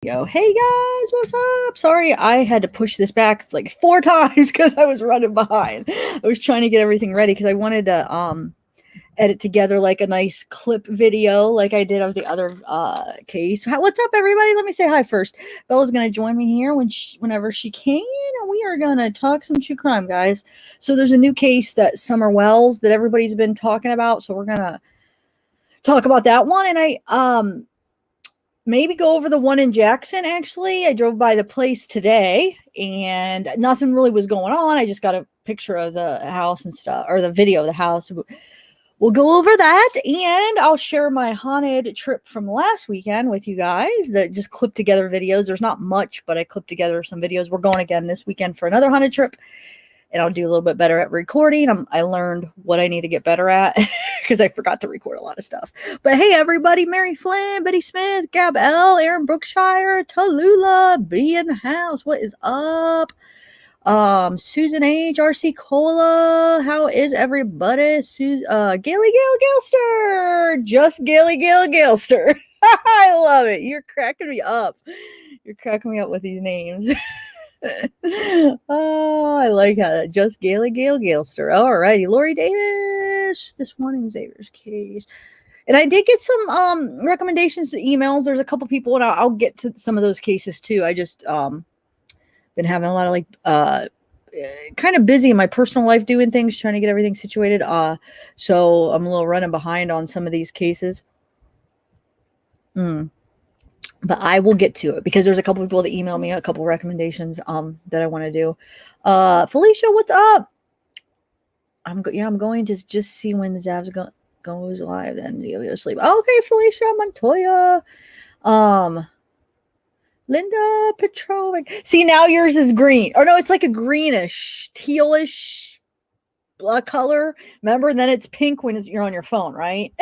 Yo, hey guys, what's up? Sorry, I had to push this back like 4 times because I was running behind. I was trying to get everything ready because I wanted to edit together like a nice clip video like I did of the other case. What's up, everybody? Let me say hi first. Bella's gonna join me here whenever she can, and we are gonna talk some true crime, guys. So there's a new case that Summer Wells that everybody's been talking about, so we're gonna talk about that one, and I maybe go over the one in Jackson. Actually, I drove by the place today and nothing really was going on. I just got a picture of the house and stuff, or the video of the house. We'll go over that, and I'll share my haunted trip from last weekend with you guys that just clipped together videos. There's not much, but I clipped together some videos. We're going again this weekend for another haunted trip, and I'll do a little bit better at recording. I learned what I need to get better at because I forgot to record a lot of stuff. But hey, everybody, Mary Flynn, Betty Smith, Gab L, Aaron Brookshire, Tallulah, B in the house. What is up? Susan H, RC Cola, how is everybody? Gaily Gale Gilster, just Gaily Gale Gilster. I love it. You're cracking me up. You're cracking me up with these names. Oh, I like how that just Gaily Gale Galester. All righty, Lori Davis. This morning's Xavier's case. And I did get some recommendations, emails. There's a couple people, and I'll get to some of those cases too. I just been having a lot of kind of busy in my personal life doing things, trying to get everything situated. So I'm a little running behind on some of these cases. But I will get to it because there's a couple people that email me a couple recommendations that I want to do. Felicia, what's up? I'm going to just see when the Zavs goes live and you'll go to sleep. Okay, Felicia Montoya. Linda Petrovic. See, now yours is green. Or no, it's like a greenish, tealish color. Remember? And then it's pink when you're on your phone, right?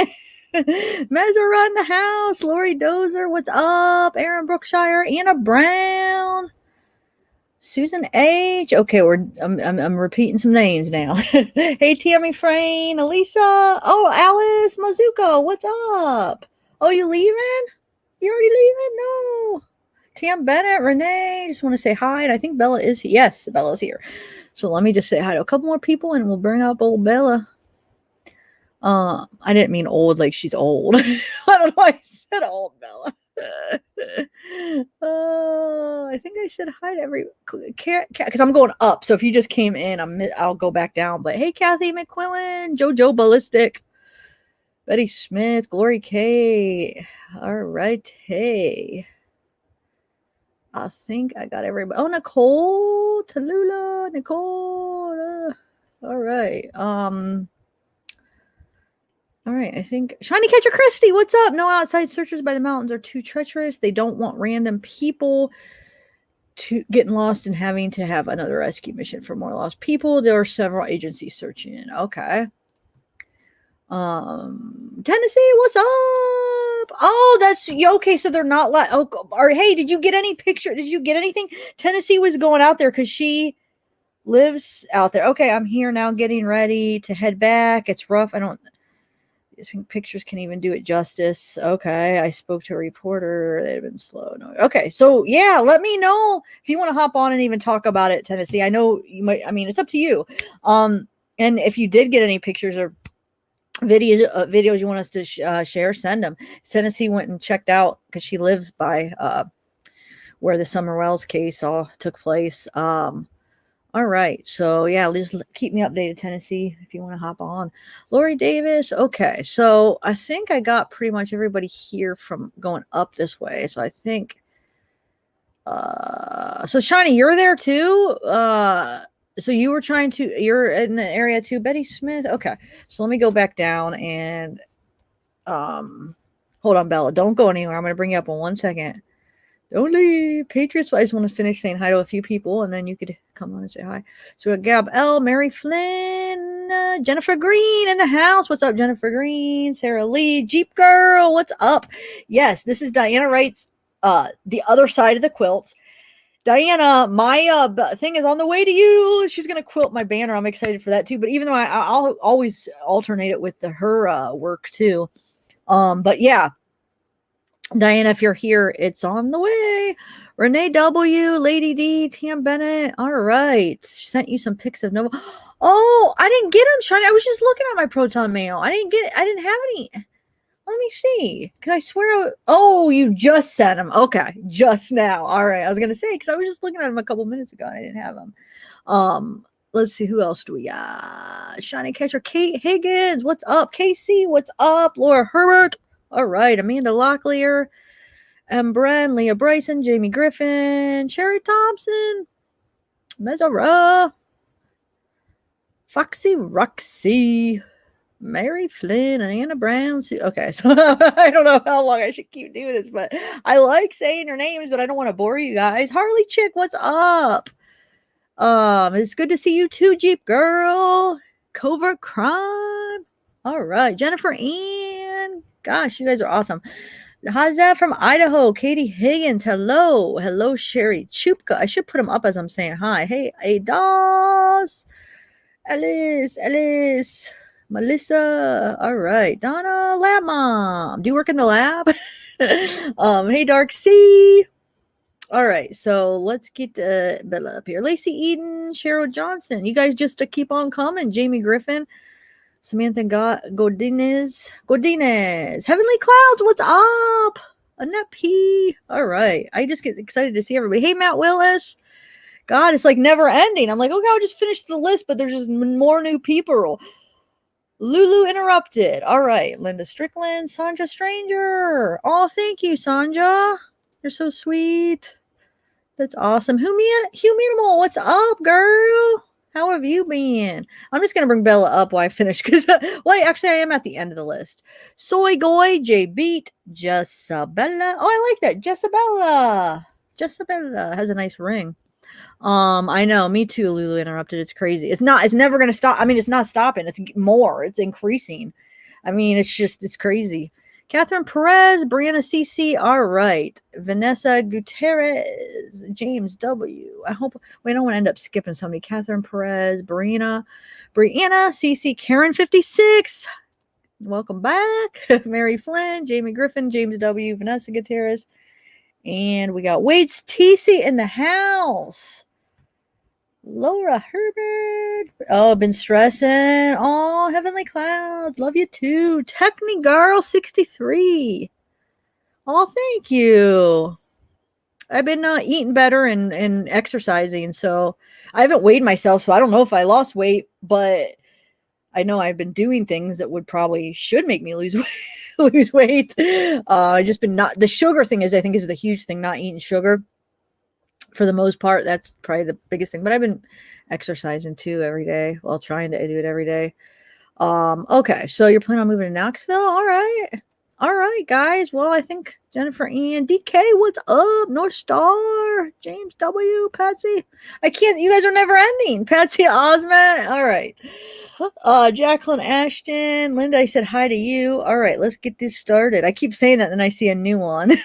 Mezza in the house. Lori Dozer, what's up? Aaron Brookshire, Anna Brown, Susan H. Okay, I'm repeating some names now. Hey, Tammy Frayne, Elisa. Oh, Alice Mazuko, what's up? Oh, you leaving? You already leaving? No. Tam Bennett, Renee, just want to say hi. And I think Bella is here. Yes, Bella's here. So let me just say hi to a couple more people and we'll bring up old Bella. I didn't mean old like she's old. I don't know why I said old Bella. I think I said hi to every because I'm going up. So if you just came in, I'll go back down. But hey, Kathy McQuillan, JoJo Ballistic, Betty Smith, Glory K. All right, hey. I think I got everybody. Oh, Nicole, Tallulah, Nicole. All right. All right, I think Shiny Catcher Christy, what's up? No outside searches by the mountains are too treacherous. They don't want random people to getting lost and having to have another rescue mission for more lost people. There are several agencies searching. Okay. Tennessee, what's up? Oh, that's okay. So they're not like, or hey, did you get any picture? Did you get anything? Tennessee was going out there because she lives out there. Okay, I'm here now getting ready to head back. It's rough. I think pictures can even do it justice. Okay, I spoke to a reporter. They've been slow. No. Okay, so yeah, let me know if you want to hop on and even talk about it, Tennessee. I know you might. I mean, it's up to you. And if you did get any pictures or videos you want us to share, send them. Tennessee went and checked out because she lives by where the Summer Wells case all took place. All right. So, yeah, just keep me updated, Tennessee, if you want to hop on. Lori Davis. Okay. So, I think I got pretty much everybody here from going up this way. So, I think. So, Shiny, you're there too? So, you're in the area too. Betty Smith. Okay. So, let me go back down and. Hold on, Bella. Don't go anywhere. I'm going to bring you up in 1 second. Don't leave. Patriots. I just want to finish saying hi to a few people, and then you could come on and say hi. So we got Gab L, Mary Flynn, Jennifer Green in the house. What's up, Jennifer Green? Sarah Lee, Jeep Girl. What's up? Yes, this is Diana Wright's The Other Side of the Quilts. Diana, my thing is on the way to you. She's going to quilt my banner. I'm excited for that too. But even though I'll always alternate it with her work too. But yeah. Diana, if you're here, it's on the way. Renee W, Lady D, Tam Bennett. All right. Sent you some pics of Nova. Oh, I didn't get them, Shiny. I was just looking at my Proton mail. I didn't have any. Let me see. Because I swear. Oh, you just sent them. Okay. Just now. All right. I was going to say, because I was just looking at them a couple minutes ago and I didn't have them. Let's see. Who else do we got? Shiny Catcher, Kate Higgins. What's up? Casey, what's up? Laura Herbert. All right. Amanda Locklear. Bren, Leah Bryson, Jamie Griffin, Sherry Thompson, Mezara, Foxy Roxy, Mary Flynn, and Anna Brown. Okay, so I don't know how long I should keep doing this, but I like saying your names, but I don't want to bore you guys. Harley Chick, what's up? It's good to see you too, Jeep Girl. Covert Crime. All right, Jennifer Ann. Gosh, you guys are awesome. How's that from Idaho? Katie Higgins. Hello. Hello, Sherry Chupka. I should put them up as I'm saying hi. Hey, Adas. Alice. Melissa. All right. Donna, Lab Mom. Do you work in the lab? Hey, Dark C. All right. So let's get Bella up here. Lacey Eden, Cheryl Johnson. You guys just keep on coming. Jamie Griffin. Samantha Godinez. Heavenly Clouds, what's up? Annette P. All right. I just get excited to see everybody. Hey, Matt Willis. God, it's like never ending. I'm like, okay, I'll just finish the list, but there's just more new people. Lulu Interrupted. All right. Linda Strickland. Sanja Stranger. Oh, thank you, Sanja. You're so sweet. That's awesome. Hugh Minimal, what's up, girl? How have you been? I'm just going to bring Bella up while I finish because, well, actually, I am at the end of the list. Soy Goy, J Beat, Jessabella. Oh, I like that. Jessabella has a nice ring. I know. Me too, Lulu Interrupted. It's crazy. It's never going to stop. I mean, it's not stopping. It's more. It's increasing. I mean, it's crazy. Catherine Perez, Brianna CC, all right. Vanessa Gutierrez, James W. I hope we don't want to end up skipping somebody. Catherine Perez, Brianna CC, Karen 56. Welcome back. Mary Flynn, Jamie Griffin, James W, Vanessa Gutierrez. And we got Wade's TC in the house. Laura Herbert. Oh, been stressing. Oh, Heavenly Clouds. Love you too. Techni Girl 63. Oh, thank you. I've been eating better and exercising. So I haven't weighed myself. So I don't know if I lost weight, but I know I've been doing things that should make me lose weight. I just been not, the sugar thing is the huge thing, not eating sugar. For the most part, that's probably the biggest thing. But I've been exercising too every day. Well, trying to do it every day. Okay, so you're planning on moving to Knoxville? All right, guys. Well, I think Jennifer Ann, DK, what's up? North Star, James W, Patsy. I can't. You guys are never ending. Patsy Osman. All right. Jacqueline Ashton, Linda. I said hi to you. All right, let's get this started. I keep saying that, and I see a new one.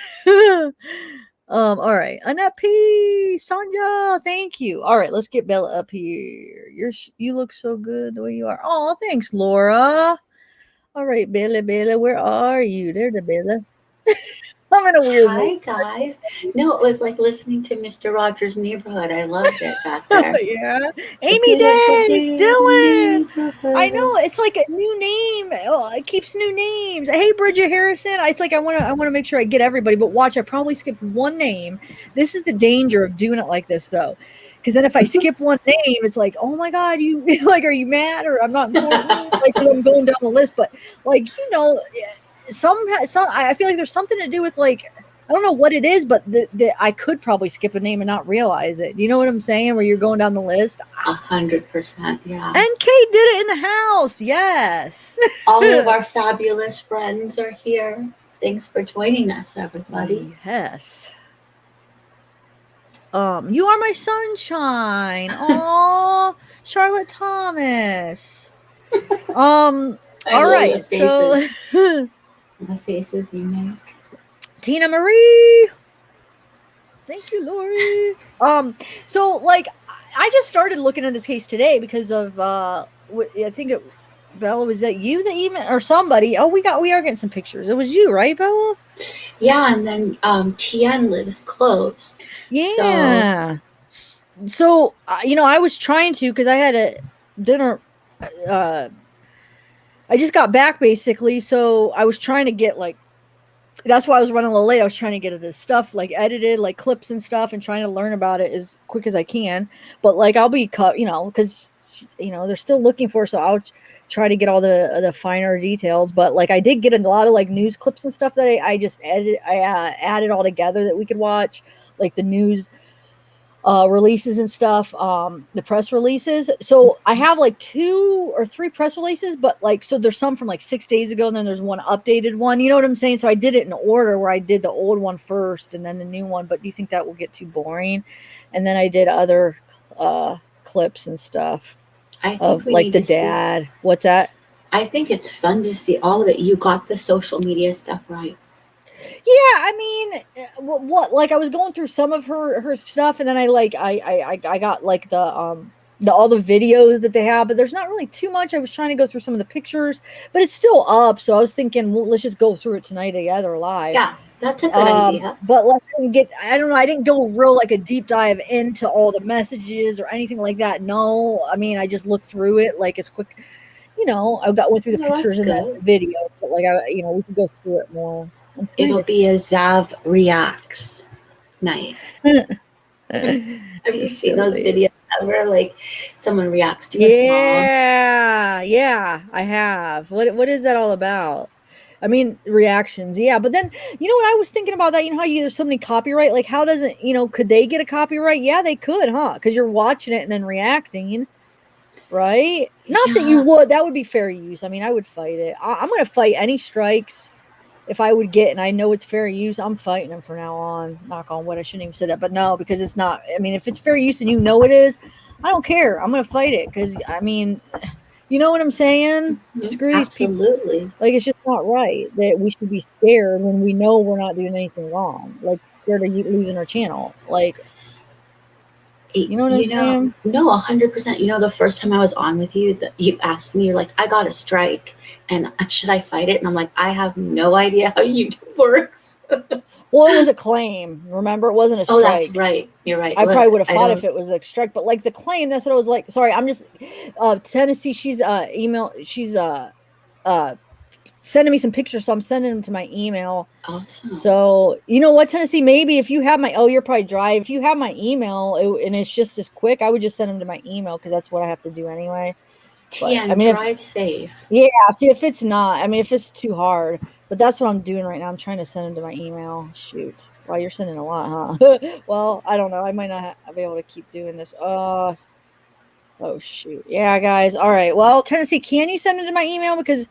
All right. Annette P. Sanja, thank you. All right, let's get Bella up here. You look so good the way you are. Oh, thanks, Laura. All right, Bella, where are you? There's the Bella. I'm in a weird mood. Hi, guys. No, it was like listening to Mr. Rogers' Neighborhood. I loved it back there. Yeah. Amy Day, Dylan. I know, it's like a new name. Oh, it keeps new names. Hey, Bridget Harrison. It's like I want to make sure I get everybody, but watch, I probably skipped one name. This is the danger of doing it like this, though. Because then if I skip one name, it's like, oh my God, you like, are you mad or I'm not important? Like, I'm going down the list, but like, some I feel like there's something to do with like, I don't know what it is, but I could probably skip a name and not realize it. You know what I'm saying? Where you're going down the list. 100%, yeah. And Kate did it in the house. Yes. All of our fabulous friends are here. Thanks for joining us, everybody. Yes. You are my sunshine. Oh, Charlotte Thomas. All right. So the faces you make. Tina Marie. Thank you, Lori. So like I just started looking at this case today because of I think Bella, was that you that even or somebody? Oh, we are getting some pictures. It was you, right, Bella? Yeah, and then Tien lives close. So Yeah. So, I was trying to because I had a dinner. Uh, I just got back basically, so I was trying to get like. That's why I was running a little late. I was trying to get this stuff like edited, like clips and stuff, and trying to learn about it as quick as I can. But like, I'll be cut, because they're still looking for. So I'll try to get all the finer details. But like, I did get a lot of like news clips and stuff that I just edited. I added all together that we could watch, like the news releases and stuff, the press releases. So I have like 2 or 3 press releases, but like, so there's some from like 6 days ago, and then there's one updated one. You know what I'm saying? So I did it in order where I did the old one first and then the new one. But do you think that will get too boring? And then I did other clips and stuff I think of we like need the to see. dad. What's that? I think it's fun to see all of it. You got the social media stuff right. Yeah, I mean, what? Like, I was going through some of her stuff, and then I got like the all the videos that they have, but there's not really too much. I was trying to go through some of the pictures, but it's still up. So I was thinking, well, let's just go through it tonight together live. Yeah, that's a good idea. But like, I don't know, I didn't go real like a deep dive into all the messages or anything like that. No, I mean, I just looked through it like as quick. Went through the No, that's pictures and the good. video, but like we could go through it more. I'm trying It'll to be a Zav reacts night. Have you seen those Silly. videos where like someone reacts to a song? Yeah, I have. What is that all about? I mean, reactions, yeah. But then, you know what I was thinking about that? You know how there's so many copyright? Like, how doesn't, could they get a copyright? Yeah, they could, huh? Because you're watching it and then reacting, right? Not that you Yeah. would. That would be fair use. I mean, I would fight it. I'm going to fight any strikes if I would get, and I know it's fair use, I'm fighting them from now on. Knock on wood. I shouldn't even say that, but no, because it's not. I mean, if it's fair use and it is, I don't care. I'm gonna fight it because I mean, you know what I'm saying? Screw these people. Absolutely. Like it's just not right that we should be scared when we know we're not doing anything wrong. Like scared of losing our channel. Like you know what I'm saying? No, 100%. The first time I was on with you, you asked me, you're like, I got a strike, and should I fight it? And I'm like, I have no idea how YouTube works. Well, it was a claim. Remember, it wasn't a strike. Oh, that's right. You're right. I Look, probably would have fought if it was a strike, but like the claim, that's what I was like. Sorry, I'm just Tennessee. She's She's sending me some pictures, so I'm sending them to my email. Awesome. So you know what, Tennessee? Maybe if you have you're probably dry. If you have my email and it's just as quick, I would just send them to my email because that's what I have to do anyway. Tien, I mean, drive safe. Yeah, if it's not, I mean, if it's too hard, but that's what I'm doing right now. I'm trying to send them to my email. Shoot. Wow, you're sending a lot, huh? Well, I don't know. I might not be able to keep doing this. Oh, shoot. Yeah, guys. All right. Well, Tennessee, can you send it to my email? Because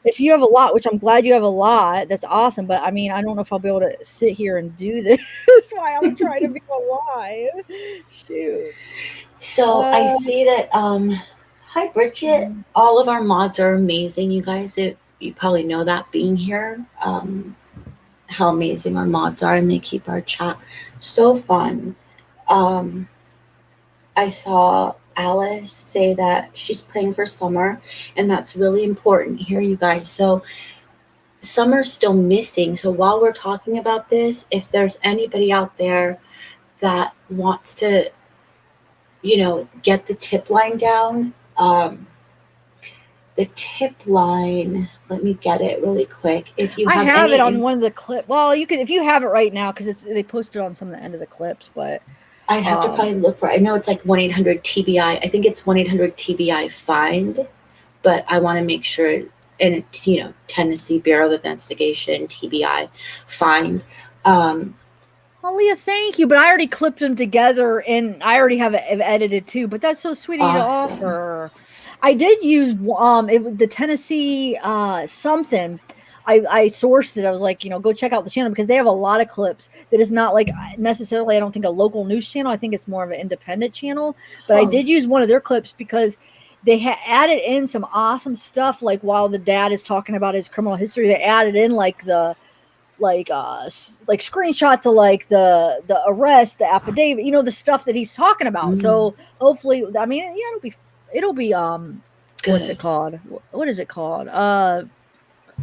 if you have a lot, which I'm glad you have a lot, that's awesome. But I mean, I don't know if I'll be able to sit here and do this. That's why I'm trying to be alive. Shoot. So I see that. Hi, Bridget. All of our mods are amazing. You guys, you probably know that being here. How amazing our mods are, and they keep our chat so fun. I saw Alice say that she's praying for summer, and that's really important here, you guys. So summer's still missing. So while we're talking about this, if there's anybody out there that wants to, get the tip line down, the tip line, let me get it really quick. If you have it on one of the clips. Well, you could if you have it right now because they posted on some of the end of the clips, but I'd have to probably look for it. I know it's like 1-800-TBI. I think it's 1-800-TBI find, but I want to make sure, and it's, Tennessee Bureau of Investigation, TBI find. Well, Leah, thank you. But I already clipped them together, and I already have it edited too. But that's so sweet of you to offer. I did use the Tennessee something. I sourced it. I was like, go check out the channel because they have a lot of clips that is not like necessarily, I don't think, a local news channel. I think it's more of an independent channel. But I did use one of their clips because they added in some awesome stuff. Like while the dad is talking about his criminal history, they added in like screenshots of like the arrest, the affidavit, the stuff that he's talking about. So hopefully, I mean, yeah, it'll be what's it Good. called? What is it called?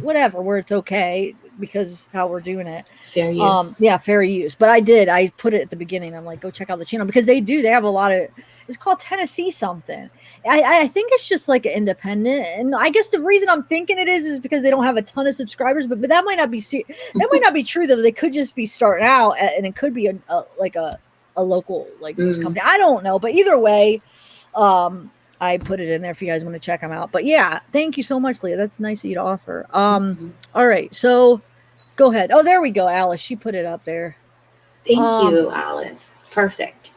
Whatever, where it's okay because how we're doing it. Fair use. Yeah, fair use. But I put it at the beginning. I'm like, go check out the channel because they have a lot of. It's called Tennessee something. I think it's just like an independent, and I guess the reason I'm thinking it is because they don't have a ton of subscribers. But that might not be that might not be true though. They could just be starting out, and it could be like a local like news company. I don't know, but either way, I put it in there if you guys want to check them out. But yeah, thank you so much, Leah. That's nice of you to offer. All right, so go ahead. Oh, there we go, Alice. She put it up there. Thank you, Alice. Perfect.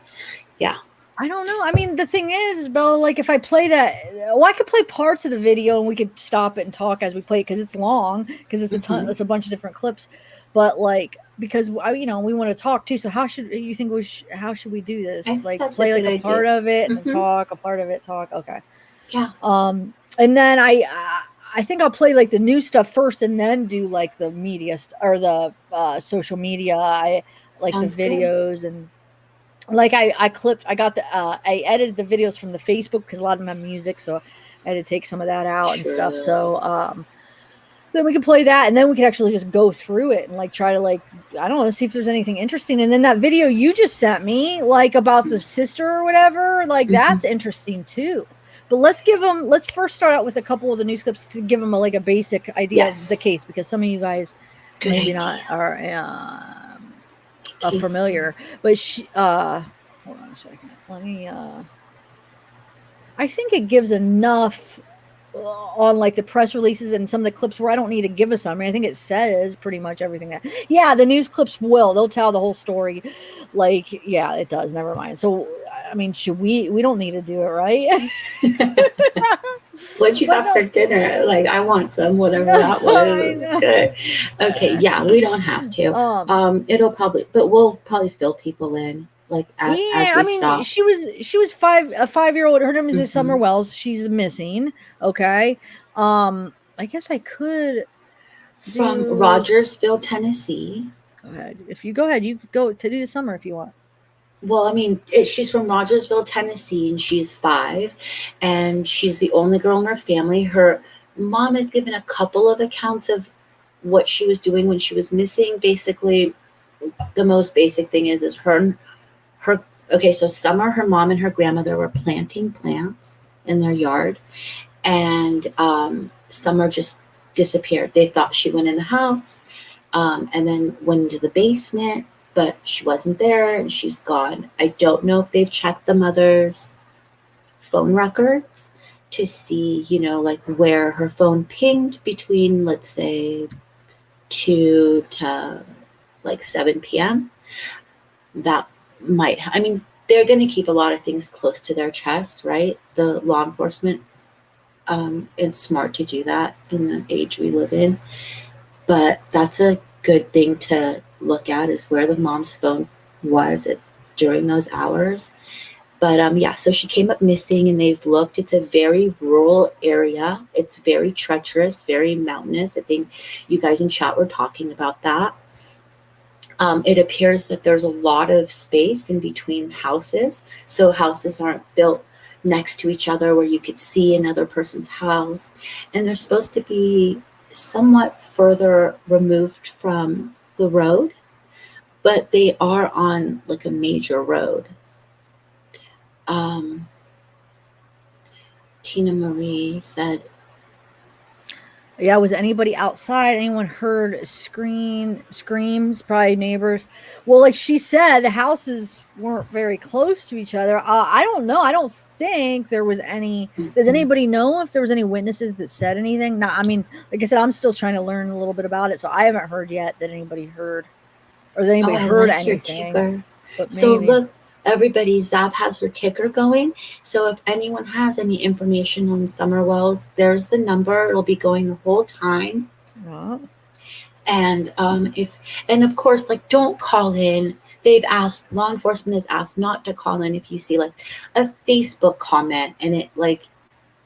Yeah. I don't know. I mean, the thing is, Bella, like if I play that, well, I could play parts of the video and we could stop it and talk as we play it because it's long, because it's a ton, it's a bunch of different clips. But like, because we want to talk too. So how should you think how should we do this? I think Like that's play a like good a part idea. of it and then talk, a part of it, talk. Okay. Yeah. And then I think I'll play like the new stuff first and then do like the media or the social media. I like Sounds the good. videos and like I got the I edited the videos from the Facebook because a lot of them have music, so I had to take some of that out and stuff. So then we could play that and then we could actually just go through it and like try to like I don't know, see if there's anything interesting. And then that video you just sent me like about the sister or whatever, like that's interesting too. But let's first start out with a couple of the news clips to give them like a basic idea of the case because some of you guys Good maybe idea. not are familiar. But hold on a second. Let me I think it gives enough on like the press releases and some of the clips where I don't need to give a summary. I think it says pretty much everything that the news clips they'll tell the whole story. Like, yeah, it does. Never mind. So I mean, should we don't need to do it, right? What'd you have for dinner? Like, I want some, whatever that was. Good. Okay, yeah, we don't have to. It'll probably, but we'll probably fill people in like as we I mean, stop. she was a 5-year-old. Her name is Summer Wells. She's missing. Okay. I guess I could From do Rogersville, Tennessee. Go ahead. If you go ahead, you go to do the summer if you want. Well, I mean, she's from Rogersville, Tennessee, and she's 5, and she's the only girl in her family. Her mom has given a couple of accounts of what she was doing when she was missing. Basically, the most basic thing is her. Okay, so Summer, her mom, and her grandmother were planting plants in their yard, and Summer just disappeared. They thought she went in the house, and then went into the basement, but she wasn't there and she's gone. I don't know if they've checked the mother's phone records to see, like where her phone pinged between, let's say, 2 to like 7 p.m. That I mean, they're going to keep a lot of things close to their chest, right? The law enforcement, it's smart to do that in the age we live in. But that's a good thing to look at is where the mom's phone was during those hours. But yeah, so she came up missing and they've looked. It's a very rural area. It's very treacherous, very mountainous. I think you guys in chat were talking about that. It appears that there's a lot of space in between houses. So houses aren't built next to each other where you could see another person's house. And they're supposed to be somewhat further removed from the road, but they are on like a major road. Tina Marie said, yeah, was anybody outside? Anyone heard screams? Probably neighbors. Well, like she said, the houses weren't very close to each other. I don't know. I don't think there was any. Does anybody know if there was any witnesses that said anything? I mean, like I said, I'm still trying to learn a little bit about it, so I haven't heard yet that anybody heard or that anybody heard like anything. But so maybe. look, everybody, Zav has her ticker going. So if anyone has any information on Summer Wells, there's the number. It'll be going the whole time. And and of course, like, don't call in. Law enforcement has asked not to call in if you see like a Facebook comment and it like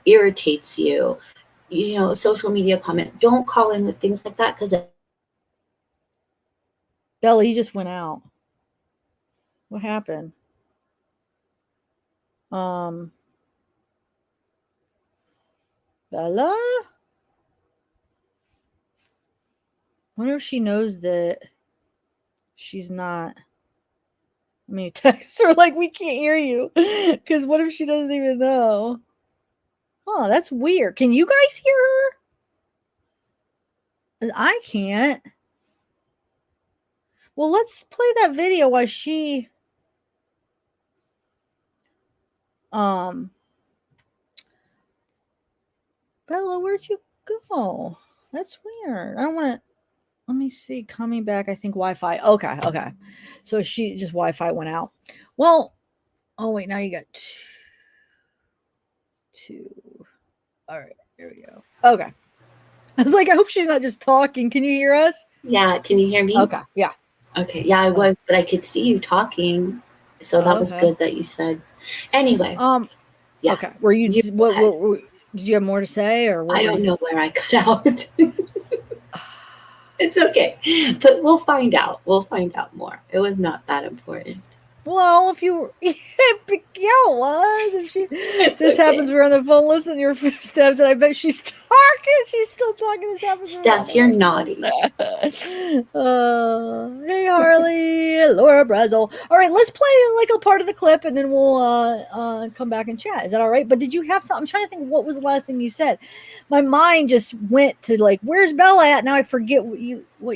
irritates you, a social media comment. Don't call in with things like that because Bella, you just went out. What happened? Bella? Wonder if she knows that she's not. I mean, text her like we can't hear you. Because what if she doesn't even know? Oh, that's weird. Can you guys hear her? I can't. Well, let's play that video while she Bella, where'd you go? That's weird. I don't want to. Let me see. Coming back, I think Wi-Fi. Okay. So she just Wi-Fi went out. Well, oh wait, now you got two. All right, here we go. Okay. I was like, I hope she's not just talking. Can you hear us? Yeah, can you hear me? Okay, yeah. Okay, yeah, I was, but I could see you talking, so that was good that you said. Anyway, yeah. Okay. Were you what did you have more to say, or what? I don't know where I cut out. It's okay, but we'll find out. We'll find out more. It was not that important. Well, if you, yeah, it was. If this happens, we're on the phone, listen to your footsteps, and I bet she's talking. She's still talking. This happens. Steph, you're naughty. Hey, Harley, Laura Brazel. All right, let's play like a part of the clip, and then we'll come back and chat. Is that all right? But did you have something? I'm trying to think. What was the last thing you said? My mind just went to like, where's Bella at? Now I forget what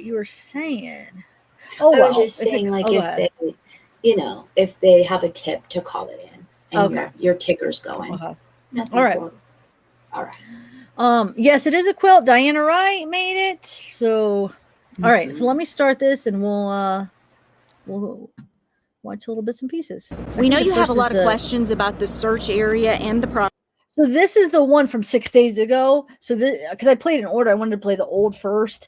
you were saying. Oh, I was just saying, if they have a tip to call it in, and your ticker's going. All right. All right. Yes, it is a quilt. Diana Wright made it. So, all right. So let me start this, and we'll watch little bits and pieces. We know you have a lot of questions about the search area and the process. So this is the one from 6 days ago. So because I played in order, I wanted to play the old first.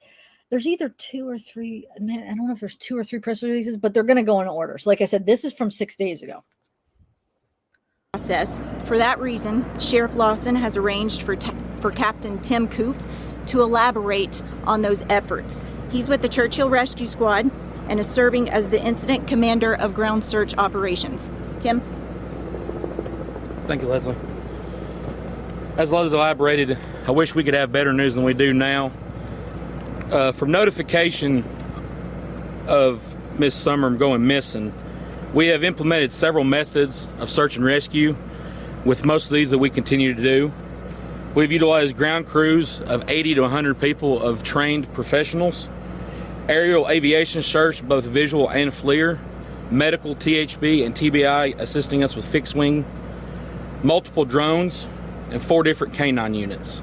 There's either 2 or 3. Man, I don't know if there's 2 or 3 press releases, but they're going to go in order. So like I said, this is from 6 days ago. For that reason, Sheriff Lawson has arranged for Captain Tim Coop to elaborate on those efforts. He's with the Churchill Rescue Squad and is serving as the incident commander of ground search operations. Tim? Thank you, Leslie. As Leslie elaborated, I wish we could have better news than we do now. From notification of Miss Summer going missing, we have implemented several methods of search and rescue, with most of these that we continue to do. We've utilized ground crews of 80 to 100 people of trained professionals, aerial aviation search, both visual and FLIR, medical THB and TBI assisting us with fixed wing, multiple drones, and 4 different canine units.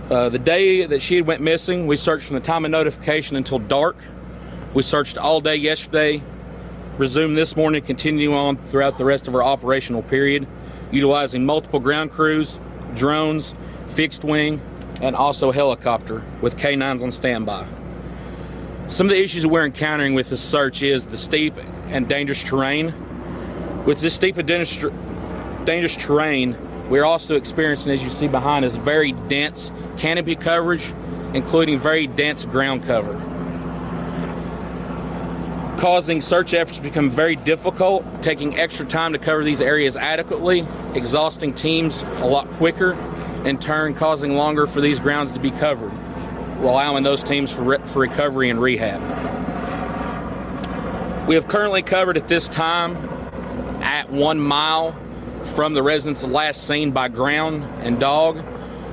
The day that she went missing, we searched from the time of notification until dark. We searched all day yesterday, resumed this morning, continue on throughout the rest of our operational period, utilizing multiple ground crews, drones, fixed wing, and also helicopter with K9s on standby. Some of the issues we're encountering with this search is the steep and dangerous terrain. With this steep and dangerous terrain, we're also experiencing, as you see behind us, very dense canopy coverage, including very dense ground cover, causing search efforts to become very difficult, taking extra time to cover these areas adequately, exhausting teams a lot quicker, in turn causing longer for these grounds to be covered, allowing those teams for recovery and rehab. We have currently covered at this time at 1 mile from the residence last seen by ground and dog.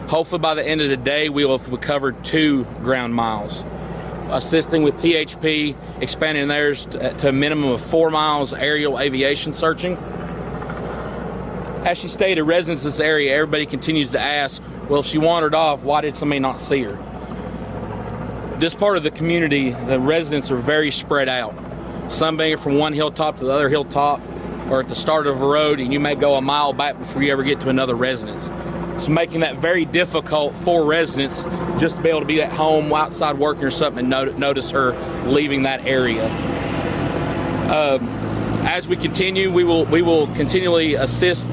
Hopefully by the end of the day we will have covered 2 ground miles, assisting with THP, expanding theirs to a minimum of 4 miles aerial aviation searching. As she stated, residents of this area, everybody continues to ask, well, if she wandered off, why did somebody not see her? This part of the community, the residents are very spread out. Some being from one hilltop to the other hilltop, or at the start of a road, and you may go a mile back before you ever get to another residence. It's making that very difficult for residents just to be able to be at home, outside working or something, and notice her leaving that area. As we continue, we will continually assist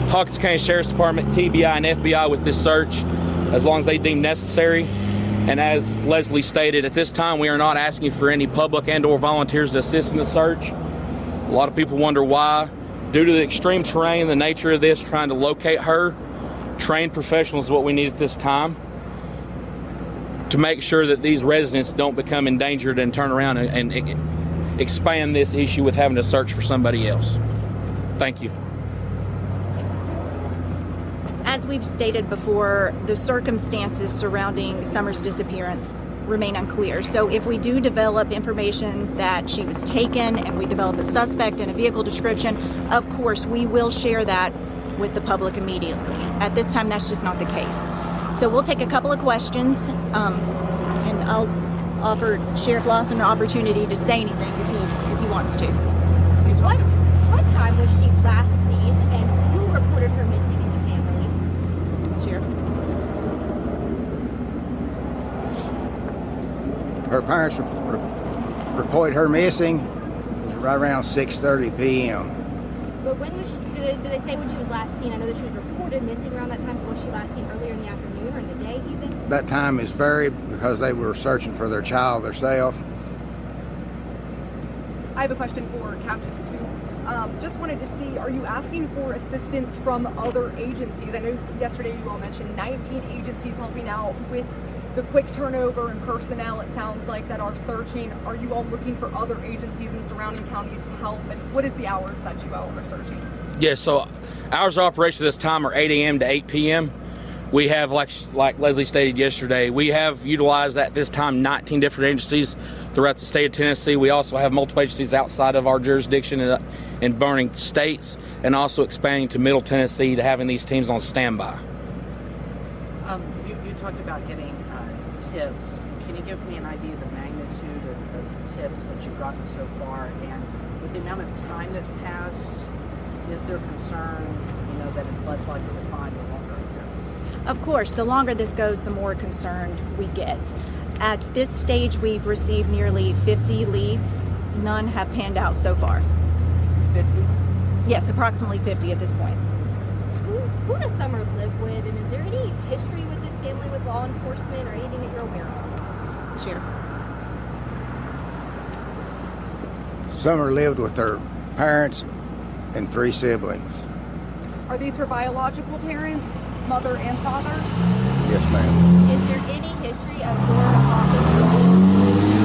Hawkins County Sheriff's Department, TBI, and FBI with this search as long as they deem necessary. And as Leslie stated, at this time we are not asking for any public and or volunteers to assist in the search. A lot of people wonder why. Due to the extreme terrain, the nature of this, trying to locate her, Trained professionals is what we need at this time to make sure that these residents don't become endangered and turn around and expand this issue with having to search for somebody else. Thank you. As we've stated before, the circumstances surrounding Summer's disappearance remain unclear. So if we do develop information that she was taken and we develop a suspect and a vehicle description, of course, we will share that with the public immediately. At this time, that's just not the case. So we'll take a couple of questions, and I'll offer Sheriff Lawson an opportunity to say anything if he wants to. What time was she last seen, and who reported her missing in the family? Sheriff? Her parents reported her missing. It was right around 6:30 p.m. But when was she, did they say when she was last seen? I know that she was reported missing around that time, but was she last seen earlier in the afternoon or in the day even? That time is varied because they were searching for their child themselves. I have a question for Captain Coop. Just wanted to see, are you asking for assistance from other agencies? I know yesterday you all mentioned 19 agencies helping out with the quick turnover in personnel, it sounds like, that are searching. Are you all looking for other agencies in surrounding counties to help? And what is the hours that you all are searching? Yeah, so hours of operation this time are 8 a.m. to 8 p.m. We have, like Leslie stated yesterday, we have utilized at this time 19 different agencies throughout the state of Tennessee. We also have multiple agencies outside of our jurisdiction in burning states, and also expanding to Middle Tennessee to having these teams on standby. You talked about getting tips. Can you give me an idea of the magnitude of tips that you've gotten so far? And with the amount of time that's passed, is there concern, that it's less likely to find the longer it goes? Of course, the longer this goes, the more concerned we get. At this stage, we've received nearly 50 leads. None have panned out so far. 50? Yes, approximately 50 at this point. Who does Summer live with, and is there any history with this family with law enforcement or anything that you're aware of? Sheriff. Summer lived with her parents and 3 siblings. Are these her biological parents, mother and father? Yes, ma'am. Is there any history of your office?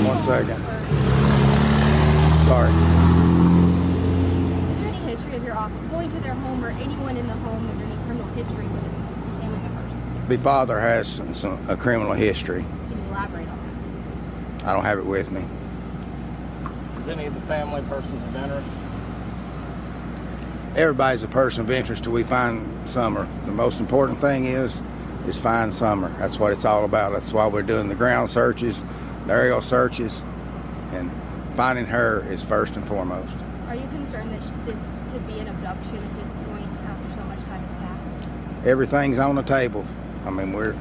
1 second. Sorry. Is there any history of your office going to their home or anyone in the home? Is there any criminal history with family members? The father has a criminal history. Can you elaborate on that? I don't have it with me. Is any of the family persons of interest? Everybody's a person of interest till we find Summer. The most important thing is find Summer. That's what it's all about. That's why we're doing the ground searches, the aerial searches, and finding her is first and foremost. Are you concerned that this could be an abduction at this point after so much time has passed? Everything's on the table. I mean, we're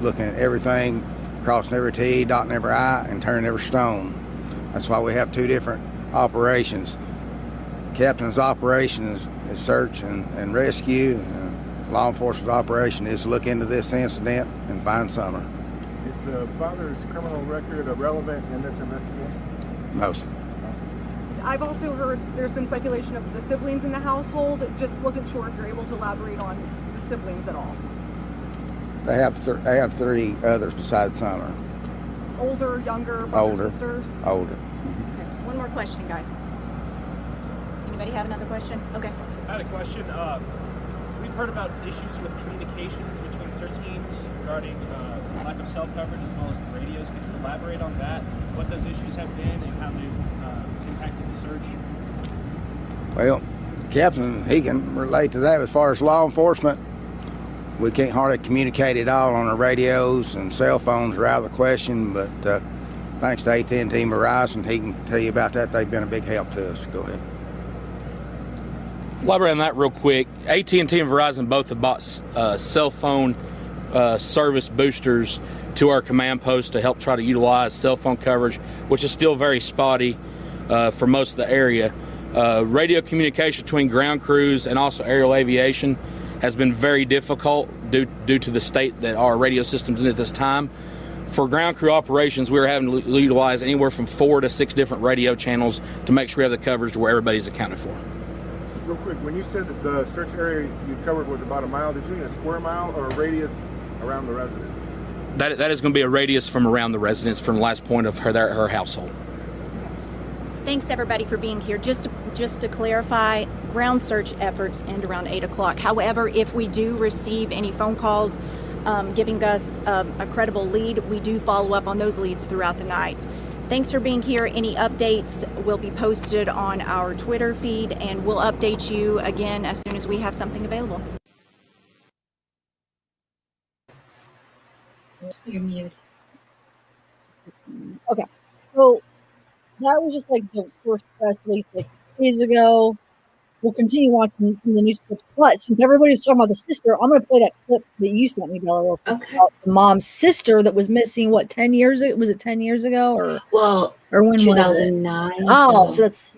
looking at everything, crossing every T, dotting every I, and turning every stone. That's why we have 2 different operations. Captain's operation is search and rescue. Law enforcement operation is look into this incident and find Summer. Is the father's criminal record relevant in this investigation? No, sir. I've also heard there's been speculation of the siblings in the household. Just wasn't sure if you're able to elaborate on the siblings at all. They have 3 others besides Summer. Older, younger, brothers, sisters? Older. Okay. One more question, guys. Anybody have another question? Okay. I had a question. We've heard about issues with communications between search teams regarding lack of cell coverage as well as the radios. Can you elaborate on that? What those issues have been and how they've impacted the search? Well, the captain, he can relate to that. As far as law enforcement, we can't hardly communicate at all on our radios, and cell phones are out of the question, but thanks to AT&T and Verizon, he can tell you about that. They've been a big help to us. Go ahead. Elaborate on that real quick. AT&T and Verizon both have bought cell phone service boosters to our command post to help try to utilize cell phone coverage, which is still very spotty for most of the area. Radio communication between ground crews and also aerial aviation has been very difficult due to the state that our radio system's in at this time. For ground crew operations, we were having to utilize anywhere from 4 to 6 different radio channels to make sure we have the coverage to where everybody's accounted for. Real quick, when you said that the search area you covered was about a mile, did you mean a square mile or a radius around the residence? That is going to be a radius from around the residence from the last point of her household. Thanks everybody for being here. Just to clarify, ground search efforts end around 8 o'clock. However, if we do receive any phone calls giving us a credible lead, we do follow up on those leads throughout the night. Thanks for being here. Any updates will be posted on our Twitter feed, and we'll update you again as soon as we have something available. You're muted. Okay, so that was just like the first press release like days ago. We'll continue watching some of the news clips, but since everybody's talking about the sister, I'm going to play that clip that you sent me, Bella, real quick, about the mom's sister that was missing. What, 10 years? Was it 10 years ago, or when 2009? Was it? Oh, so that's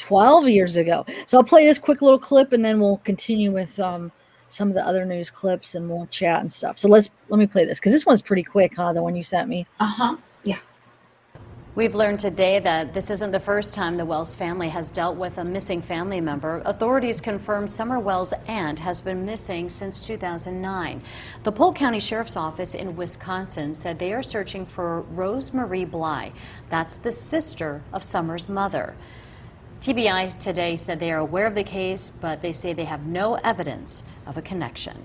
12 years ago. So I'll play this quick little clip, and then we'll continue with some of the other news clips, and we'll chat and stuff. So let me play this because this one's pretty quick, huh? The one you sent me. Yeah. We've learned today that this isn't the first time the Wells family has dealt with a missing family member. Authorities confirm Summer Wells' aunt has been missing since 2009. The Polk County Sheriff's Office in Wisconsin said they are searching for Rose Marie Bly. That's the sister of Summer's mother. TBI today said they are aware of the case, but they say they have no evidence of a connection.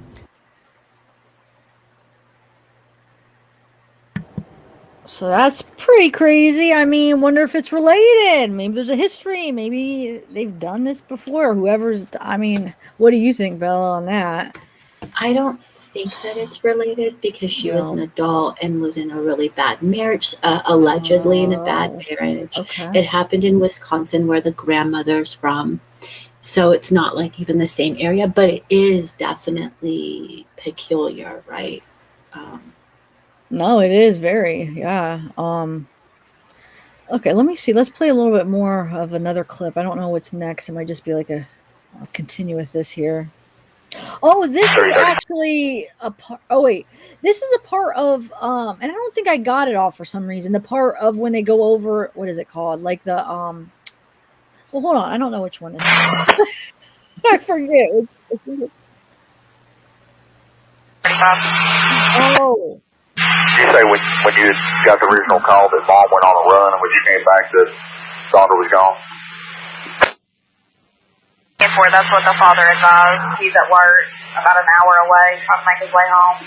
So that's pretty crazy. I mean, wonder if it's related. Maybe there's a history. Maybe they've done this before. I mean, what do you think, Bella, on that? I don't think that it's related because she was an adult and was in a really bad marriage, allegedly in a bad marriage. Okay. It happened in Wisconsin where the grandmother's from. So it's not like even the same area, but it is definitely peculiar, right? No, it is very, yeah. Okay, let me see. Let's play a little bit more of another clip. I don't know what's next. It might just be like I'll continue with this here. Oh, this is actually a part. Oh, wait. This is a part of, and I don't think I got it all for some reason. The part of when they go over, what is it called? Like the, well, hold on. I don't know which one this is. I forget. Oh. You say when you got the original call that mom went on a run, and when you came back that Sandra was gone? That's what the father advised. He's at work about an hour away, trying to make his way home.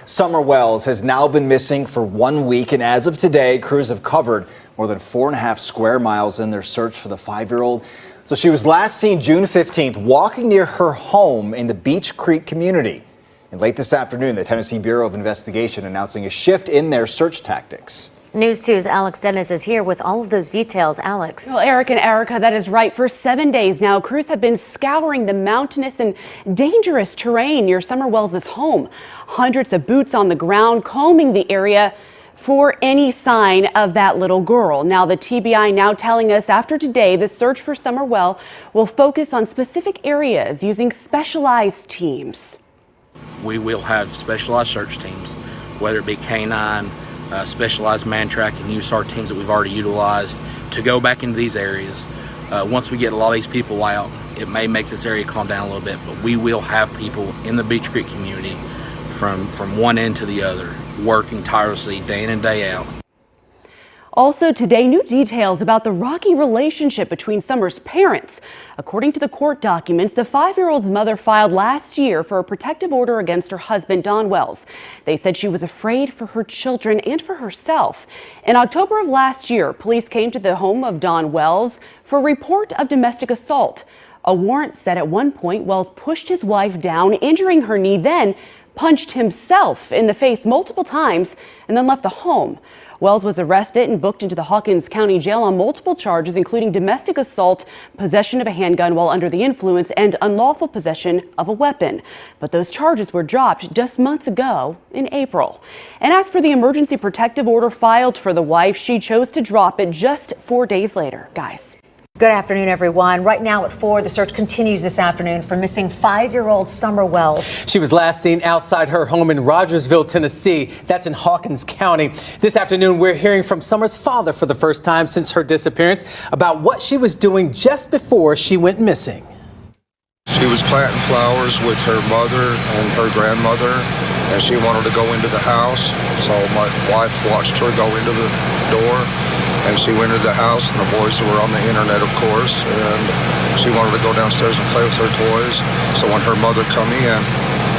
Summer Wells has now been missing for 1 week, and as of today, crews have covered more than 4.5 square miles in their search for the 5-year-old. So she was last seen June 15th walking near her home in the Beech Creek community. And late this afternoon, the Tennessee Bureau of Investigation announcing a shift in their search tactics. News 2's Alex Dennis is here with all of those details. Alex. Well, Eric and Erica, that is right. For 7 days now, crews have been scouring the mountainous and dangerous terrain near Summer Wells' home. Hundreds of boots on the ground, combing the area for any sign of that little girl. Now, the TBI now telling us after today, the search for Summer Well will focus on specific areas using specialized teams. We will have specialized search teams, whether it be canine, specialized man tracking, USAR teams that we've already utilized to go back into these areas. Once we get a lot of these people out, it may make this area calm down a little bit, but we will have people in the Beech Creek community from one end to the other, working tirelessly day in and day out. Also today, new details about the rocky relationship between Summer's parents. According to the court documents, the 5-year-old's mother filed last year for a protective order against her husband, Don Wells. They said she was afraid for her children and for herself. In October of last year, police came to the home of Don Wells for a report of domestic assault. A warrant said at one point Wells pushed his wife down, injuring her knee, then punched himself in the face multiple times and then left the home. Wells was arrested and booked into the Hawkins County Jail on multiple charges, including domestic assault, possession of a handgun while under the influence, and unlawful possession of a weapon. But those charges were dropped just months ago in April. And as for the emergency protective order filed for the wife, she chose to drop it just 4 days later. Guys. Good afternoon, everyone. Right now at 4, the search continues this afternoon for missing 5-year-old Summer Wells. She was last seen outside her home in Rogersville, Tennessee. That's in Hawkins County. This afternoon, we're hearing from Summer's father for the first time since her disappearance about what she was doing just before she went missing. She was planting flowers with her mother and her grandmother, and she wanted to go into the house. So my wife watched her go into the door, and she went into the house, and the boys were on the internet, of course, and she wanted to go downstairs and play with her toys. So when her mother come in,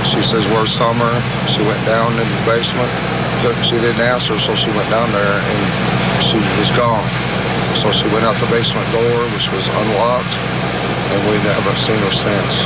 she says, "Where's Summer?" She went down in the basement. She didn't answer, so she went down there, and she was gone. So she went out the basement door, which was unlocked, and we haven't seen her since.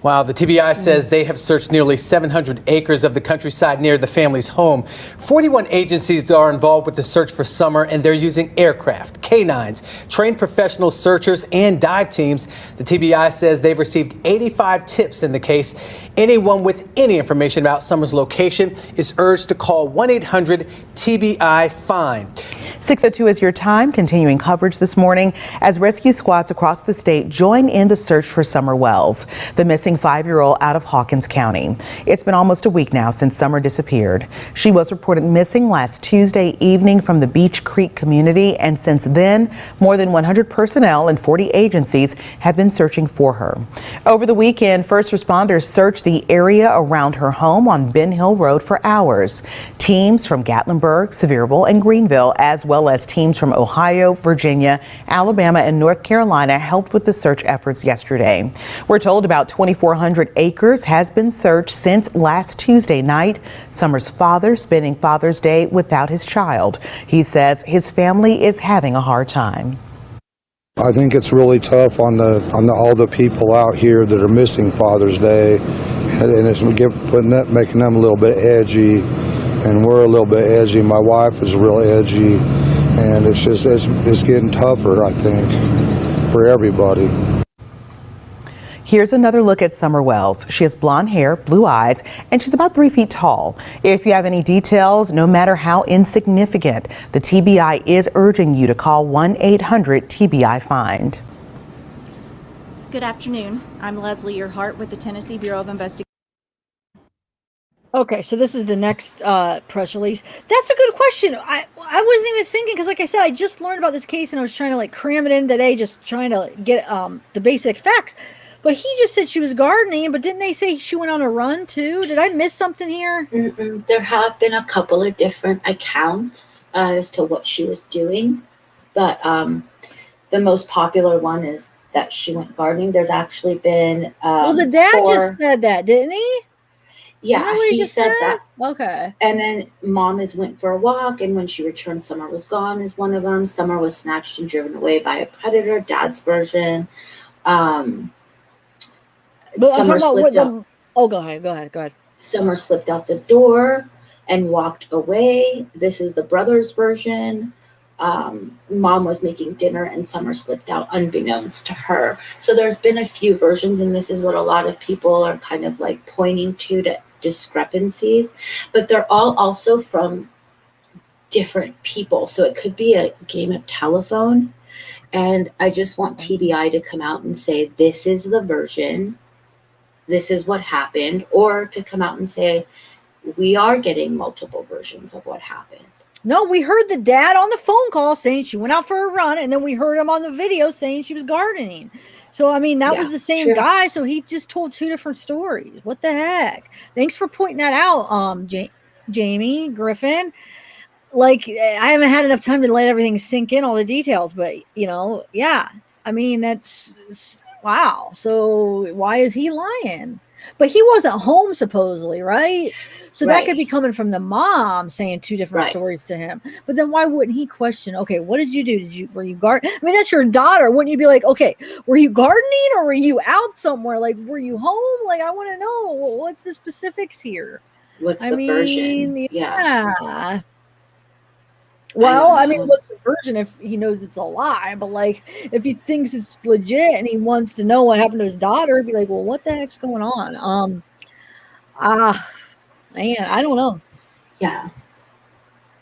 Wow, the TBI says they have searched nearly 700 acres of the countryside near the family's home. 41 agencies are involved with the search for Summer, and they're using aircraft, canines, trained professional searchers, and dive teams. The TBI says they've received 85 tips in the case. Anyone with any information about Summer's location is urged to call 1-800-TBI-FIND. 6:02 is your time. Continuing coverage this morning as rescue squads across the state join in the search for Summer Wells, the missing 5-year-old out of Hawkins County. It's been almost a week now since Summer disappeared. She was reported missing last Tuesday evening from the Beach Creek community, and since then, more than 100 personnel and 40 agencies have been searching for her. Over the weekend, first responders searched the area around her home on Ben Hill Road for hours. Teams from Gatlinburg, Sevierville, and Greenville, as well as teams from Ohio, Virginia, Alabama, and North Carolina helped with the search efforts yesterday. We're told about 2,400 acres has been searched since last Tuesday night. Summer's father spending Father's Day without his child. He says his family is having a hard time. I think it's really tough on all the people out here that are missing Father's Day, and it's making them a little bit edgy, and we're a little bit edgy. My wife is real edgy, and it's getting tougher, I think, for everybody. Here's another look at Summer Wells. She has blonde hair, blue eyes, and she's about 3 feet tall. If you have any details, no matter how insignificant, the TBI is urging you to call 1-800-TBI-FIND. Good afternoon. I'm Leslie Earhart with the Tennessee Bureau of Investigation. Okay, so this is the next press release. That's a good question. I wasn't even thinking, because like I said, I just learned about this case and I was trying to like cram it in today, just trying to get the basic facts. But he just said she was gardening, but didn't they say she went on a run too? Did I miss something here? There have been a couple of different accounts as to what she was doing, but the most popular one is that she went gardening. There's actually been well, the dad just said that, didn't he? Yeah, he just said that. Okay. And then mom went for a walk, and when she returned, Summer was gone is one of them. Summer was snatched and driven away by a predator, dad's version. But Summer slipped out. Oh, go ahead. Summer slipped out the door and walked away. This is the brother's version. Mom was making dinner and Summer slipped out unbeknownst to her. So there's been a few versions, and this is what a lot of people are kind of like pointing to discrepancies, but they're all also from different people. So it could be a game of telephone. And I just want TBI to come out and say, this is the version. This is what happened, or to come out and say, we are getting multiple versions of what happened. No, we heard the dad on the phone call saying she went out for a run, and then we heard him on the video saying she was gardening. So, I mean, that was the same guy, so he just told two different stories. What the heck? Thanks for pointing that out, Jamie Griffin. Like, I haven't had enough time to let everything sink in, all the details, but, yeah. I mean, that's... Wow. So why is he lying? But he wasn't home supposedly, right? So that could be coming from the mom saying two different stories to him. But then why wouldn't he question, okay, what did you do? Were you gardening? I mean, that's your daughter. Wouldn't you be like, okay, were you gardening or were you out somewhere? Like, were you home? Like, I want to know what's the specifics here. What's the version? Yeah. Well, I mean, what's the version if he knows it's a lie? But like, if he thinks it's legit and he wants to know what happened to his daughter, he'd be like, well, what the heck's going on? Man, I don't know. Yeah.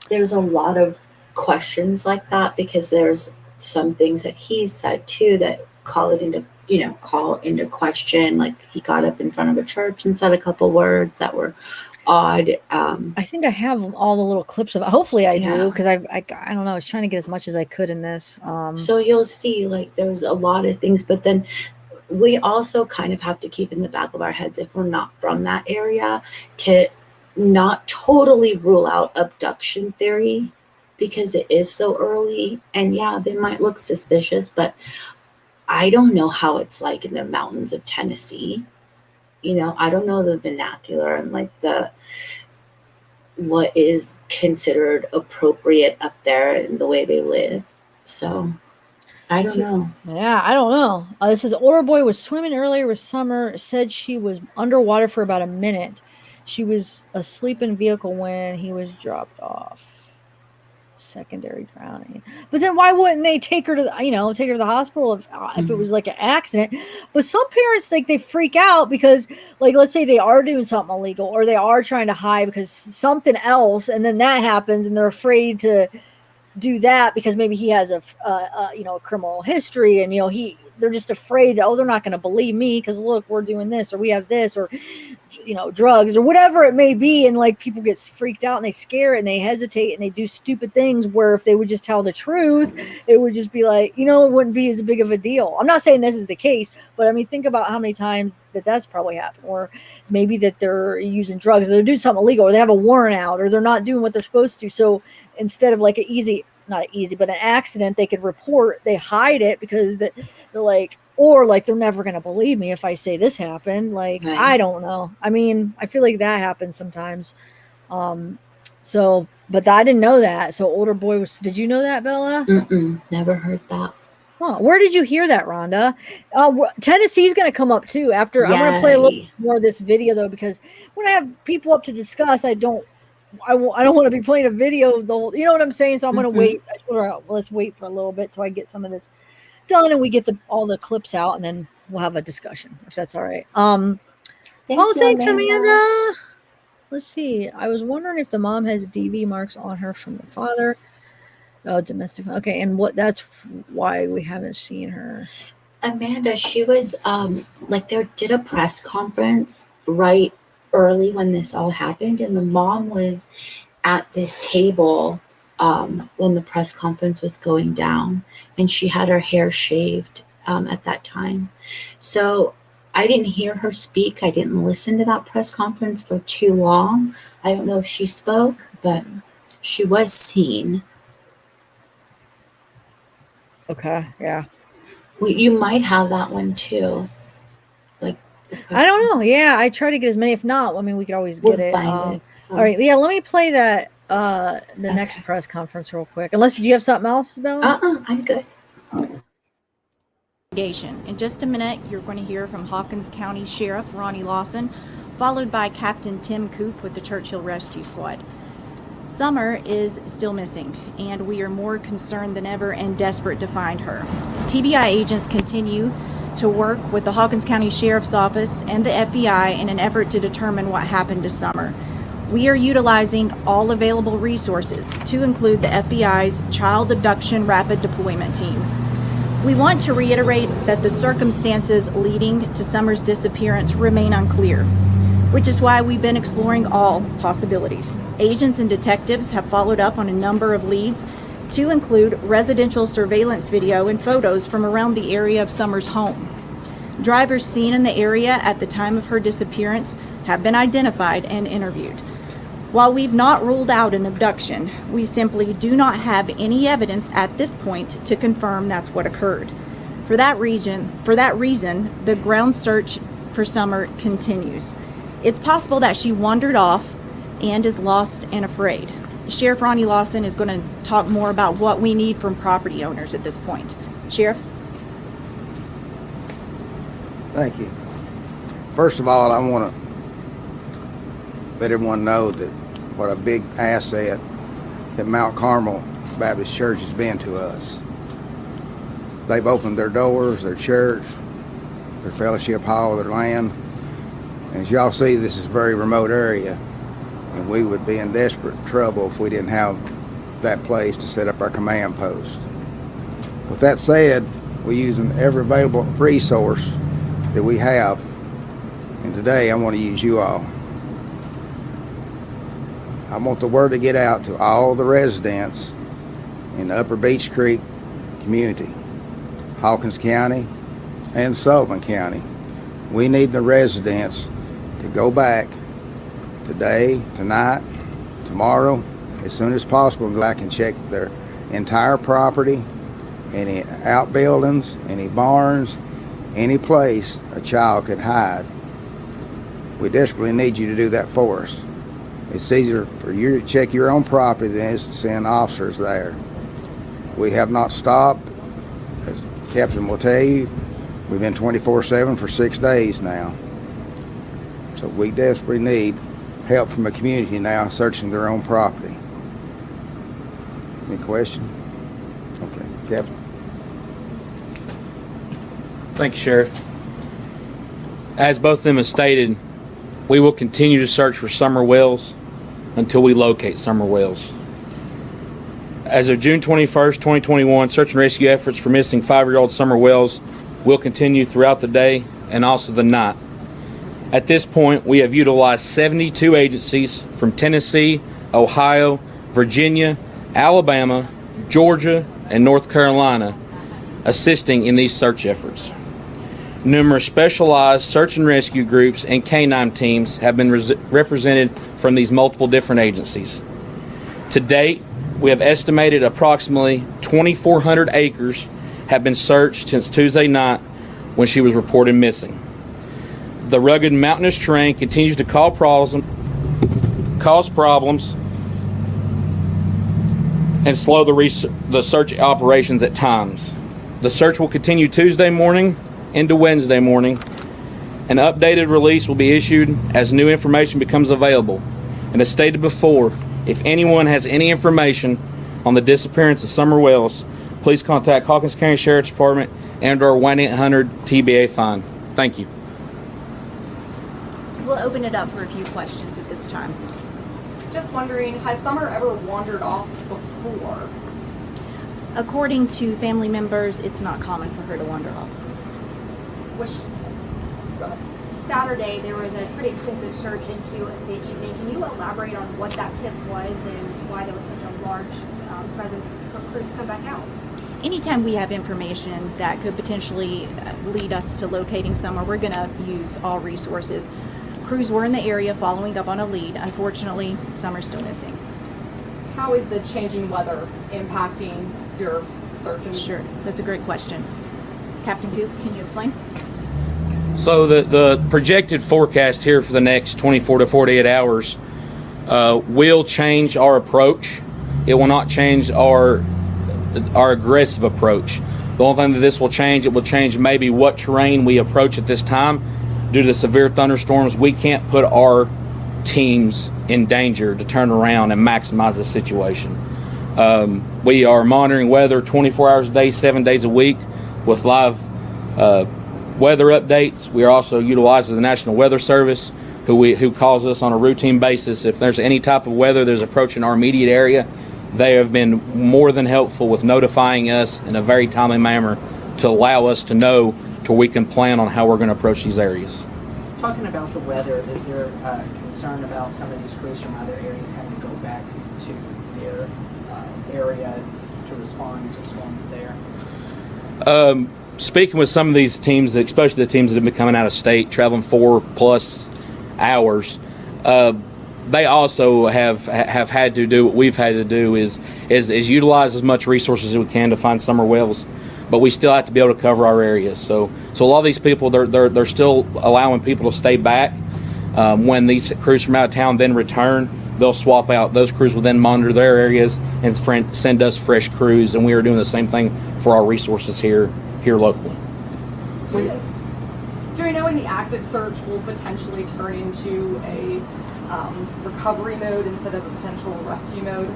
There's a lot of questions like that because there's some things that he said too that call into question. Like he got up in front of a church and said a couple words that were odd. I think I have all the little clips of it. Hopefully I do, Yeah. because I don't know. I was trying to get as much as I could in this. So you'll see, like, there's a lot of things, but then we also kind of have to keep in the back of our heads, if we're not from that area, to not totally rule out abduction theory, because it is so early. And yeah, they might look suspicious, but I don't know how it's like in the mountains of Tennessee. I don't know the vernacular and like what is considered appropriate up there and the way they live. So I don't know. Yeah, I don't know. This says older boy was swimming earlier with Summer, said she was underwater for about a minute. She was asleep in vehicle when he was dropped off. Secondary drowning. But then why wouldn't they take her to the hospital if it was like an accident? But some parents, like, they freak out because, like, let's say they are doing something illegal or they are trying to hide because something else, and then that happens and they're afraid to do that because maybe he has a criminal history, and they're just afraid that, they're not going to believe me because look, we're doing this, or we have this, or drugs, or whatever it may be, and like people get freaked out and they scare and they hesitate and they do stupid things, where if they would just tell the truth, it would just be like, it wouldn't be as big of a deal. I'm not saying this is the case, but I mean, think about how many times that's probably happened, or maybe that they're using drugs, or they're doing something illegal, or they have a warrant out, or they're not doing what they're supposed to. So instead of like not easy, but an accident, they could report, they hide it because they're like, or like, they're never going to believe me if I say this happened. Like, right. I don't know. I mean, I feel like that happens sometimes. But I didn't know that. So older boy did you know that, Bella? Never heard that. Huh. Where did you hear that, Rhonda? Tennessee's going to come up too after. I'm going to play a little more of this video though, because when I have people up to discuss, I don't want to be playing a video of the whole, you know what I'm saying? So I'm going to wait. I told her, let's wait for a little bit till I get some of this done and we get all the clips out, and then we'll have a discussion, if that's all right. Thanks, Amanda. Let's see. I was wondering if the mom has DV marks on her from the father. Oh, domestic. Okay, and that's why we haven't seen her. Amanda, she was they did a press conference right early when this all happened, and the mom was at this table when the press conference was going down, and she had her hair shaved at that time. So I didn't hear her speak. I didn't listen to that press conference for too long. I don't know if she spoke, but she was seen. Okay, yeah. Well, you might have that one too. Like, I don't know. Yeah, I try to get as many. If not, I mean, we could always get it. Find it. All right, yeah. Let me play that the next press conference real quick. Unless, do you have something else, Bella? I'm good. In just a minute, you're going to hear from Hawkins County Sheriff Ronnie Lawson, followed by Captain Tim Coop with the Churchill Rescue Squad. Summer is still missing, and we are more concerned than ever and desperate to find her. TBI agents continue to work with the Hawkins County Sheriff's Office and the FBI in an effort to determine what happened to Summer. We are utilizing all available resources, to include the FBI's Child Abduction Rapid Deployment Team. We want to reiterate that the circumstances leading to Summer's disappearance remain unclear, which is why we've been exploring all possibilities. Agents and detectives have followed up on a number of leads, to include residential surveillance video and photos from around the area of Summer's home. Drivers seen in the area at the time of her disappearance have been identified and interviewed. While we've not ruled out an abduction, we simply do not have any evidence at this point to confirm that's what occurred. For that reason, the ground search for Summer continues. It's possible that she wandered off and is lost and afraid. Sheriff Ronnie Lawson is going to talk more about what we need from property owners at this point. Sheriff? Thank you. First of all, I want to let everyone know that what a big asset that Mount Carmel Baptist Church has been to us. They've opened their doors, their church, their fellowship hall, their land. And as y'all see, this is a very remote area, and we would be in desperate trouble if we didn't have that place to set up our command post. With that said, we're using every available resource that we have, and today I want to use you all. I want the word to get out to all the residents in the Upper Beech Creek community, Hawkins County and Sullivan County. We need the residents to go back today, tonight, tomorrow, as soon as possible, go back and check their entire property, any outbuildings, any barns, any place a child could hide. We desperately need you to do that for us. It's easier for you to check your own property than it is to send officers there. We have not stopped. As the captain will tell you, we've been 24/7 for 6 days now. So we desperately need help from the community now searching their own property. Any question? Okay, Captain. Thank you, Sheriff. As both of them have stated, we will continue to search for Summer Wells until we locate Summer Wells. As of June 21st, 2021, search and rescue efforts for missing 5-year-old Summer Wells will continue throughout the day and also the night. At this point, we have utilized 72 agencies from Tennessee, Ohio, Virginia, Alabama, Georgia, and North Carolina assisting in these search efforts. Numerous specialized search and rescue groups and canine teams have been represented from these multiple different agencies. To date, we have estimated approximately 2,400 acres have been searched since Tuesday night when she was reported missing. The rugged mountainous terrain continues to cause problems and slow the search operations at times. The search will continue Tuesday morning into Wednesday morning. An updated release will be issued as new information becomes available. And as stated before, if anyone has any information on the disappearance of Summer Wells, please contact Hawkins County Sheriff's Department and our 1-800-TBA fine. Thank you. We'll open it up for a few questions at this time. Just wondering, has Summer ever wandered off before? According to family members, it's not common for her to wander off. Saturday, there was a pretty extensive search into the evening. Can you elaborate on what that tip was and why there was such a large presence for crews to come back out? Anytime we have information that could potentially lead us to locating Summer, we're going to use all resources. Crews were in the area following up on a lead. Unfortunately, Summer's still missing. How is the changing weather impacting your search? Sure, that's a great question. Captain Coop, can you explain? So the projected forecast here for the next 24 to 48 hours will change our approach. It will not change our aggressive approach. The only thing that this will change, it will change maybe what terrain we approach at this time. Due to the severe thunderstorms, we can't put our teams in danger to turn around and maximize the situation. We are monitoring weather 24 hours a day, 7 days a week with live weather updates. We are also utilizing the National Weather Service, who calls us on a routine basis. If there's any type of weather that's approaching our immediate area, they have been more than helpful with notifying us in a very timely manner to allow us to know to where we can plan on how we're going to approach these areas. Talking about the weather, is there concern about some of these crews from other areas having to go back to their area to respond to storms there? Speaking with some of these teams, especially the teams that have been coming out of state, traveling 4+ hours, they also have had to do what we've had to do is utilize as much resources as we can to find Summer Wells, but we still have to be able to cover our areas. So a lot of these people, they're still allowing people to stay back. When these crews from out of town then return, they'll swap out. Those crews will then monitor their areas and send us fresh crews, and we are doing the same thing for our resources here locally. Do we know when the active search will potentially turn into a recovery mode instead of a potential rescue mode?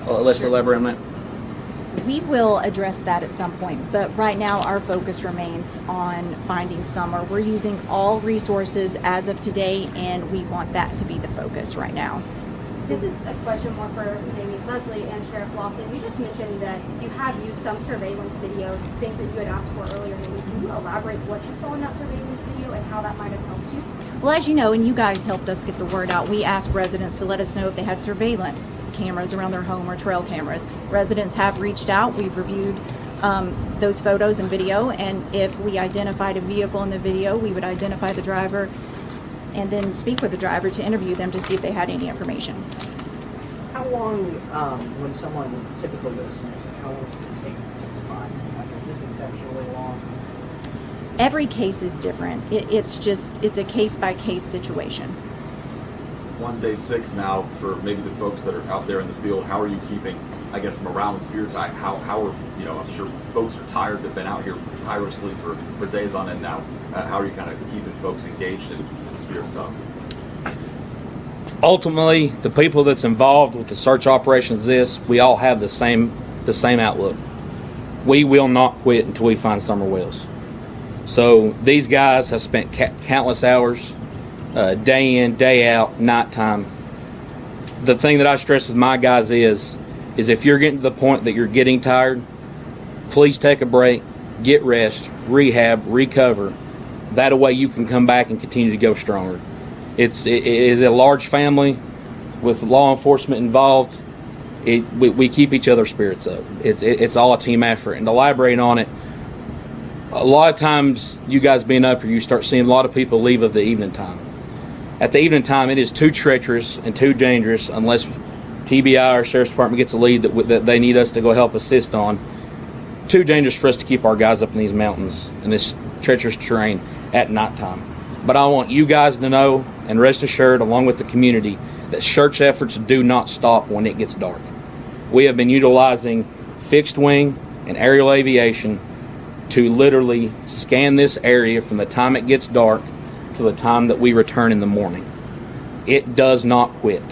Let's elaborate on that. We will address that at some point, but right now our focus remains on finding Summer. We're using all resources as of today, and we want that to be the focus right now. This is a question more for maybe Leslie and Sheriff Lawson, you just mentioned that you have used some surveillance video, things that you had asked for earlier in the week. Can you elaborate what you saw in that surveillance video and how that might have helped you? Well, as you know, and you guys helped us get the word out, we asked residents to let us know if they had surveillance cameras around their home or trail cameras. Residents have reached out. We've reviewed those photos and video, and if we identified a vehicle in the video, we would identify the driver and then speak with the driver to interview them to see if they had any information. How long, when someone typically goes missing, how long does it take to find? Like, is this exceptionally long? Every case is different. It's a case-by-case situation. One day 6 now for maybe the folks that are out there in the field. How are you keeping, I guess, morale and spirits? How are, you know, I'm sure folks are tired. They've been out here tirelessly for days on end now. How are you kind of keeping folks engaged and spirits up? Ultimately, the people that's involved with the search operations, we all have the same outlook. We will not quit until we find Summer Wells. So these guys have spent countless hours, day in, day out, nighttime. The thing that I stress with my guys is if you're getting to the point that you're getting tired, please take a break, get rest, rehab, recover. That way you can come back and continue to go stronger. It is a large family with law enforcement involved. We keep each other's spirits up. It's all a team effort. And to elaborate on it, a lot of times you guys being up here, you start seeing a lot of people leave at the evening time. At the evening time, it is too treacherous and too dangerous unless TBI or Sheriff's Department gets a lead that they need us to go help assist on. Too dangerous for us to keep our guys up in these mountains in this treacherous terrain at nighttime. But I want you guys to know and rest assured, along with the community, that search efforts do not stop when it gets dark. We have been utilizing fixed wing and aerial aviation to literally scan this area from the time it gets dark to the time that we return in the morning. It does not quit.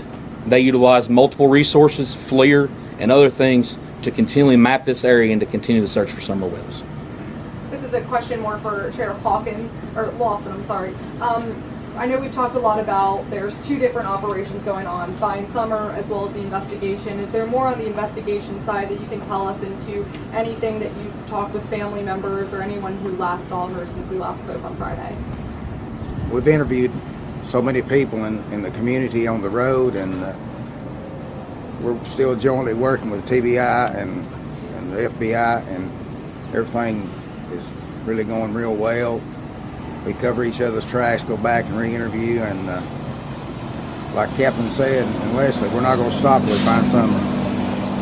They utilize multiple resources, FLIR, and other things to continually map this area and to continue the search for Summer Wells. This is a question more for Sheriff Lawson, I'm sorry. I know we've talked a lot about there's 2 different operations going on, Find Summer as well as the investigation. Is there more on the investigation side that you can tell us into anything that you've talked with family members or anyone who last saw her since we last spoke on Friday? We've interviewed so many people in the community on the road, and we're still jointly working with TBI and the FBI, and everything is really going real well. We cover each other's tracks, go back and re-interview, and like Captain said, and Leslie, we're not going to stop till we find Summer.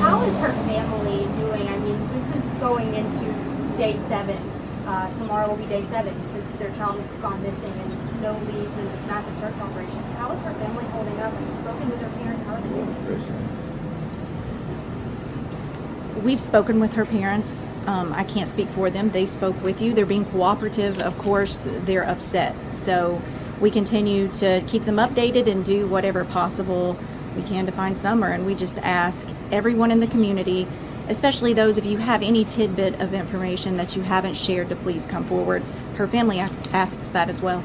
How is her family doing? I mean, this is going into day 7. Tomorrow will be day 7 since their child has gone missing and no leads in this massive search operation. How is her family holding up? Have you spoken with her parents? How are they doing? We've spoken with her parents. I can't speak for them. They spoke with you. They're being cooperative. Of course, they're upset. So we continue to keep them updated and do whatever possible we can to find Summer. And we just ask everyone in the community, especially those of you who have any tidbit of information that you haven't shared, to please come forward. Her family asks that as well.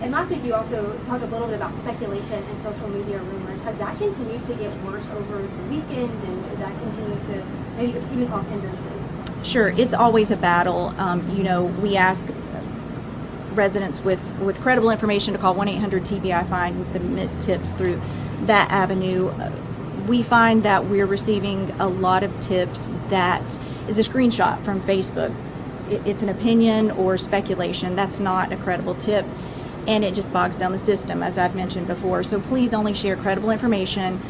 And last week you also talked a little bit about speculation and social media rumors. Has that continued to get worse over the weekend, and does that continue to maybe even cause hindrances? Sure, it's always a battle. We ask residents with credible information to call 1-800-TBI-FIND and submit tips through that avenue. We find that we're receiving a lot of tips that is a screenshot from Facebook. It's an opinion or speculation. That's not a credible tip, and it just bogs down the system, as I've mentioned before. So please only share credible information.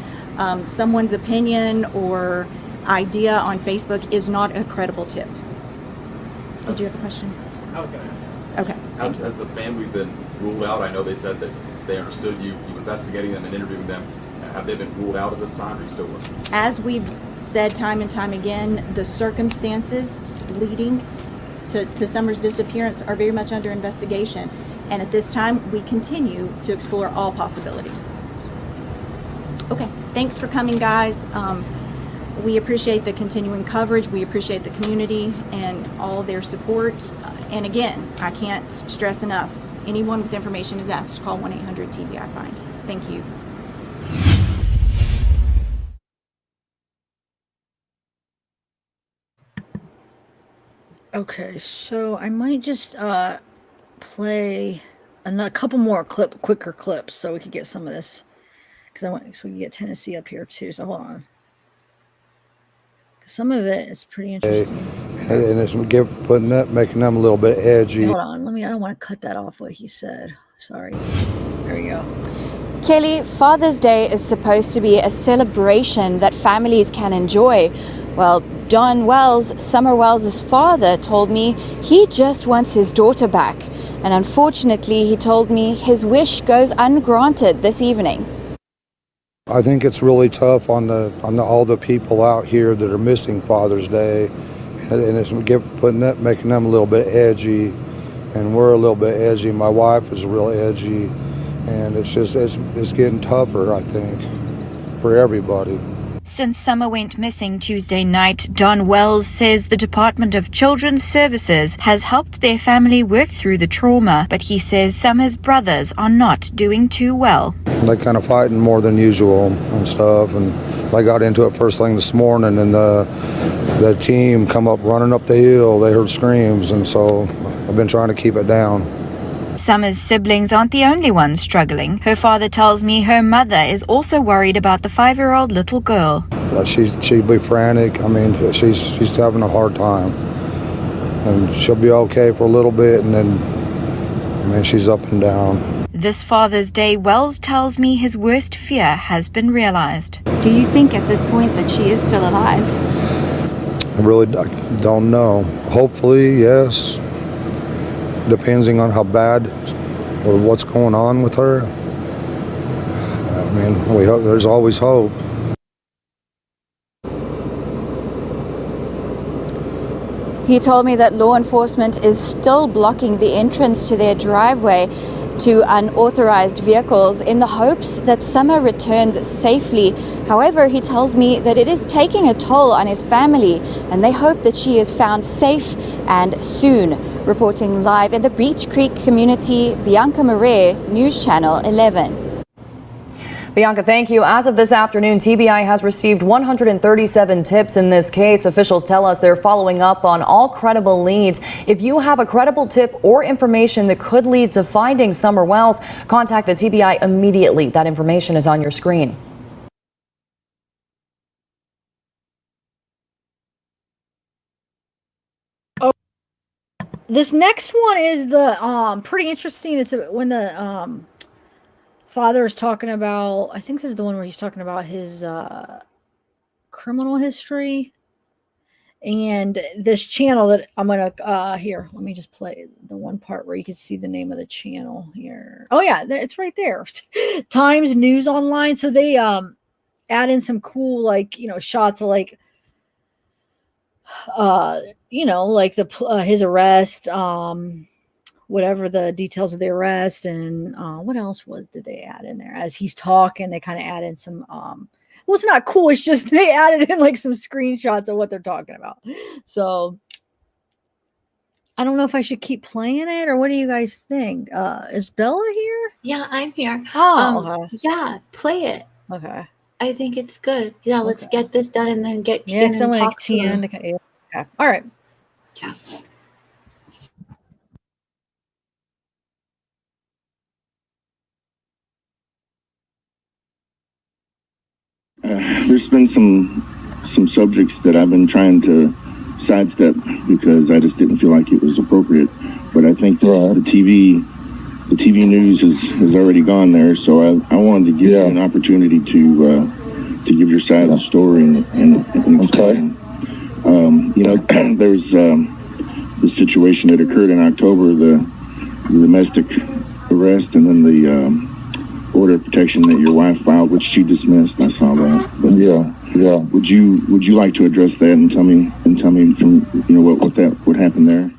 Someone's opinion or idea on Facebook is not a credible tip. Did you have a question? I was going to ask. Okay. Has the family been ruled out? I know they said that they understood you investigating them and interviewing them. Have they been ruled out at this time, or are you still working? As we've said time and time again, the circumstances leading to Summer's disappearance are very much under investigation. And at this time, we continue to explore all possibilities. Okay, thanks for coming, guys. We appreciate the continuing coverage. We appreciate the community and all their support. And again, I can't stress enough, anyone with information is asked to call 1-800-TBI-FIND. Thank you. Okay, so I might just play a couple more quicker clips so we could get some of this, because so we can get Tennessee up here too. So hold on, because some of it is pretty interesting. And it's making them a little bit edgy. Hold on, I don't want to cut that off what he said. Sorry. There we go. Kelly, Father's Day is supposed to be a celebration that families can enjoy. Well, Don Wells, Summer Wells' father, told me he just wants his daughter back. And unfortunately, he told me his wish goes ungranted this evening. I think it's really tough on all the people out here that are missing Father's Day, and it's making them a little bit edgy, and we're a little bit edgy. My wife is real edgy, and it's getting tougher, I think, for everybody. Since Summer went missing Tuesday night, Don Wells says the Department of Children's Services has helped their family work through the trauma, but he says Summer's brothers are not doing too well. They're kind of fighting more than usual and stuff, and they got into it first thing this morning, and the team come up running up the hill. They heard screams, and so I've been trying to keep it down. Summer's siblings aren't the only ones struggling. Her father tells me her mother is also worried about the 5-year-old little girl. She'd be frantic. I mean, she's having a hard time, and she'll be okay for a little bit, and then, I mean, she's up and down. This Father's Day, Wells tells me his worst fear has been realized. Do you think at this point that she is still alive? I really don't know. Hopefully, yes. Depending on how bad or what's going on with her. I mean, we hope, there's always hope. He told me that law enforcement is still blocking the entrance to their driveway to unauthorized vehicles in the hopes that Summer returns safely. However, he tells me that it is taking a toll on his family, and they hope that she is found safe and soon. Reporting live in the Beach Creek community, Bianca Marais, News Channel 11. Bianca, thank you. As of this afternoon, TBI has received 137 tips in this case. Officials tell us they're following up on all credible leads. If you have a credible tip or information that could lead to finding Summer Wells, contact the TBI immediately. That information is on your screen. This next one is the pretty interesting. It's when the father is talking about, I think this is the one where he's talking about his criminal history, and this channel that I'm gonna here, let me just play the one part where you can see the name of the channel here. Oh yeah, it's right there. Times News Online. So they add in some cool, like, you know, shots of, like, you know, like his arrest, whatever the details of the arrest, and what else did they add in there? As he's talking, they kind of add in some well, it's not cool, it's just they added in like some screenshots of what they're talking about. So I don't know if I should keep playing it, or what do you guys think? Is Bella here? Yeah, I'm here. Oh, okay. Yeah, play it. Okay. I think it's good. Yeah, let's get this done and then get Yeah, Tian and talk to her. okay. All right. Yeah. There's been some subjects that I've been trying to sidestep because I just didn't feel like it was appropriate. But I think the TV news has already gone there, so I wanted to give you an opportunity to give your side of the story and explain. You know, there's the situation that occurred in October, the domestic arrest, and then the order of protection that your wife filed, which she dismissed. I saw that. But yeah. Would you like to address that and tell me from, you know, what happened there?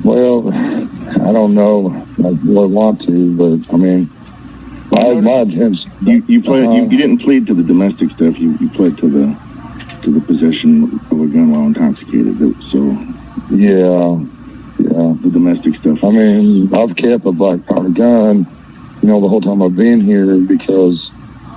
Well, I don't know. I really want to, but I mean, my intention. You didn't plead to the domestic stuff. You pled to the possession of a gun while intoxicated. So yeah. The domestic stuff. I mean, I've kept a black powder gun, you know, the whole time I've been here because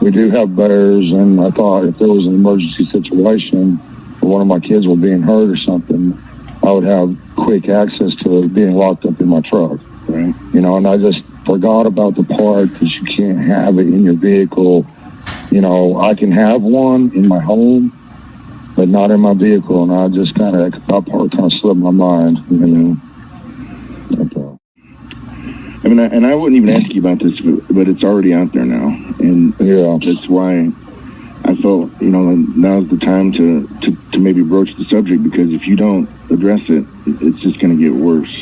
we do have bears, and I thought if there was an emergency situation or one of my kids were being hurt or something, I would have quick access to it being locked up in my truck. Right. You know, and I just forgot about the part that you can't have it in your vehicle. You know, I can have one in my home, but not in my vehicle, and I just that part kind of slipped my mind, you know. I mean, and I wouldn't even ask you about this, but it's already out there now, and that's why I felt, you know, now's the time to maybe broach the subject, because if you don't address it, it's just going to get worse.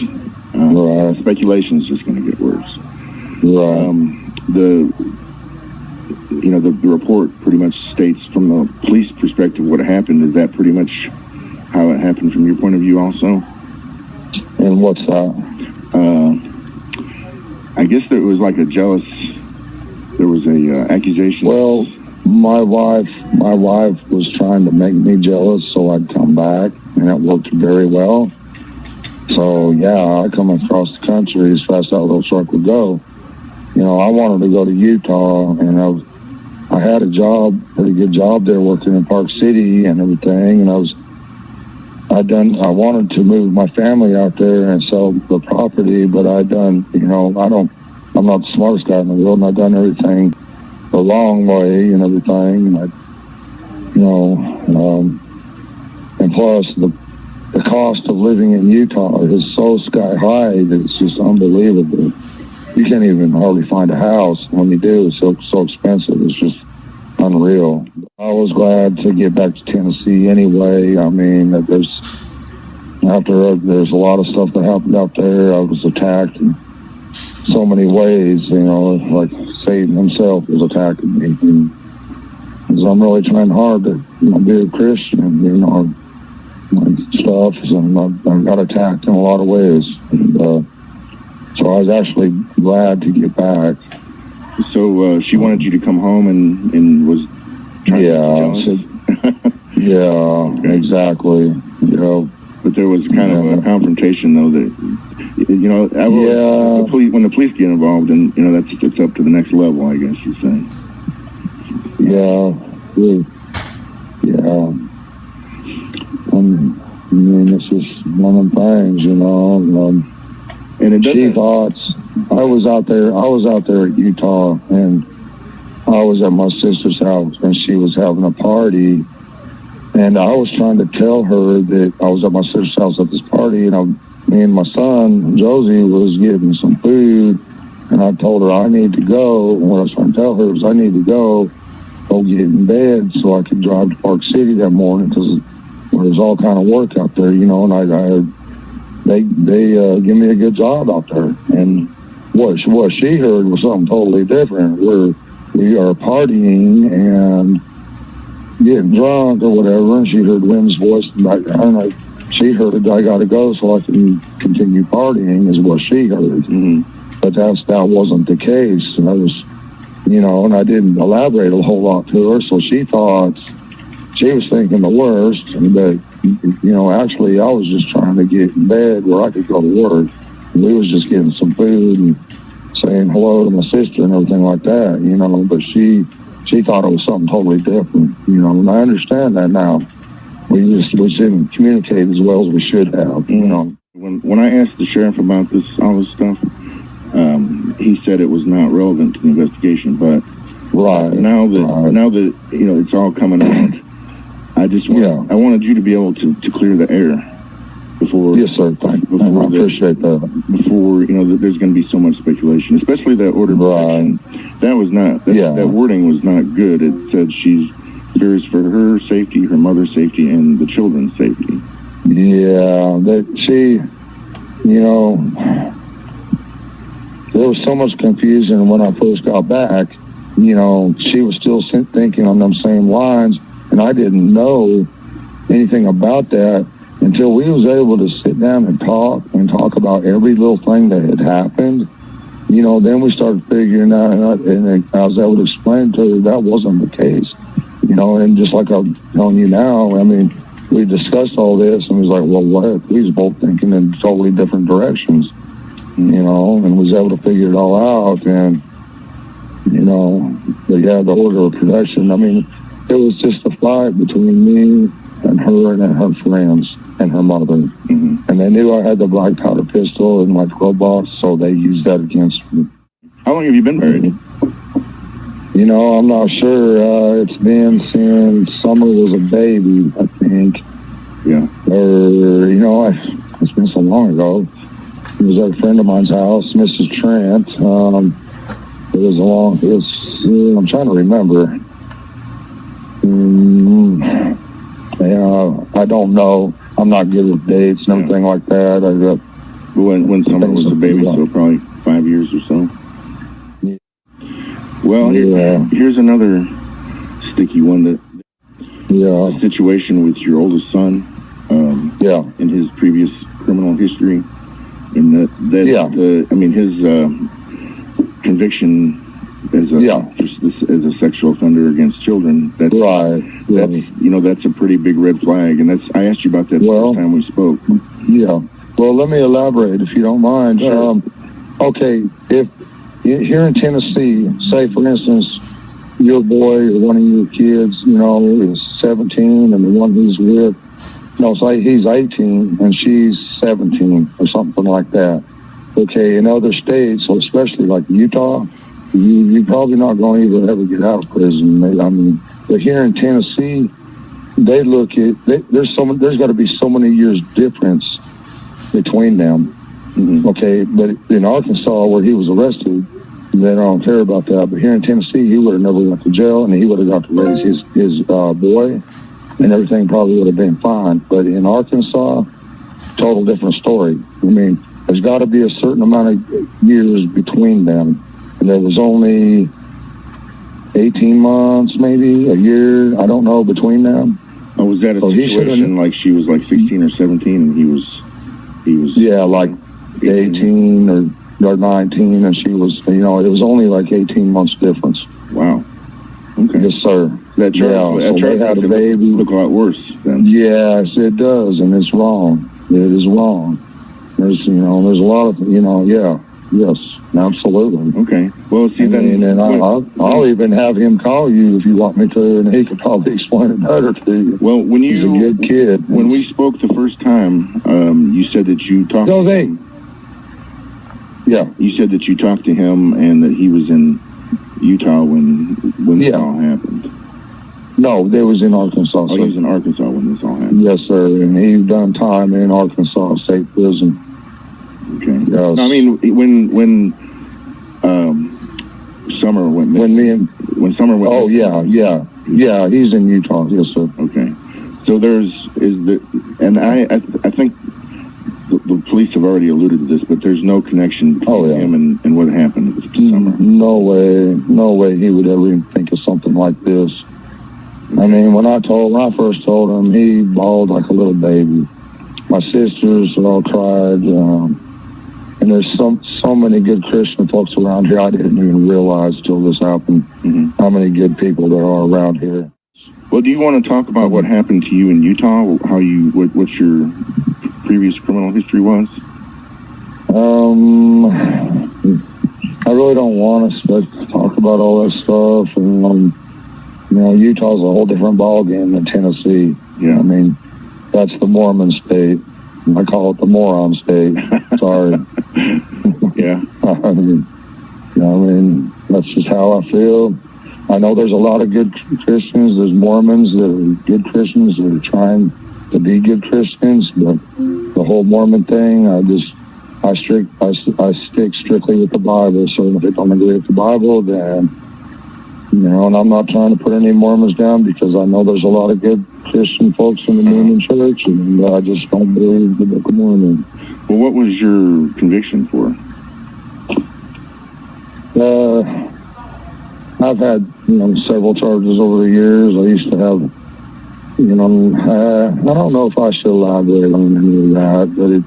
Speculation is just going to get worse. The report pretty much states from the police perspective what happened. Is that pretty much how it happened from your point of view also? And what's that? I guess there was like there was a accusation. Well, my wife was trying to make me jealous so I'd come back, and it worked very well. So yeah, I come across the country as fast as that little truck would go. You know, I wanted to go to Utah, and I had a pretty good job there working in Park City and everything, and I wanted to move my family out there and sell the property, but I'm not the smartest guy in the world, and I've done everything the long way and everything, and and plus the cost of living in Utah is so sky high that it's just unbelievable. You can't even hardly find a house. When you do, it's so expensive. It's just unreal. I was glad to get back to Tennessee anyway. I mean, there's a lot of stuff that happened out there. I was attacked in so many ways, you know, like Satan himself was attacking me. And I'm really trying hard to be a Christian, you know, and stuff. And I got attacked in a lot of ways. And, so I was actually glad to get back. So she wanted you to come home and was trying to exactly. You know, but there was kind of a confrontation, though, that when the police get involved, and you know it's up to the next level, I guess you're saying. I mean, it's just one of them things, you know. And she thought I was out there at Utah, and I was at my sister's house, and she was having a party, and I was trying to tell her that I was at my sister's house at this party, and me and my son Josie was getting some food, and I told her I need to go. And what I was trying to tell her was I need to go get in bed so I could drive to Park City that morning, because there was all kind of work out there, you know, and they give me a good job out there. And what she heard was something totally different. We are partying and getting drunk or whatever, and she heard Lynn's voice in the background. She heard I got to go so I can continue partying is what she heard. Mm-hmm. But that wasn't the case. And I was, you know, and I didn't elaborate a whole lot to her, so she thought she was thinking the worst. But you know, actually, I was just trying to get in bed where I could go to work. And we was just getting some food and saying hello to my sister and everything like that, you know. But she thought it was something totally different, you know. And I understand that now. We didn't communicate as well as we should have, you know. When I asked the sheriff about all this stuff, he said it was not relevant to the investigation. But now that you know it's all coming out, I wanted you to be able to clear the air before. Yes, sir. Thank you. I appreciate that. Before there's going to be so much speculation, especially that order of protection. That was not. That wording was not good. It said she fears for her safety, her mother's safety, and the children's safety. Yeah, you know, there was so much confusion when I first got back. You know, she was still thinking on them same lines, and I didn't know anything about that until we was able to sit down and talk about every little thing that had happened. You know, then we started figuring out, and I was able to explain to her that wasn't the case. You know, and just like I'm telling you now, I mean, we discussed all this, and it was like, well, what? We was both thinking in totally different directions, you know, and was able to figure it all out. And They had the order of protection. I mean, it was just a fight between me and her friends and her mother. Mm-hmm. And they knew I had the black powder pistol and my 12 box, so they used that against me. How long have you been married? I'm not sure. It's been since Summer was a baby, I think. Yeah. Or, it's been so long ago. It was at a friend of mine's house, Mrs. Trent. I'm trying to remember. I don't know. I'm not good with dates and everything like that. When Summer was a baby, so probably 5 years or so. Well, here's another sticky one. The situation with your oldest son. And his previous criminal history, and his conviction as a sexual offender against children. That's a pretty big red flag, and I asked you about that the first time we spoke. Yeah. Well, let me elaborate if you don't mind. Sure. Okay, if here in Tennessee, say for instance, your boy or one of your kids, is 17, and the one he's with, say he's 18 and she's 17 or something like that. Okay, in other states, especially like Utah, you're probably not going to ever get out of prison. But here in Tennessee, they look at there's got to be so many years difference between them. Mm-hmm. Okay, but in Arkansas, where he was arrested, they don't care about that. But here in Tennessee, he would have never went to jail, and he would have got to raise his boy, and everything probably would have been fine. But in Arkansas, total different story. There's got to be a certain amount of years between them. And there was only 18 months, maybe a year, I don't know, between them. Oh, was that a situation like she was like 16 or 17 and he was like 18 or 19, and she was, it was only like 18 months difference. Wow. Okay. Yes, sir. That charge had a baby. Look a lot worse then. Yes, it does, and it's wrong. It is wrong. There's a lot of, yes, absolutely. Okay. Well, see then, and I'll even have him call you if you want me to, and he could probably explain it better to you. Well, he's a good kid. When we spoke the first time, you said that you talked. Yeah. You said that you talked to him and that he was in Utah when this all happened. No, they was in Arkansas. Oh, he was in Arkansas when this all happened. Yes, sir, and he done time in Arkansas State Prison. Okay. Yes. When Summer went missing. When Summer went. Oh missing, yeah. He's in Utah. Yes, sir. Okay. So I think the police have already alluded to this, but there's no connection between him and what happened this summer. No way he would ever even think of something like this. When I first told him, he bawled like a little baby. My sisters all cried, and there's so many good Christian folks around here. I didn't even realize till this happened how many good people there are around here. Well, do you want to talk about what happened to you in Utah? What your previous criminal history was? I really don't want to talk about all that stuff. And Utah's a whole different ballgame than Tennessee. Yeah. That's the Mormon state. I call it the moron state. Sorry. Yeah. That's just how I feel. I know there's a lot of good Christians. There's Mormons that are good Christians that are trying to be good Christians, but the whole Mormon thing, I stick strictly with the Bible. So if they don't agree with the Bible, then and I'm not trying to put any Mormons down because I know there's a lot of good Christian folks in the Mormon church, and I just don't believe the Book of Mormon. Well, what was your conviction for? I've had, several charges over the years. I used to have, I don't know if I should elaborate on any of that, but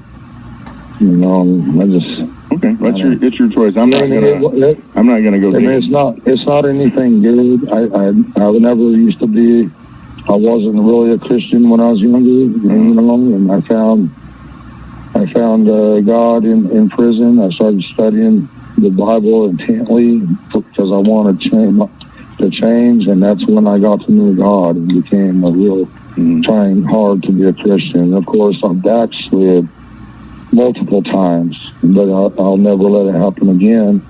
Okay, it's your choice. I'm not gonna go. It's not anything good. I never used to be. I wasn't really a Christian when I was younger, and I found God in prison. I started studying the Bible intently because I wanted to change, and that's when I got to know God and became a real trying hard to be a Christian. Of course, I backslid multiple times, but I'll never let it happen again.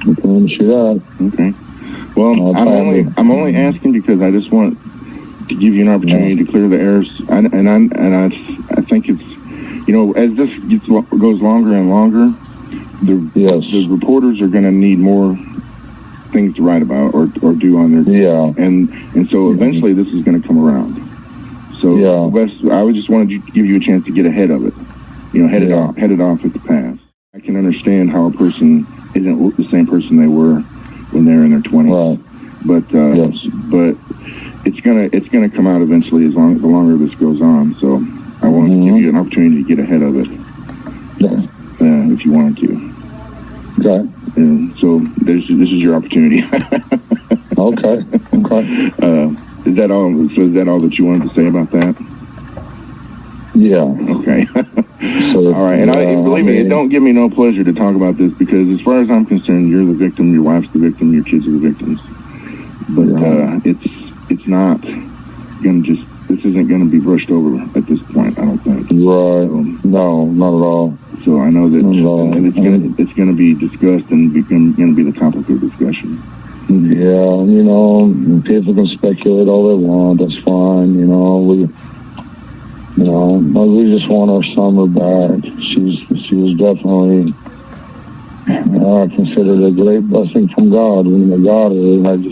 I promise you that. Okay. Well, I'm only asking because I just want to give you an opportunity to clear the airs, and I think it's, you know, as this goes longer and longer, the reporters are going to need more things to write about or do on their and so eventually this is going to come around. So I just wanted to give you a chance to get ahead of it. You know, head it off at the pass. I can understand how a person isn't the same person they were when they're in their 20s. Right. But it's gonna come out eventually the longer this goes on. So I wanted to give you an opportunity to get ahead of it. If you wanted to. Okay. And so this is your opportunity. Okay. Is that all? So is that all that you wanted to say about that? Yeah. Okay. All right. And believe me, it don't give me no pleasure to talk about this because as far as I'm concerned, you're the victim, your wife's the victim, your kids are the victims. But it's not gonna this isn't gonna be brushed over at this point, I don't think. Right. No, not at all. So I know that and it's gonna be discussed and gonna be the topic of discussion. Yeah, you know, people can speculate all they want. That's fine. You know, we just want our Summer back. She was definitely, I consider it a great blessing from God when I got her. And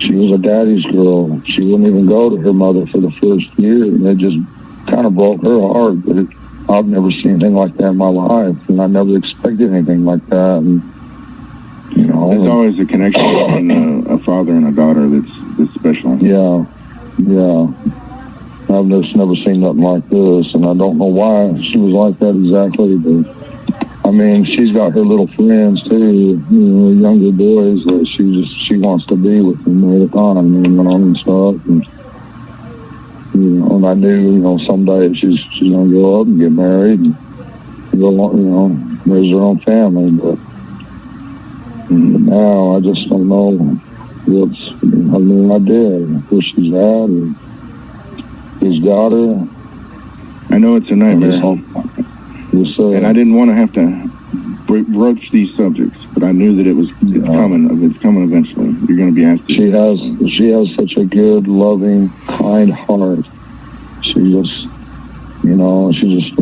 she was a daddy's girl. She wouldn't even go to her mother for the first year, and it just kind of broke her heart. But I've never seen anything like that in my life, and I never expected anything like that. And you know, there's always a connection between a father and a daughter that's special. Yeah. I've just never seen nothing like this, and I don't know why she was like that exactly, but I mean, she's got her little friends too, you know, younger boys that she wants to be with them all the time, you know, and stuff. And, you know, and I knew, you know, someday she's gonna grow up and get married and go, you know, raise her own family. But now I just don't know I have no idea where she's at or who's got her. I know it's a nightmare. And I didn't want to have to broach these subjects, but I knew that it's coming. It's coming eventually. You're going to be asked. She has such a good, loving, kind heart. She just, you know, she's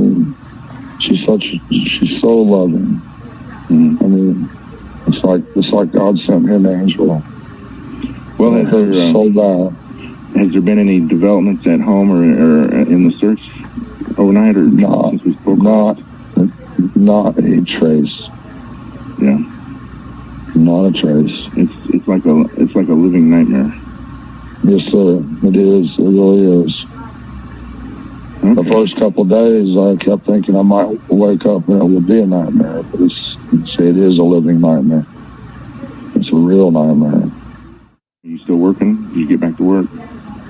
so loving. I mean, it's like God sent her an angel. Well, has there been any developments at home or in the search overnight or since we spoke? Not a trace. Yeah. Not a trace. It's like a living nightmare. Yes, sir. It is. It really is. Okay. The first couple of days, I kept thinking I might wake up and it would be a nightmare, but it is a living nightmare. It's a real nightmare. Are you still working? Did you get back to work?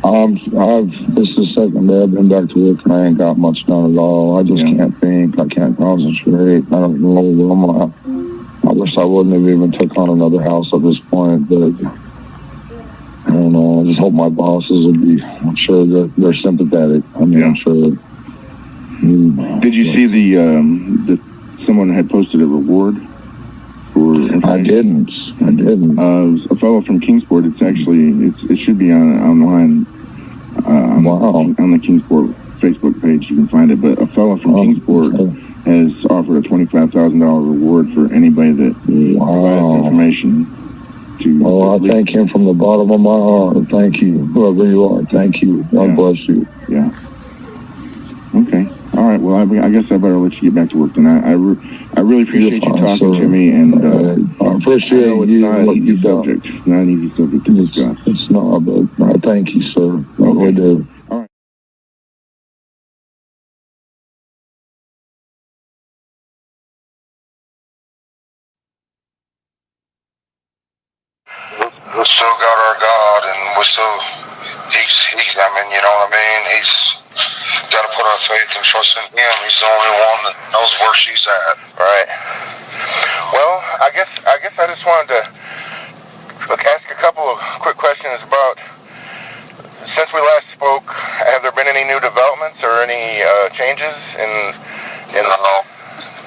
This is the second day I've been back to work and I ain't got much done at all. I just can't think. I can't concentrate. I don't know where I'm at. I wish I wouldn't have even took on another house at this point, but I don't know. I just hope my bosses will be, I'm sure they're sympathetic. I mean, I'm sure. Did you see that someone had posted a reward for information? I didn't. It was a fellow from Kingsport. It should be online on the Kingsport Facebook page. You can find it. But a fellow from Kingsport has offered a $25,000 reward for anybody that provides information. I thank him from the bottom of my heart. Thank you, whoever you are. Thank you. God bless you. Yeah. Okay. All right. Well, I guess I better let you get back to work. And I really appreciate you talking to me. And I appreciate it's not an easy subject. It's not an easy subject to discuss. It's not, but I thank you, sir. I really do. All right. We still got our God, and we still, he's, I mean, you know what I mean? He's got to put our faith and trust in him. He's the only one that knows where she's at. Right. Well, wanted to ask a couple of quick questions about, since we last spoke, have there been any new developments or any changes in No,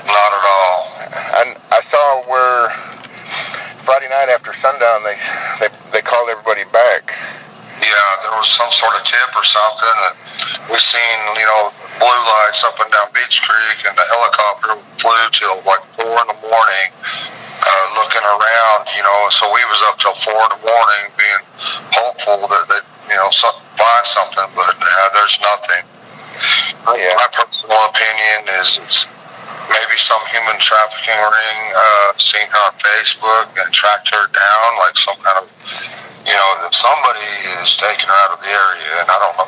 not at all. I saw where Friday night after sundown they called everybody back. Yeah, there was some sort of tip or something, and we seen, blue lights up and down Beach Creek, and the helicopter flew till like 4 in the morning, looking around, so we was up till 4 in the morning being hopeful that they, find something, but there's nothing. My personal opinion is it's maybe some human trafficking ring, seen her on Facebook and tracked her down, like some kind of, that somebody is taking her out of the area, and I don't know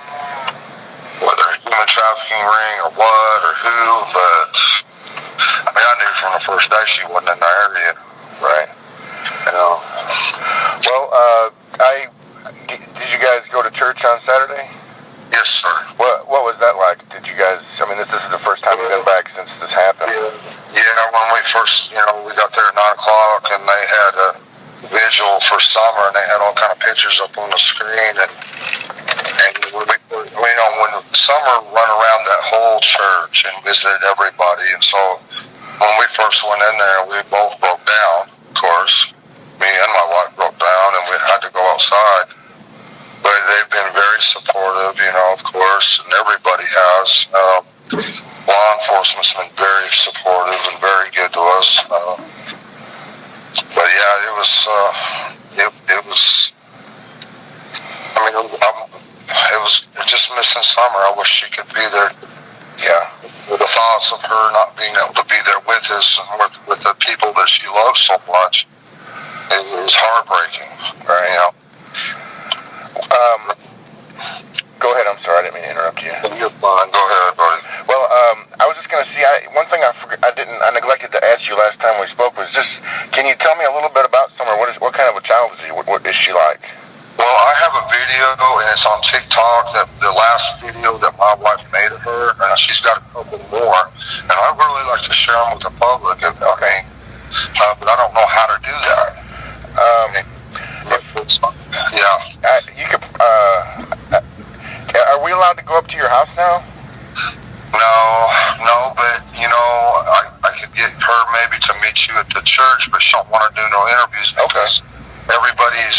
whether it's human trafficking ring or what or who, but I knew from the first day she wasn't in the area. Right. Did you guys go to church on Saturday? Yes, sir. What was that like? Did you guys, this is the first time you've been back since this happened. Yeah, when we first, we got there at 9 o'clock, and they had a vigil for summer, and they had all kind of pictures up on the screen, and when summer run around that whole church and visited everybody, and so when we first went in there, we both broke down, of course. Me and my wife broke down, and we had to go outside. But they've been very supportive, of course, and everybody has. Law enforcement's been very supportive and very good to us. But yeah, it was just missing Summer. I wish she could be there. Yeah, the thoughts of her not being able to be there with us and with the people that she loves so much, it was heartbreaking. Right? Go ahead. I'm sorry, I didn't mean to interrupt you. You're fine. Go ahead, buddy. Well, I was just going to see. One thing I neglected to ask you last time we spoke was just, can you tell me a little bit about Summer? What kind of a child is she? What is she like? Well, I have a video, and it's on TikTok, that the last video that my wife made of her, and she's got a couple more, and I'd really like to share them with the public, but I don't know how to do that. You could. Are we allowed to go up to your house now? No, but I could get her maybe to meet you at the church, but she don't want to do no interviews because everybody's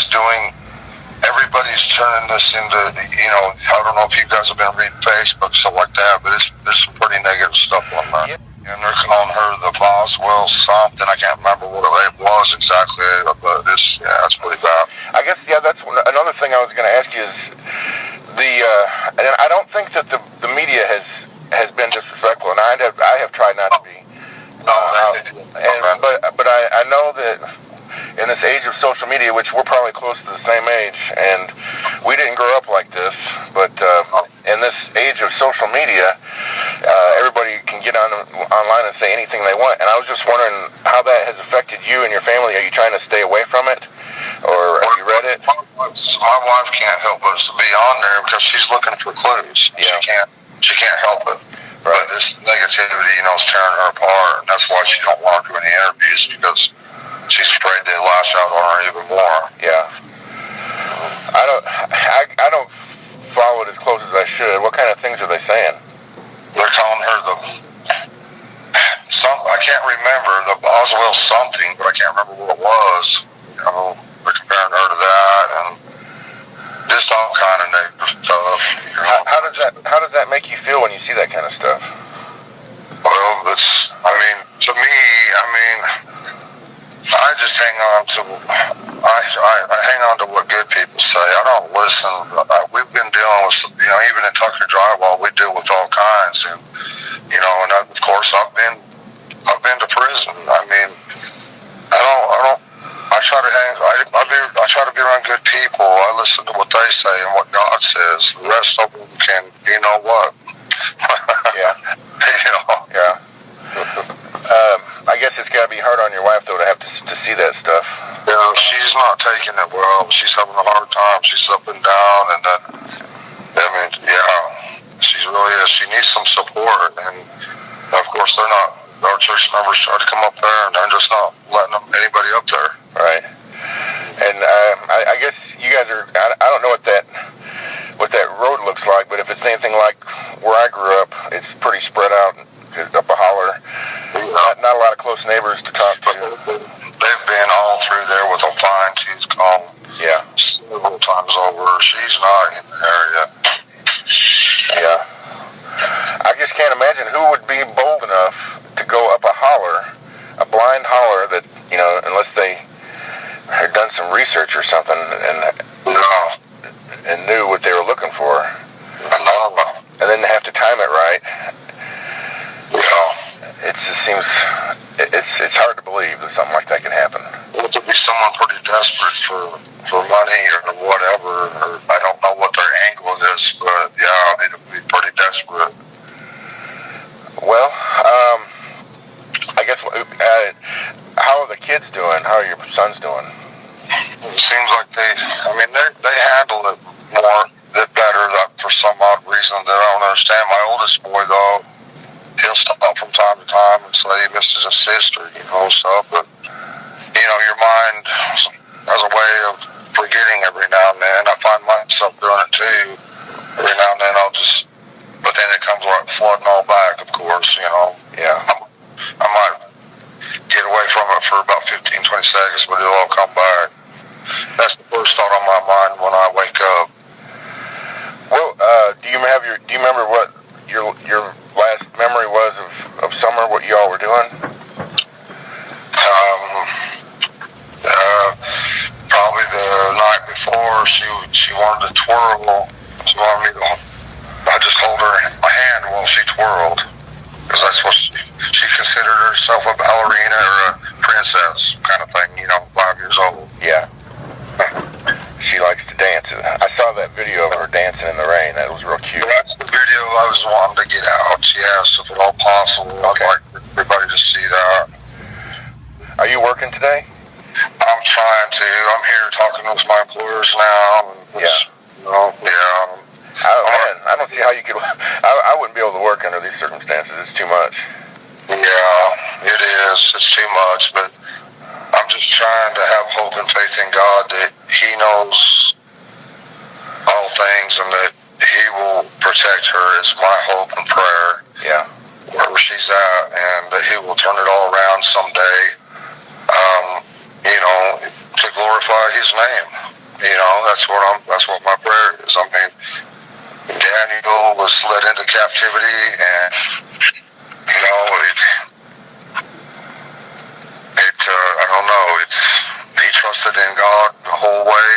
turning this into, I don't know if you guys have been reading Facebook, stuff like that, but there's some pretty negative stuff on that. Yeah. And they're calling her the Boswell something. I can't remember what it was exactly, but it's pretty bad. I guess, that's another thing I was going to ask you is and I don't think that the media has been disrespectful, and I have tried not to be. But I know that in this age of social media, which we're probably close to the same age, and we didn't grow up like this, but in this age of social media, everybody can get online and say anything they want. And I was just wondering how that has affected you and your family. Are you trying to stay away from it, or have you read it? My wife can't help us to be on there because she's looking for clues. Yeah. She can't help it. Right. But this negativity, is tearing her apart, and that's why she don't want to do any interviews, because she's afraid they lash out on her even more. Yeah. I don't follow it as close as I should. What kind of things are they saying? They're calling her I can't remember, the Boswell something, but I can't remember what it was. They're comparing her to that, and just all kind of negative stuff. How does that make you feel when you see that kind of stuff? Well, to me, I just hang on to, I hang on to what good people say. I don't listen. We've been dealing with, even in Tucker Drywall, we deal with all kinds, and and of course I've been to prison. I try to I try to be around good people. I listen to what they say and what God says. The rest of them can, what? Yeah. Yeah. I guess it's got to be hard on your wife, though, to have to see that stuff. She's not taking it well. She's having a hard time. She's up and down, and then, she really is. She needs some support, and of course, our church members try to come up there, and they're just not letting anybody up there. Right. And I guess you guys are. I don't know what that road looks like, but if it's anything like where I grew up, it's pretty spread out. Up a holler. Not a lot of close neighbors to talk to. They've been all through there with a fine-tooth comb. Yeah. Several times over. She's not in the area. Yeah. I just can't imagine who would be bold enough to go up a holler, a blind holler that, unless they had done some research or something and knew what they were looking for. And then they have to time it right. It just seems it's hard to believe that something like that can happen. It would be someone pretty desperate for money or whatever. Or I don't know what their angle is, but yeah, they'd be pretty desperate. Well, I guess how are the kids doing? How are your sons doing? It seems like they handle it better for some odd reason that I don't understand. My oldest boy, though, he'll stop from time to time and say he misses his sister, stuff. But, your mind has a way of forgetting every now and then. I find myself doing it too. Every now and then but then it comes like flooding all back, of course, Yeah. I might get away from it for about 15, 20 seconds, but it'll all come back. That's the first thought on my mind when I wake up. Well, do you remember what your last memory was of summer? What you all were doing? Probably the night before she wanted to twirl. She wanted me to. I just hold her hand while she twirled, because that's what she considered herself a ballerina or a princess kind of thing. 5 years old. Yeah. She likes to dance. I saw that video of her dancing in the rain. That was real cute. That's the video I was wanting to get out. Yes, if at all possible. Okay. I'd like everybody to see that. Are you working today? I'm trying to. I'm here talking with my employers now. I don't see how you could. I wouldn't be able to work under these circumstances. It's too much. Yeah, it is. It's too much, but I'm just trying to have hope and faith in God that He knows all things and that He will protect her is my hope and prayer. Yeah. Wherever she's at, and that He will turn it all around someday, to glorify His name. That's what my prayer is. Daniel was led into captivity, and I don't know. He trusted in God the whole way,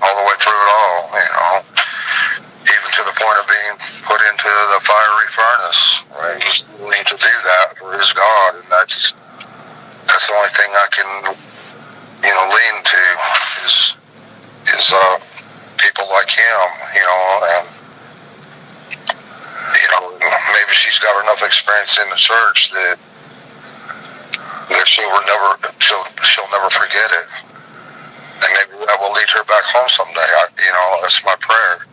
all the way through it all. Even to the point of being put into the fiery furnace. Right? He was willing to do that for his God, and that's the only thing I can, lean to is people like him. And maybe she's got enough experience in the church that she'll never forget it, and maybe that will lead her back home someday. That's my prayer.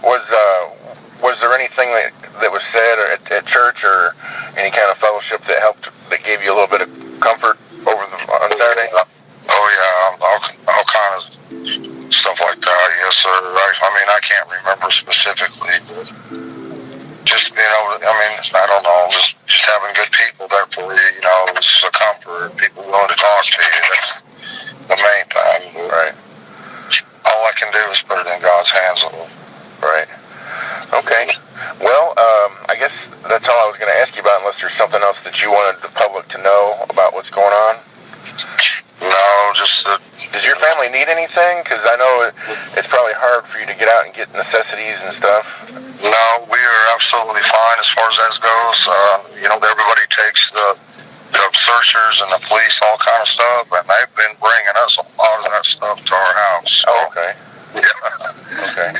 Was there anything that was said at church or any kind of fellowship that gave you a little bit of comfort on Saturday? Oh yeah, all kind of stuff like that. Yes, sir. I can't remember specifically, but just I don't know, just having good people there for you. It's a comfort. People willing to talk to you. That's the main thing. Right. All I can do is put it in God's hands. Right. Okay. Well, I guess that's all I was going to ask you about, unless there's something else that you wanted the public to know about what's going on. No, just that. Does your family need anything? Because I know it's probably hard for you to get out and get necessities and stuff. No, we are absolutely fine as far as that goes. Everybody takes the searchers and the police, all kind of stuff, and they've been bringing us a lot of that stuff to our house. So, oh, okay. Yeah. Okay.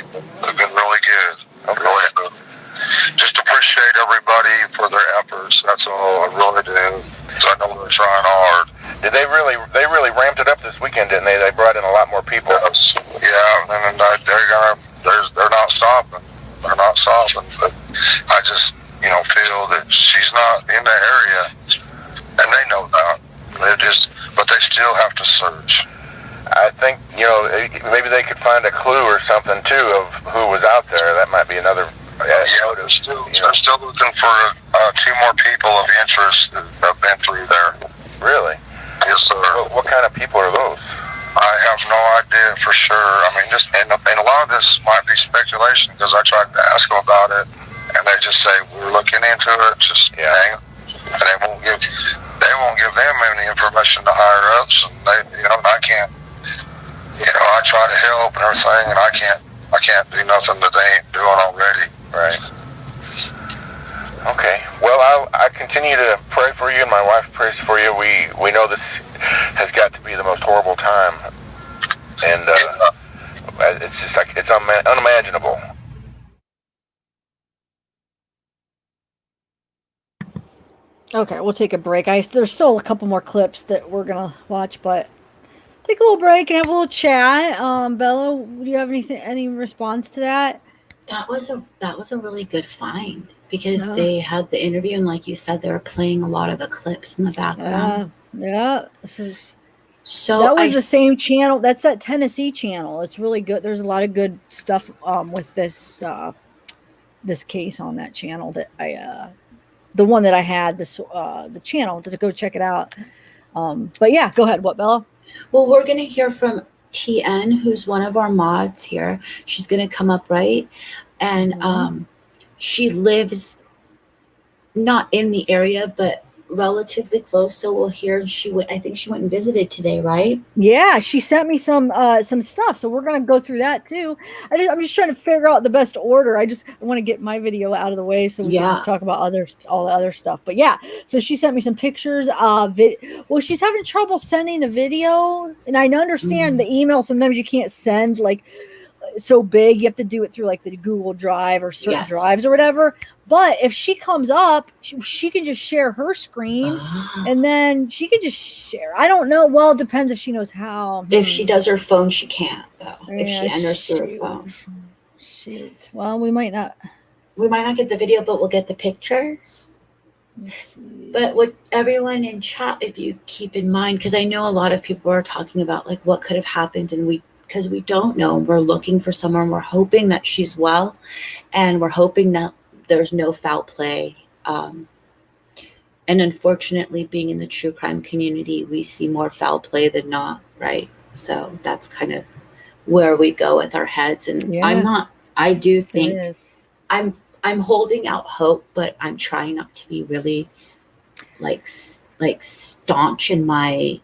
They've been really good. Okay. Really good. Just appreciate everybody for their efforts. That's all I really do. So I know they're trying hard. They really ramped it up this weekend, didn't they? They brought in a lot more people. Yes. Yeah, and they're not stopping. They're not stopping. But I just, feel that she's not in the area, and they know that. They just think, maybe they could find a clue or something too of who was out there. That might be another They're still looking for 2 more people of interest that have been through there. Really? Yes, sir. What kind of people are those? I have no idea for sure. I mean, and a lot of this might be speculation because I tried to ask them about it, and they just say we're looking into it. Just hang. And they won't give them any information to higher ups, and I can't. I try to help and everything, and I can't do nothing that they ain't doing already. Right. Okay. Well, I continue to pray for you, and my wife prays for you. We know this has got to be the most horrible time, and it's just like it's unimaginable. Okay, we'll take a break. There's still a couple more clips that we're gonna watch, but take a little break and have a little chat. Bella, do you have any response to that? That was a really good find because they had the interview, and like you said, they were playing a lot of the clips in the background. Yeah. So that was the same channel. That's that Tennessee channel. It's really good. There's a lot of good stuff with this this case on that channel that the one that I had the channel to go check it out. But yeah, go ahead. What, Bella? Well, we're gonna hear from TN, who's one of our mods here. She's gonna come up, right? And she lives not in the area, but relatively close. So we'll hear I think she went and visited today, right? Yeah, she sent me some stuff. So we're gonna go through that too. I'm just trying to figure out the best order. I want to get my video out of the way so we can just talk about all the other stuff. But yeah, so she sent me some pictures of it. Well, she's having trouble sending the video, and I understand the email. Sometimes you can't send like so big. You have to do it through like the Google Drive or certain drives or whatever. But if she comes up, she can just share her screen and then she can just share. I don't know. Well, it depends if she knows how. If she does her phone, she can't though. If she enters through her phone. Shoot. Well, we might not get the video, but we'll get the pictures. But what everyone in chat, if you keep in mind, because I know a lot of people are talking about like what could have happened, and because we don't know, we're looking for someone. We're hoping that she's well, and we're hoping that there's no foul play. And unfortunately, being in the true crime community, we see more foul play than not, right? So that's kind of where we go with our heads. And I do think I'm holding out hope, but I'm trying not to be really like staunch in my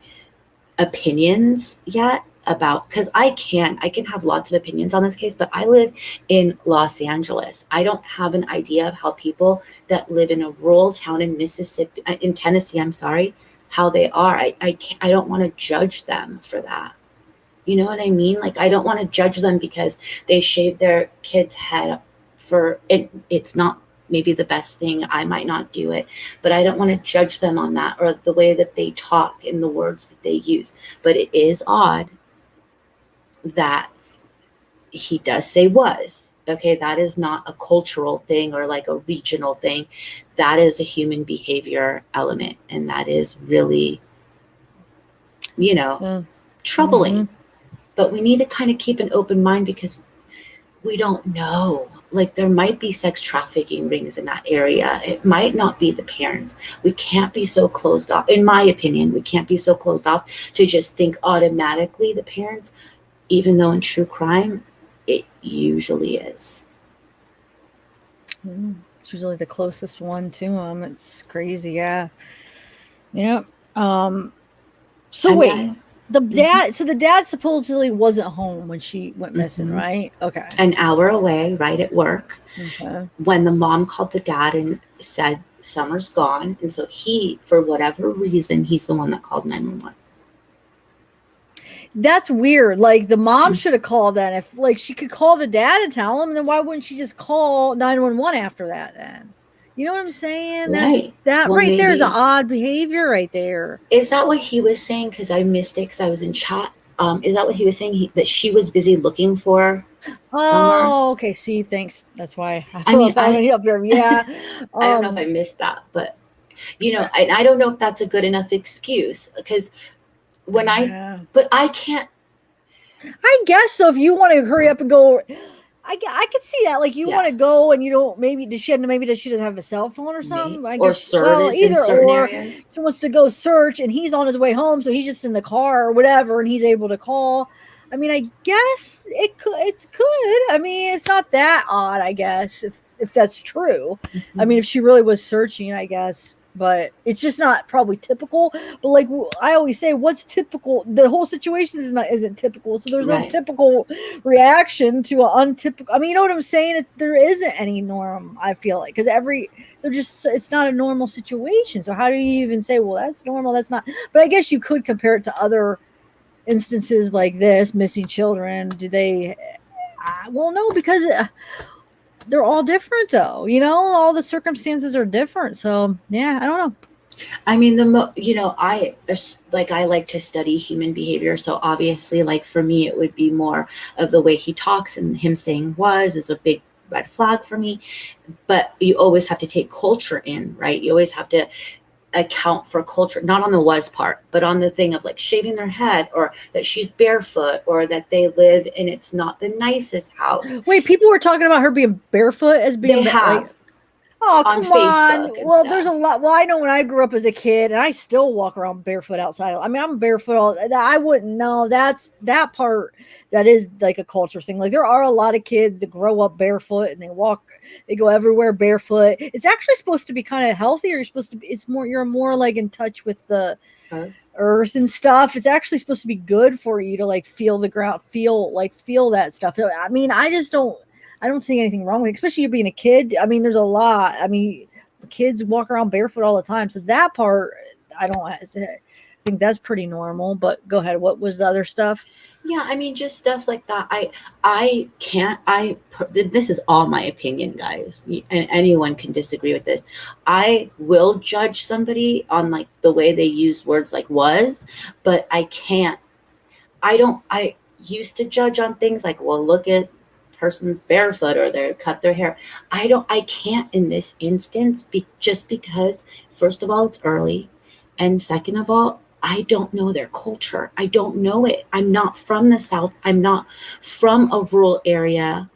opinions yet about, because I can have lots of opinions on this case, but I live in Los Angeles. I don't have an idea of how people that live in a rural town in Tennessee, how they are. I don't want to judge them for that. You know what I mean? Like, I don't want to judge them because they shaved their kid's head for it. It's not maybe the best thing. I might not do it, but I don't want to judge them on that or the way that they talk and the words that they use. But it is odd that he does say was. Okay, that is not a cultural thing or like a regional thing. That is a human behavior element, and that is really, troubling. But we need to kind of keep an open mind because we don't know. Like, there might be sex trafficking rings in that area. It might not be the parents. We can't be so closed off. In my opinion, we can't be so closed off to just think automatically the parents, even though in true crime, it usually is. It's usually the closest one to them. It's crazy. Yeah. Yeah. So wait. The dad supposedly wasn't home when she went missing, right? Okay. An hour away, right at work. Okay. When the mom called the dad and said Summer's gone, and so he, for whatever reason, he's the one that called 911. That's weird. Like, the mom should have called that. If like she could call the dad and tell him, then why wouldn't she just call 911 after that then? You know what I'm saying? Right. That well, right there is an odd behavior right there. Is that what he was saying? Because I missed it because I was in chat. Is that what he was saying? That she was busy looking for Summer? Okay. See, thanks. That's why I up there. Yeah. I don't know if I missed that, but I don't know if that's a good enough excuse because but I can't. I guess so. If you want to hurry up and go, I could see that. Like you want to go and you don't. Maybe does she doesn't have a cell phone or something? I or guess. service in Either certain or. areas. She wants to go search, and he's on his way home, so he's just in the car or whatever, and he's able to call. I mean, I guess it could. It's good. I mean, it's not that odd. I guess if that's true. I mean, if she really was searching, I guess. But it's just not probably typical. But like I always say, what's typical? The whole situation isn't typical. So there's no typical reaction to an untypical. I mean, you know what I'm saying? There isn't any norm. I feel like because it's not a normal situation. So how do you even say, well, that's normal? That's not. But I guess you could compare it to other instances like this, missing children. Do they? Well, no, because. They're all different though, all the circumstances are different. So yeah, I don't know. I mean, I like to study human behavior. So obviously, like for me, it would be more of the way he talks, and him saying is a big red flag for me. But you always have to take culture in, right? You always have to account for culture, not on the was part, but on the thing of like shaving their head, or that she's barefoot, or that they live and it's not the nicest house. Wait, people were talking about her being barefoot as being they have. Oh, come on. Well, there's a stuff. lot. Well, I know when I grew up as a kid, and I still walk around barefoot outside. I mean, I'm barefoot. I wouldn't know. That's that part. That is like a culture thing. Like there are a lot of kids that grow up barefoot and they go everywhere barefoot. It's actually supposed to be kind of healthy. You're supposed to be, you're more like in touch with the earth and stuff. It's actually supposed to be good for you to like feel the ground, feel that stuff. I mean, I don't see anything wrong with it, especially you being a kid. I mean, there's a lot. I mean, kids walk around barefoot all the time. So that part, I think that's pretty normal. But go ahead. What was the other stuff? Yeah, I mean, just stuff like that. This is all my opinion, guys, and anyone can disagree with this. I will judge somebody on like the way they use words like was, but I used to judge on things like, well, look at person's barefoot or they cut their hair. I can't in this instance just because first of all, it's early. And second of all, I don't know their culture. I don't know it. I'm not from the South. I'm not from a rural area.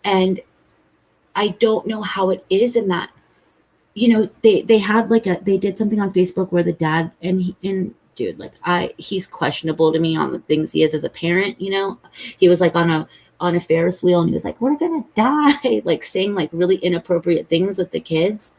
And I don't know how it is in that, they had they did something on Facebook where the dad dude, he's questionable to me on the things he is as a parent. He was like on a Ferris wheel and he was like, we're gonna die, like saying like really inappropriate things with the kids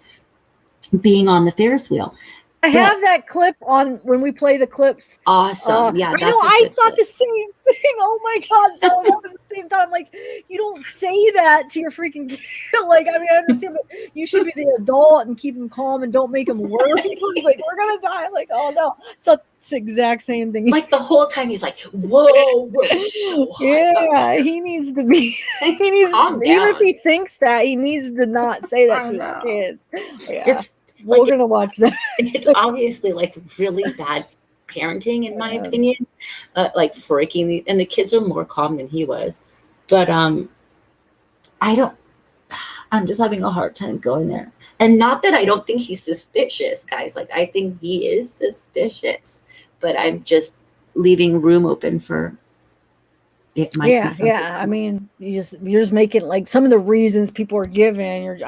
being on the Ferris wheel. I have that clip on when we play the clips. Awesome. Yeah, I know. I thought the same thing. Oh my God. No, that was the same time. Like, you don't say that to your freaking kid. Like, I mean, I understand, but you should be the adult and keep them calm and don't make them worry. He's like, we're going to die. I'm like, oh no. It's the exact same thing. Like the whole time he's like, whoa, we're so hot. Yeah, he needs to be, calm down. Even if he thinks that, he needs to not say that to his kids. Yeah. We're going to watch that. It's obviously like really bad parenting, in my opinion. Like freaking, and the kids are more calm than he was. But I'm just having a hard time going there. And not that I don't think he's suspicious, guys. Like I think he is suspicious, but I'm just leaving room open for it might be something. Yeah. I mean, you're just making like some of the reasons people are giving.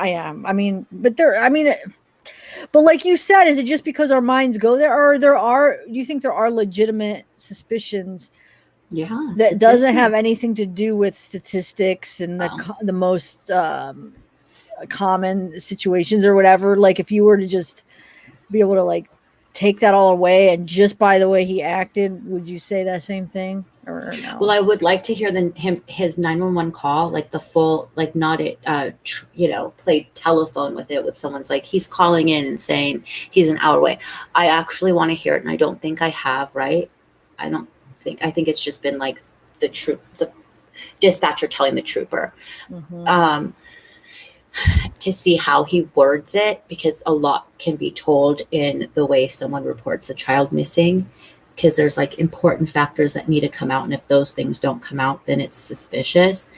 But like you said, is it just because our minds go there, or do you think there are legitimate suspicions? Yeah, that doesn't have anything to do with statistics and the most common situations or whatever. Like if you were to just be able to like take that all away and just by the way he acted, would you say that same thing? Or no? Well, I would like to hear his 911 call, like the full, like not it, played telephone with it with someone's like he's calling in and saying he's an hour away. I actually want to hear it, and I don't think I have. Right? I think it's just been like the dispatcher telling the trooper, to see how he words it, because a lot can be told in the way someone reports a child missing. Because there's like important factors that need to come out. And if those things don't come out, then it's suspicious.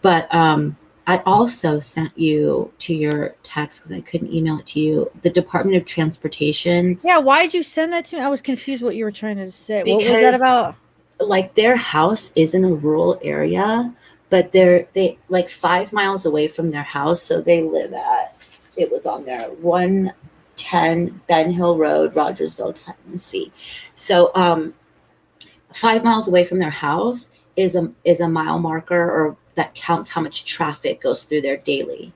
But I also sent you to your text, because I couldn't email it to you, the Department of Transportation. Yeah, why did you send that to me? I was confused what you were trying to say. What was that about? like their house is in a rural area, but they like 5 miles away from their house. So they live it was on there, 110 Ben Hill Road, Rogersville, Tennessee. So 5 miles away from their house is a mile marker, or that counts how much traffic goes through there daily.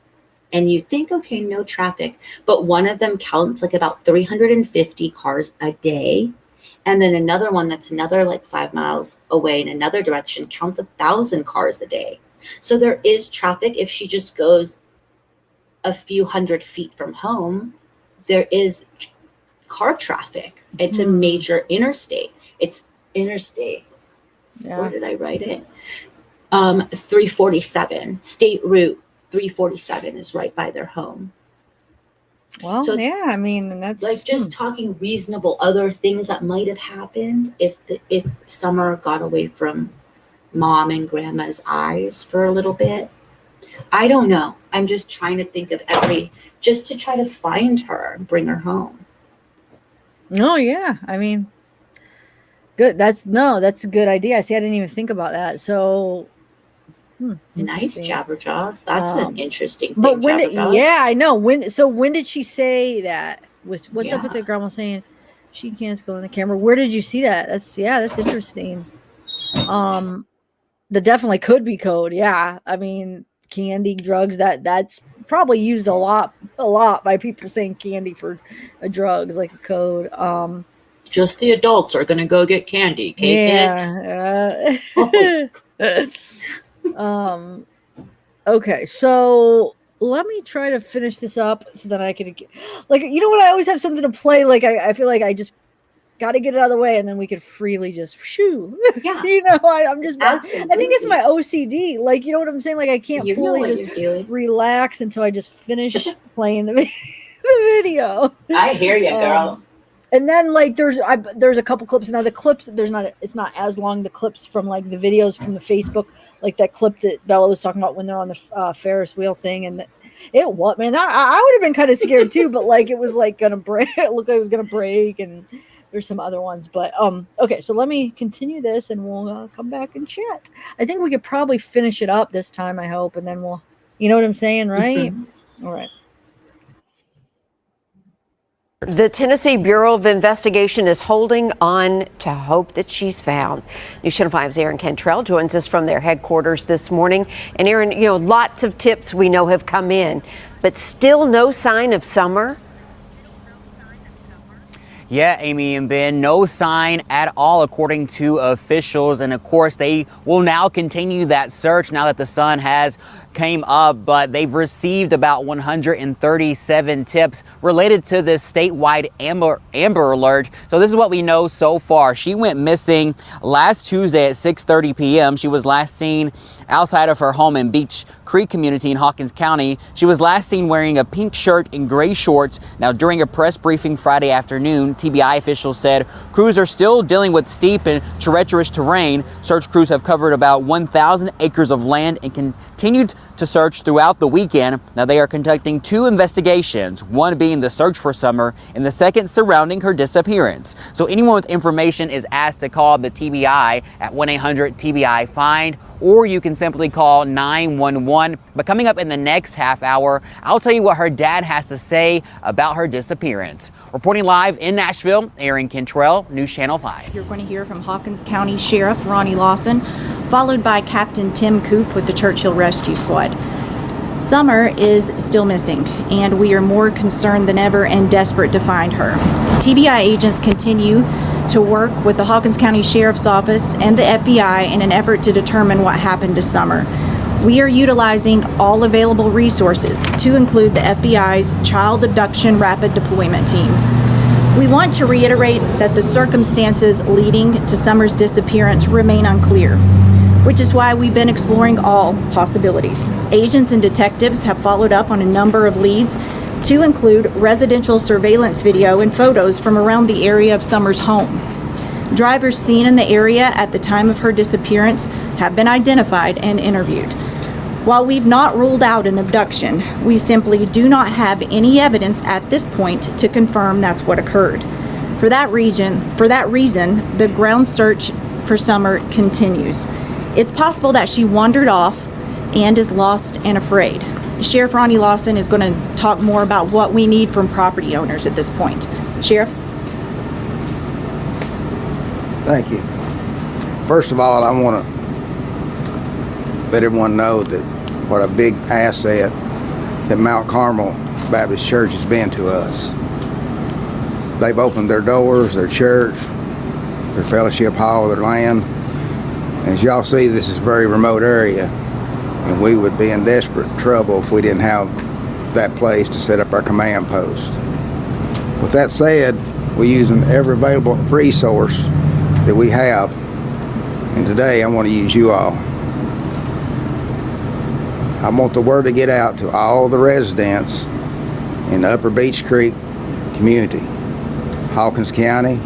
And you think, okay, no traffic, but one of them counts like about 350 cars a day. And then another one that's another like 5 miles away in another direction counts 1,000 cars a day. So there is traffic. If she just goes a few hundred feet from home, there is car traffic. It's a major interstate. It's interstate. Yeah. Where did I write it? 347, State Route 347 is right by their home. Well, So yeah, I mean, and that's like just talking reasonable other things that might have happened if Summer got away from mom and grandma's eyes for a little bit. I don't know. I'm just trying to think of just to try to find her and bring her home. No, yeah. I mean, good. That's a good idea. See, I didn't even think about that. So Nice, interesting. Jabberjaws. That's an interesting thing. But when Jabberjaws. yeah, I know. When did she say that? What's up with the grandma saying she can't go on the camera? Where did you see that? That's interesting. That definitely could be code. Yeah. I mean, candy, drugs, that's probably used a lot by people saying candy for drugs, like a code. Just the adults are gonna go get candy, kids. Okay, so let me try to finish this up so that I can, like, you know what, I always have something to play. Like I feel like I just got to get it out of the way, and then we could freely just shoo. Yeah. You know, I'm just Absolutely. I think it's my OCD. Like, you know what I'm saying? Like, I can't You know fully what just you're doing. relax until I just finish playing the video. I hear you, girl. And then like there's a couple clips. Now the clips, it's not as long, the clips from like the videos from the Facebook, like that clip that Bella was talking about when they're on the Ferris wheel thing, and it what, man, I would have been kind of scared too, but like it was like gonna break. It looked like it was gonna break, and there's some other ones, but okay, so let me continue this and we'll come back and chat. I think we could probably finish it up this time, I hope, and then we'll, you know what I'm saying, right? All right. The Tennessee Bureau of Investigation is holding on to hope that she's found. News Channel 5's Aaron Cantrell joins us from their headquarters this morning. And Aaron, you know, lots of tips we know have come in, but still no sign of Summer. Yeah, Amy and Ben, no sign at all according to officials. And of course, they will now continue that search now that the sun has came up, but they've received about 137 tips related to this statewide Amber Alert. So this is what we know so far. She went missing last Tuesday at 6:30 p.m. She was last seen outside of her home in Beach Creek community in Hawkins County. She was last seen wearing a pink shirt and gray shorts. Now, during a press briefing Friday afternoon, TBI officials said crews are still dealing with steep and treacherous terrain. Search crews have covered about 1,000 acres of land and continued to search throughout the weekend. Now, they are conducting 2 investigations, one being the search for Summer and the second surrounding her disappearance. So anyone with information is asked to call the TBI at 1-800-TBI-FIND, or you can simply call 911. But coming up in the next half hour, I'll tell you what her dad has to say about her disappearance. Reporting live in Nashville, Aaron Cantrell, News Channel 5. You're going to hear from Hawkins County Sheriff Ronnie Lawson, followed by Captain Tim Coop with the Churchill Rescue Squad. Summer is still missing, and we are more concerned than ever and desperate to find her. TBI agents continue to work with the Hawkins County Sheriff's Office and the FBI in an effort to determine what happened to Summer. We are utilizing all available resources, to include the FBI's Child Abduction Rapid Deployment Team. We want to reiterate that the circumstances leading to Summer's disappearance remain unclear, which is why we've been exploring all possibilities. Agents and detectives have followed up on a number of leads, to include residential surveillance video and photos from around the area of Summer's home. Drivers seen in the area at the time of her disappearance have been identified and interviewed. While we've not ruled out an abduction, we simply do not have any evidence at this point to confirm that's what occurred. For that reason, the ground search for Summer continues. It's possible that she wandered off and is lost and afraid. Sheriff Ronnie Lawson is going to talk more about what we need from property owners at this point. Sheriff? Thank you. First of all, I want to let everyone know that what a big asset that Mount Carmel Baptist Church has been to us. They've opened their doors, their church, their fellowship hall, their land. As y'all see, this is a very remote area, and we would be in desperate trouble if we didn't have that place to set up our command post. With that said, we're using every available resource that we have, and today I want to use you all. I want the word to get out to all the residents in the Upper Beech Creek community, Hawkins County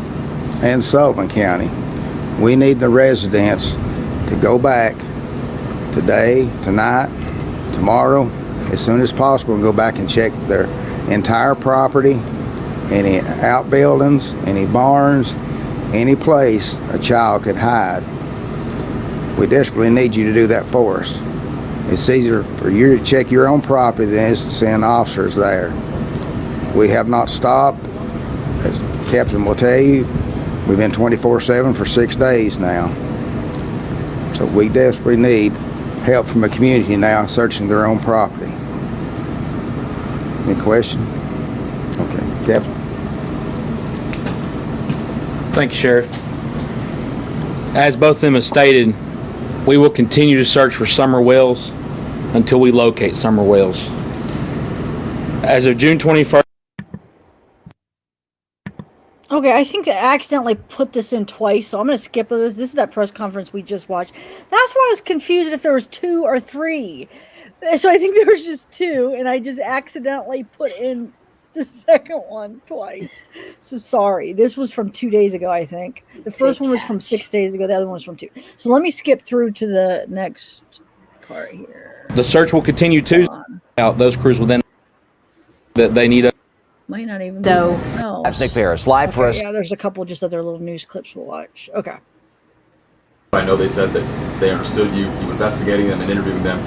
and Sullivan County. We need the residents to go back today, tonight, tomorrow, as soon as possible, and go back and check their entire property, any outbuildings, any barns, any place a child could hide. We desperately need you to do that for us. It's easier for you to check your own property than it is to send officers there. We have not stopped. As the captain will tell you, we've been 24/7 for 6 days now. So we desperately need help from the community now searching their own property. Any question? Okay, Captain. Thank you, Sheriff. As both of them have stated, we will continue to search for Summer Wells until we locate Summer Wells. As of June 21st. Okay, I think I accidentally put this in twice, so I'm going to skip this. This is that press conference we just watched. That's why I was confused if there was 2 or 3. So I think there was just 2, and I just accidentally put in the second one twice. So sorry. This was from 2 days ago, I think. The first one was from 6 days ago. The other one was from 2. So let me skip through to the next part here. The search will continue Tuesday. Out those crews will then that they need. Might not even So, be. No. that's Nick Paris live for us. Yeah, there's a couple just other little news clips we'll watch. Okay. I know they said that they understood you investigating them and interviewing them.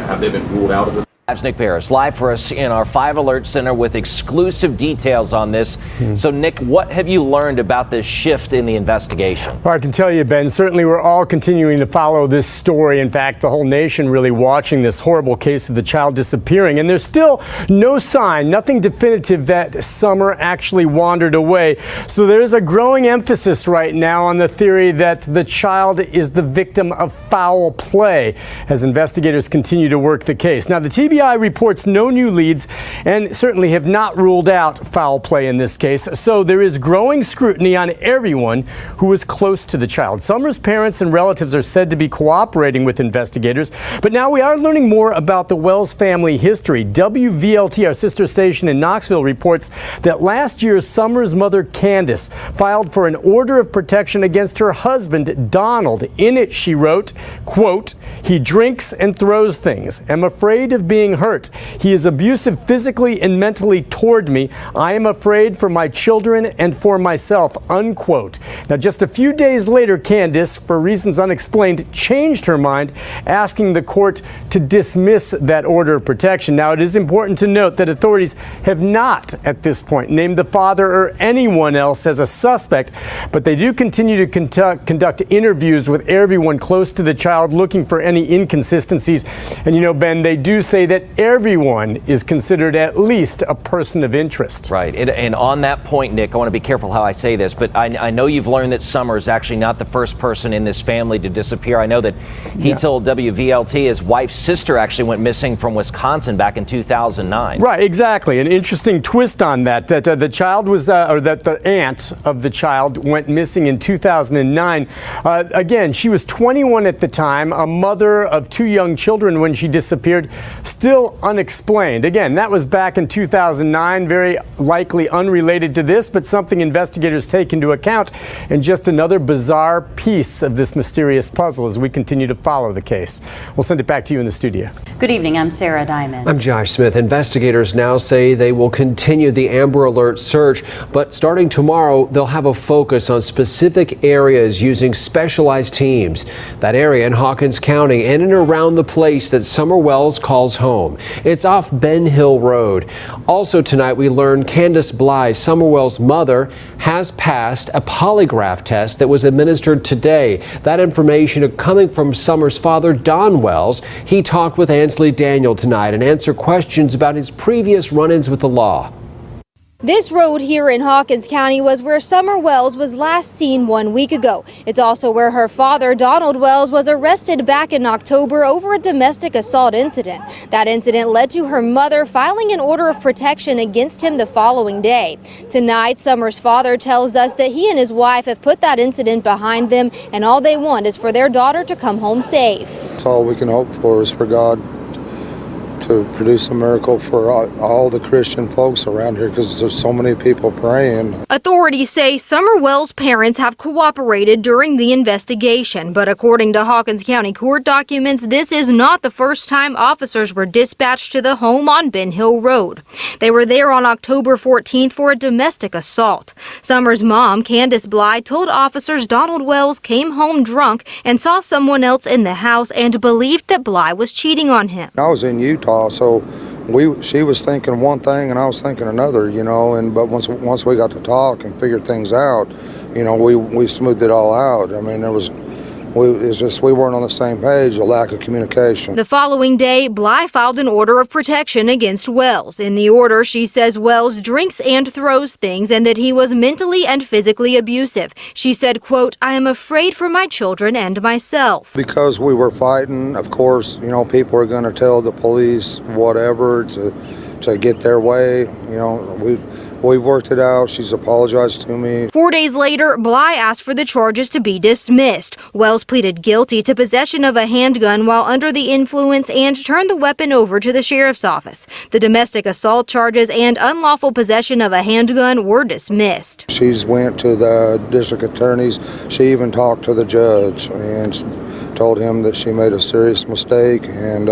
Have they been ruled out of this? That's Nick Paris live for us in our 5 Alert Center with exclusive details on this. So, Nick, what have you learned about this shift in the investigation? Well, I can tell you, Ben, certainly we're all continuing to follow this story. In fact, the whole nation really watching this horrible case of the child disappearing. And there's still no sign, nothing definitive that Summer actually wandered away. So there's a growing emphasis right now on the theory that the child is the victim of foul play as investigators continue to work the case. Now, the TBI reports no new leads and certainly have not ruled out foul play in this case. So there is growing scrutiny on everyone who was close to the child. Summer's parents and relatives are said to be cooperating with investigators. But now we are learning more about the Wells family history. WVLT, our sister station in Knoxville, reports that last year Summer's mother, Candace, filed for an order of protection against her husband, Donald. In it, she wrote, quote, "He drinks and throws things. Am afraid of being hurt. He is abusive physically and mentally toward me. I am afraid for my children and for myself," unquote. Now, just a few days later, Candace, for reasons unexplained, changed her mind, asking the court to dismiss that order of protection. Now, it is important to note that authorities have not, at this point, named the father or anyone else as a suspect, but they do continue to conduct interviews with everyone close to the child, looking for any inconsistencies. And, you know, Ben, they do say that everyone is considered at least a person of interest. Right. And on that point, Nick, I want to be careful how I say this, but I know you've learned that Summer is actually not the first person in this family to disappear. I know that he told WVLT his wife's sister actually went missing from Wisconsin back in 2009. Right, exactly. An interesting twist on that, the child was, or that the aunt of the child went missing in 2009. Again, she was 21 at the time, a mother of 2 young children when she disappeared. still unexplained. Again, that was back in 2009, very likely unrelated to this, but something investigators take into account, and just another bizarre piece of this mysterious puzzle as we continue to follow the case. We'll send it back to you in the studio. Good evening, I'm Sarah Diamond. I'm Josh Smith. Investigators now say they will continue the Amber Alert search, but starting tomorrow, they'll have a focus on specific areas using specialized teams. That area in Hawkins County in and around the place that Summer Wells calls home. It's off Ben Hill Road. Also tonight, we learned Candace Bly, Summer Wells' mother, has passed a polygraph test that was administered today. That information coming from Summer's father, Don Wells. He talked with Ansley Daniel tonight and answered questions about his previous run-ins with the law. This road here in Hawkins County was where Summer Wells was last seen 1 week ago. It's also where her father, Donald Wells, was arrested back in October over a domestic assault incident. That incident led to her mother filing an order of protection against him the following day. Tonight, Summer's father tells us that he and his wife have put that incident behind them, and all they want is for their daughter to come home safe. That's all we can hope for, is for God to produce a miracle for all the Christian folks around here, because there's so many people praying. Authorities say Summer Wells' parents have cooperated during the investigation, but according to Hawkins County court documents, this is not the first time officers were dispatched to the home on Ben Hill Road. They were there on October 14th for a domestic assault. Summer's mom, Candace Bly, told officers Donald Wells came home drunk and saw someone else in the house and believed that Bly was cheating on him. I was in Utah, so she was thinking one thing and I was thinking another, but once we got to talk and figured things out, we smoothed it all out. I mean, it's just we weren't on the same page, a lack of communication. The following day, Bly filed an order of protection against Wells. In the order, she says Wells drinks and throws things and that he was mentally and physically abusive. She said, quote, "I am afraid for my children and myself." Because we were fighting, of course, people are going to tell the police whatever to get their way. We've worked it out. She's apologized to me. 4 days later, Bly asked for the charges to be dismissed. Wells pleaded guilty to possession of a handgun while under the influence and turned the weapon over to the sheriff's office. The domestic assault charges and unlawful possession of a handgun were dismissed. She's went to the district attorneys. She even talked to the judge and told him that she made a serious mistake, and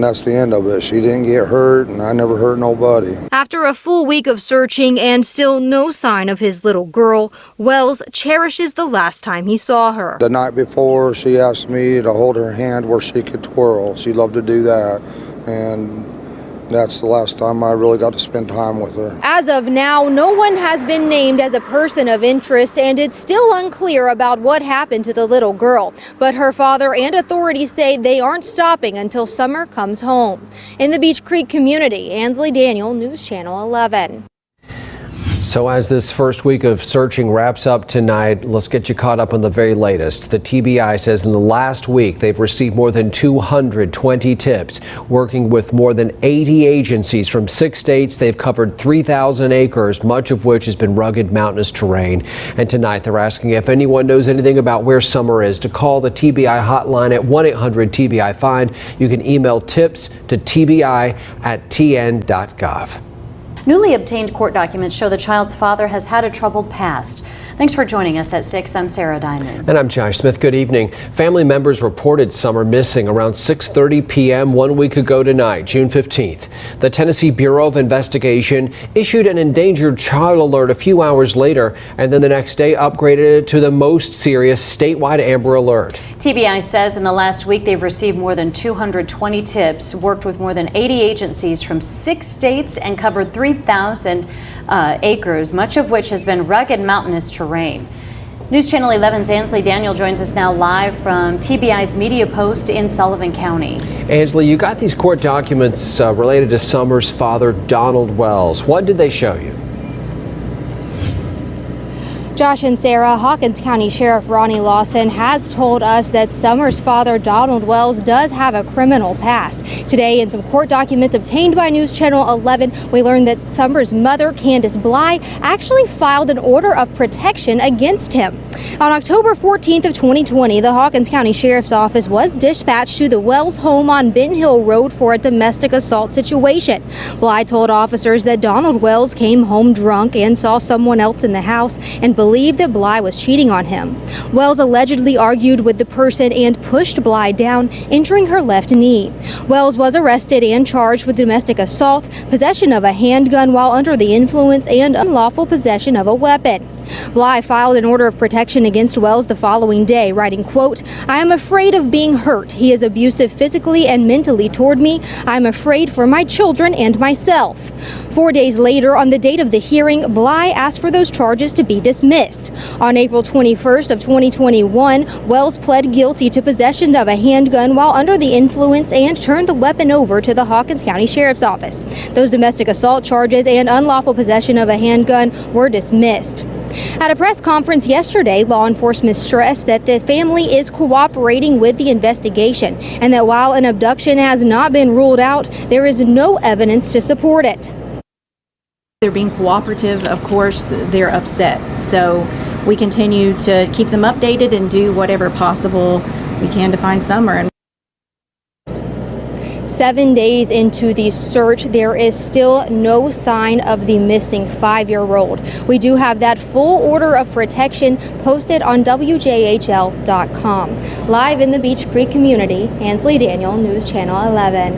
that's the end of it. She didn't get hurt, and I never hurt nobody. After a full week of searching and still no sign of his little girl, Wells cherishes the last time he saw her. The night before, she asked me to hold her hand where she could twirl. She loved to do that, and that's the last time I really got to spend time with her. As of now, no one has been named as a person of interest, and it's still unclear about what happened to the little girl. But her father and authorities say they aren't stopping until Summer comes home. In the Beach Creek community, Ansley Daniel, News Channel 11. So as this first week of searching wraps up tonight, let's get you caught up on the very latest. The TBI says in the last week, they've received more than 220 tips, working with more than 80 agencies from 6 states. They've covered 3,000 acres, much of which has been rugged mountainous terrain. And tonight they're asking if anyone knows anything about where Summer is to call the TBI hotline at 1-800-TBI-FIND. You can email tips to tbi@tn.gov. Newly obtained court documents show the child's father has had a troubled past. Thanks for joining us at 6. I'm Sarah Diamond. And I'm Josh Smith. Good evening. Family members reported Summer missing around 6:30 p.m. 1 week ago tonight, June 15th. The Tennessee Bureau of Investigation issued an endangered child alert a few hours later, and then the next day upgraded it to the most serious statewide Amber Alert. TBI says in the last week they've received more than 220 tips, worked with more than 80 agencies from 6 states, and covered 3,000 acres, much of which has been rugged mountainous terrain. News Channel 11's Ansley Daniel joins us now live from TBI's media post in Sullivan County. Ansley, you got these court documents related to Summer's father, Donald Wells. What did they show you? Josh and Sarah, Hawkins County Sheriff Ronnie Lawson has told us that Summer's father, Donald Wells, does have a criminal past. Today, in some court documents obtained by News Channel 11, we learned that Summer's mother, Candace Bly, actually filed an order of protection against him. On October 14th of 2020, the Hawkins County Sheriff's Office was dispatched to the Wells home on Benton Hill Road for a domestic assault situation. Bly told officers that Donald Wells came home drunk and saw someone else in the house and believed that Bly was cheating on him. Wells allegedly argued with the person and pushed Bly down, injuring her left knee. Wells was arrested and charged with domestic assault, possession of a handgun while under the influence, and unlawful possession of a weapon. Bly filed an order of protection against Wells the following day, writing, quote, "I am afraid of being hurt. He is abusive physically and mentally toward me. I am afraid for my children and myself." 4 days later, on the date of the hearing, Bly asked for those charges to be dismissed. On April 21st of 2021, Wells pled guilty to possession of a handgun while under the influence and turned the weapon over to the Hawkins County Sheriff's Office. Those domestic assault charges and unlawful possession of a handgun were dismissed. At a press conference yesterday, law enforcement stressed that the family is cooperating with the investigation and that while an abduction has not been ruled out, there is no evidence to support it. They're being cooperative. Of course, they're upset. So we continue to keep them updated and do whatever possible we can to find Summer. 7 days into the search, there is still no sign of the missing 5-year-old. We do have that full order of protection posted on WJHL.com. Live in the Beach Creek community, Ansley Daniel, News Channel 11.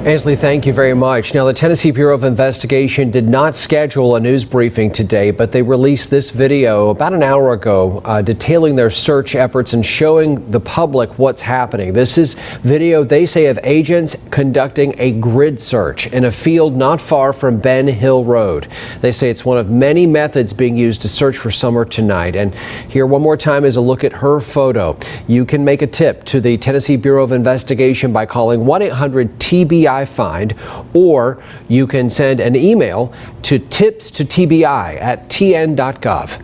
Ansley, thank you very much. Now, the Tennessee Bureau of Investigation did not schedule a news briefing today, but they released this video about an hour ago detailing their search efforts and showing the public what's happening. This is video, they say, of agents conducting a grid search in a field not far from Ben Hill Road. They say it's one of many methods being used to search for Summer tonight. And here one more time is a look at her photo. You can make a tip to the Tennessee Bureau of Investigation by calling 1-800-TBI Find, or you can send an email to tipstotbi@tn.gov.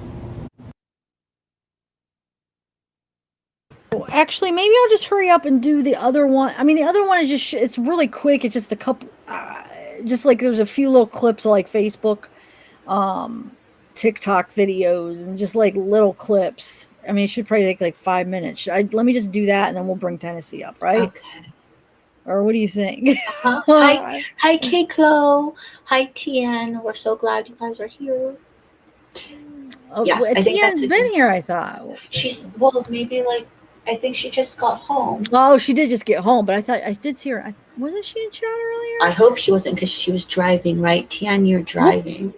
Actually, maybe I'll just hurry up and do the other one. I mean, the other one is just, it's really quick. It's just a couple, just like there's a few little clips like Facebook, TikTok videos, and just like little clips. I mean, it should probably take like 5 minutes. Let me just do that, and then we'll bring Tennessee up, right? Okay. Or what do you think? Hi, K-Clo. Hi, Tien. We're so glad you guys are here. Oh, Yeah, well, I think Tien's that's been here, I thought. She's, well, maybe like, I think she just got home. Oh, she did just get home, but I thought I did see her. Wasn't she in chat earlier? I hope she wasn't, because she was driving, right? Tien, you're driving.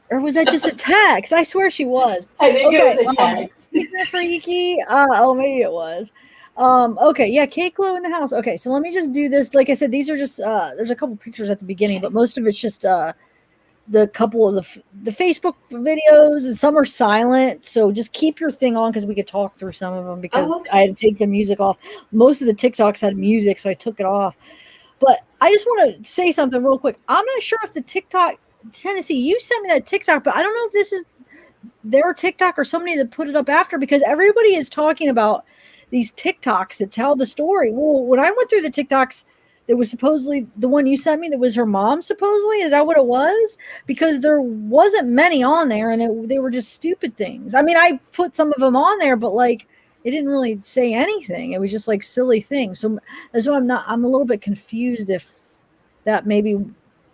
Or was that just a text? I swear she was. I think it was a text. Freaky. Oh, maybe it was. Okay, yeah, K-Clo in the house. Okay, so let me just do this. Like I said, these are just there's a couple pictures at the beginning, but most of it's just the couple of the Facebook videos, and some are silent. So just keep your thing on, because we could talk through some of them, because I had to take the music off. Most of the TikToks had music, so I took it off. But I just want to say something real quick. I'm not sure if the TikTok, Tennessee, you sent me that TikTok, but I don't know if this is their TikTok or somebody that put it up after, because everybody is talking about these TikToks that tell the story. Well, when I went through the TikToks, that was supposedly the one you sent me, that was her mom, supposedly. Is that what it was? Because there wasn't many on there, and they were just stupid things. I mean, I put some of them on there, but like, it didn't really say anything. It was just like silly things. So that's why I'm a little bit confused if that maybe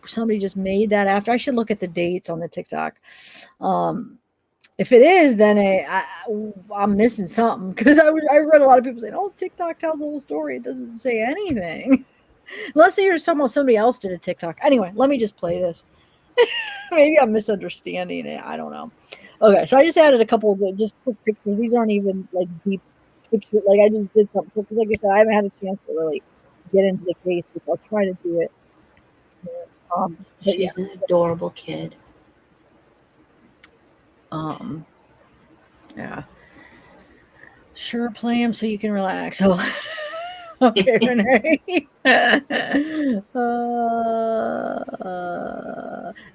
somebody just made that after. I should look at the dates on the TikTok. If it is, then I'm missing something, because I read a lot of people saying, "Oh, TikTok tells the whole story." It doesn't say anything, unless you're just talking about somebody else did a TikTok. Anyway, let me just play this. Maybe I'm misunderstanding it. I don't know. Okay, so I just added a couple of just quick pictures. These aren't even like deep pictures. Like, I just did something because, like I said, I haven't had a chance to really get into the case, but I'll try to do it. She's an adorable kid. Yeah. Sure, play them so you can relax. So Okay, Renee.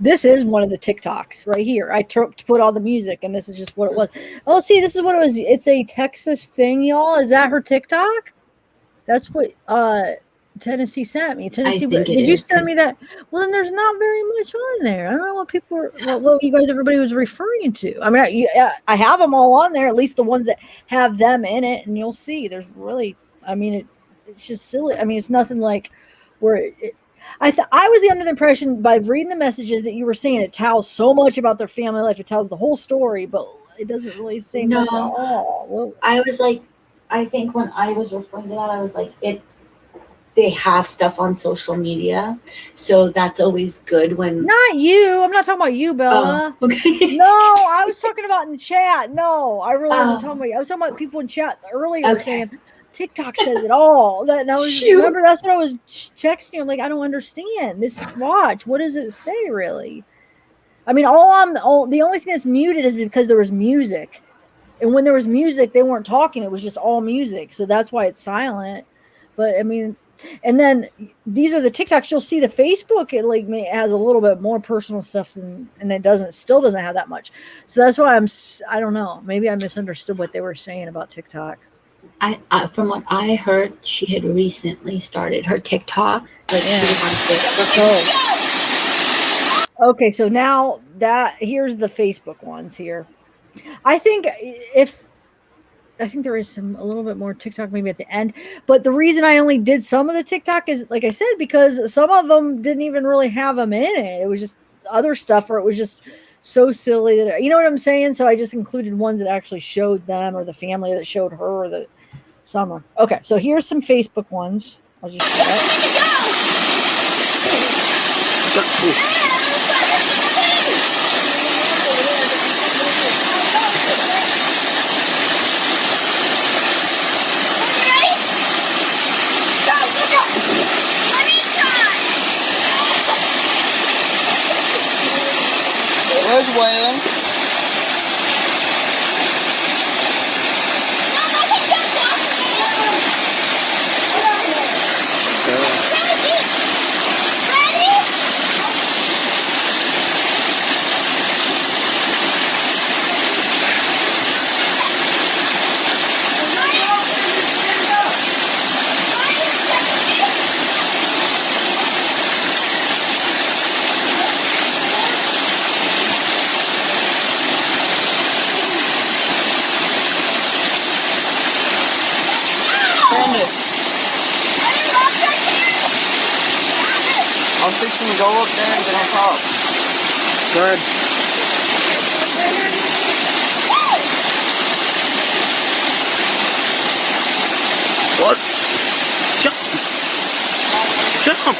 This is one of the TikToks right here. I put all the music, and this is just what it was. Oh, see, this is what it was. It's a Texas thing, y'all. Is that her TikTok? That's what Tennessee sent me. Tennessee, think it did you is, send me that? Well, then there's not very much on there. I don't know what people were, what you guys, everybody was referring to. I mean, I have them all on there, at least the ones that have them in it, and you'll see. There's really, I mean, it's just silly. I mean, it's nothing like where I was under the impression by reading the messages that you were saying it tells so much about their family life. It tells the whole story, but it doesn't really say much at all. Well, I was like, I think when I was referring to that, I was like, they have stuff on social media, so that's always good when. Not you. I'm not talking about you, Bella. Oh, okay. No, I was talking about in chat. No, I really wasn't talking about you. I was talking about people in chat earlier saying TikTok says it all. That was remember that's what I was texting you. I'm like, I don't understand this. Watch, what does it say really? I mean, the only thing that's muted is because there was music, and when there was music, they weren't talking. It was just all music, so that's why it's silent. But I mean. And then these are the TikToks. You'll see the Facebook. It like has a little bit more personal stuff, and it still doesn't have that much. So that's why I don't know. Maybe I misunderstood what they were saying about TikTok. I from what I heard, she had recently started her TikTok. Like she was on Facebook. Okay, so now here's the Facebook ones here. I think there is a little bit more TikTok maybe at the end, but the reason I only did some of the TikTok is, like I said, because some of them didn't even really have them in it. It was just other stuff, or it was just so silly that, you know what I'm saying? So I just included ones that actually showed them or the family that showed her or the Summer. Okay, so here's some Facebook ones. I'll just show There's Waylon. I'm fixing to go up there and get on top. Good. What? Jump! Jump!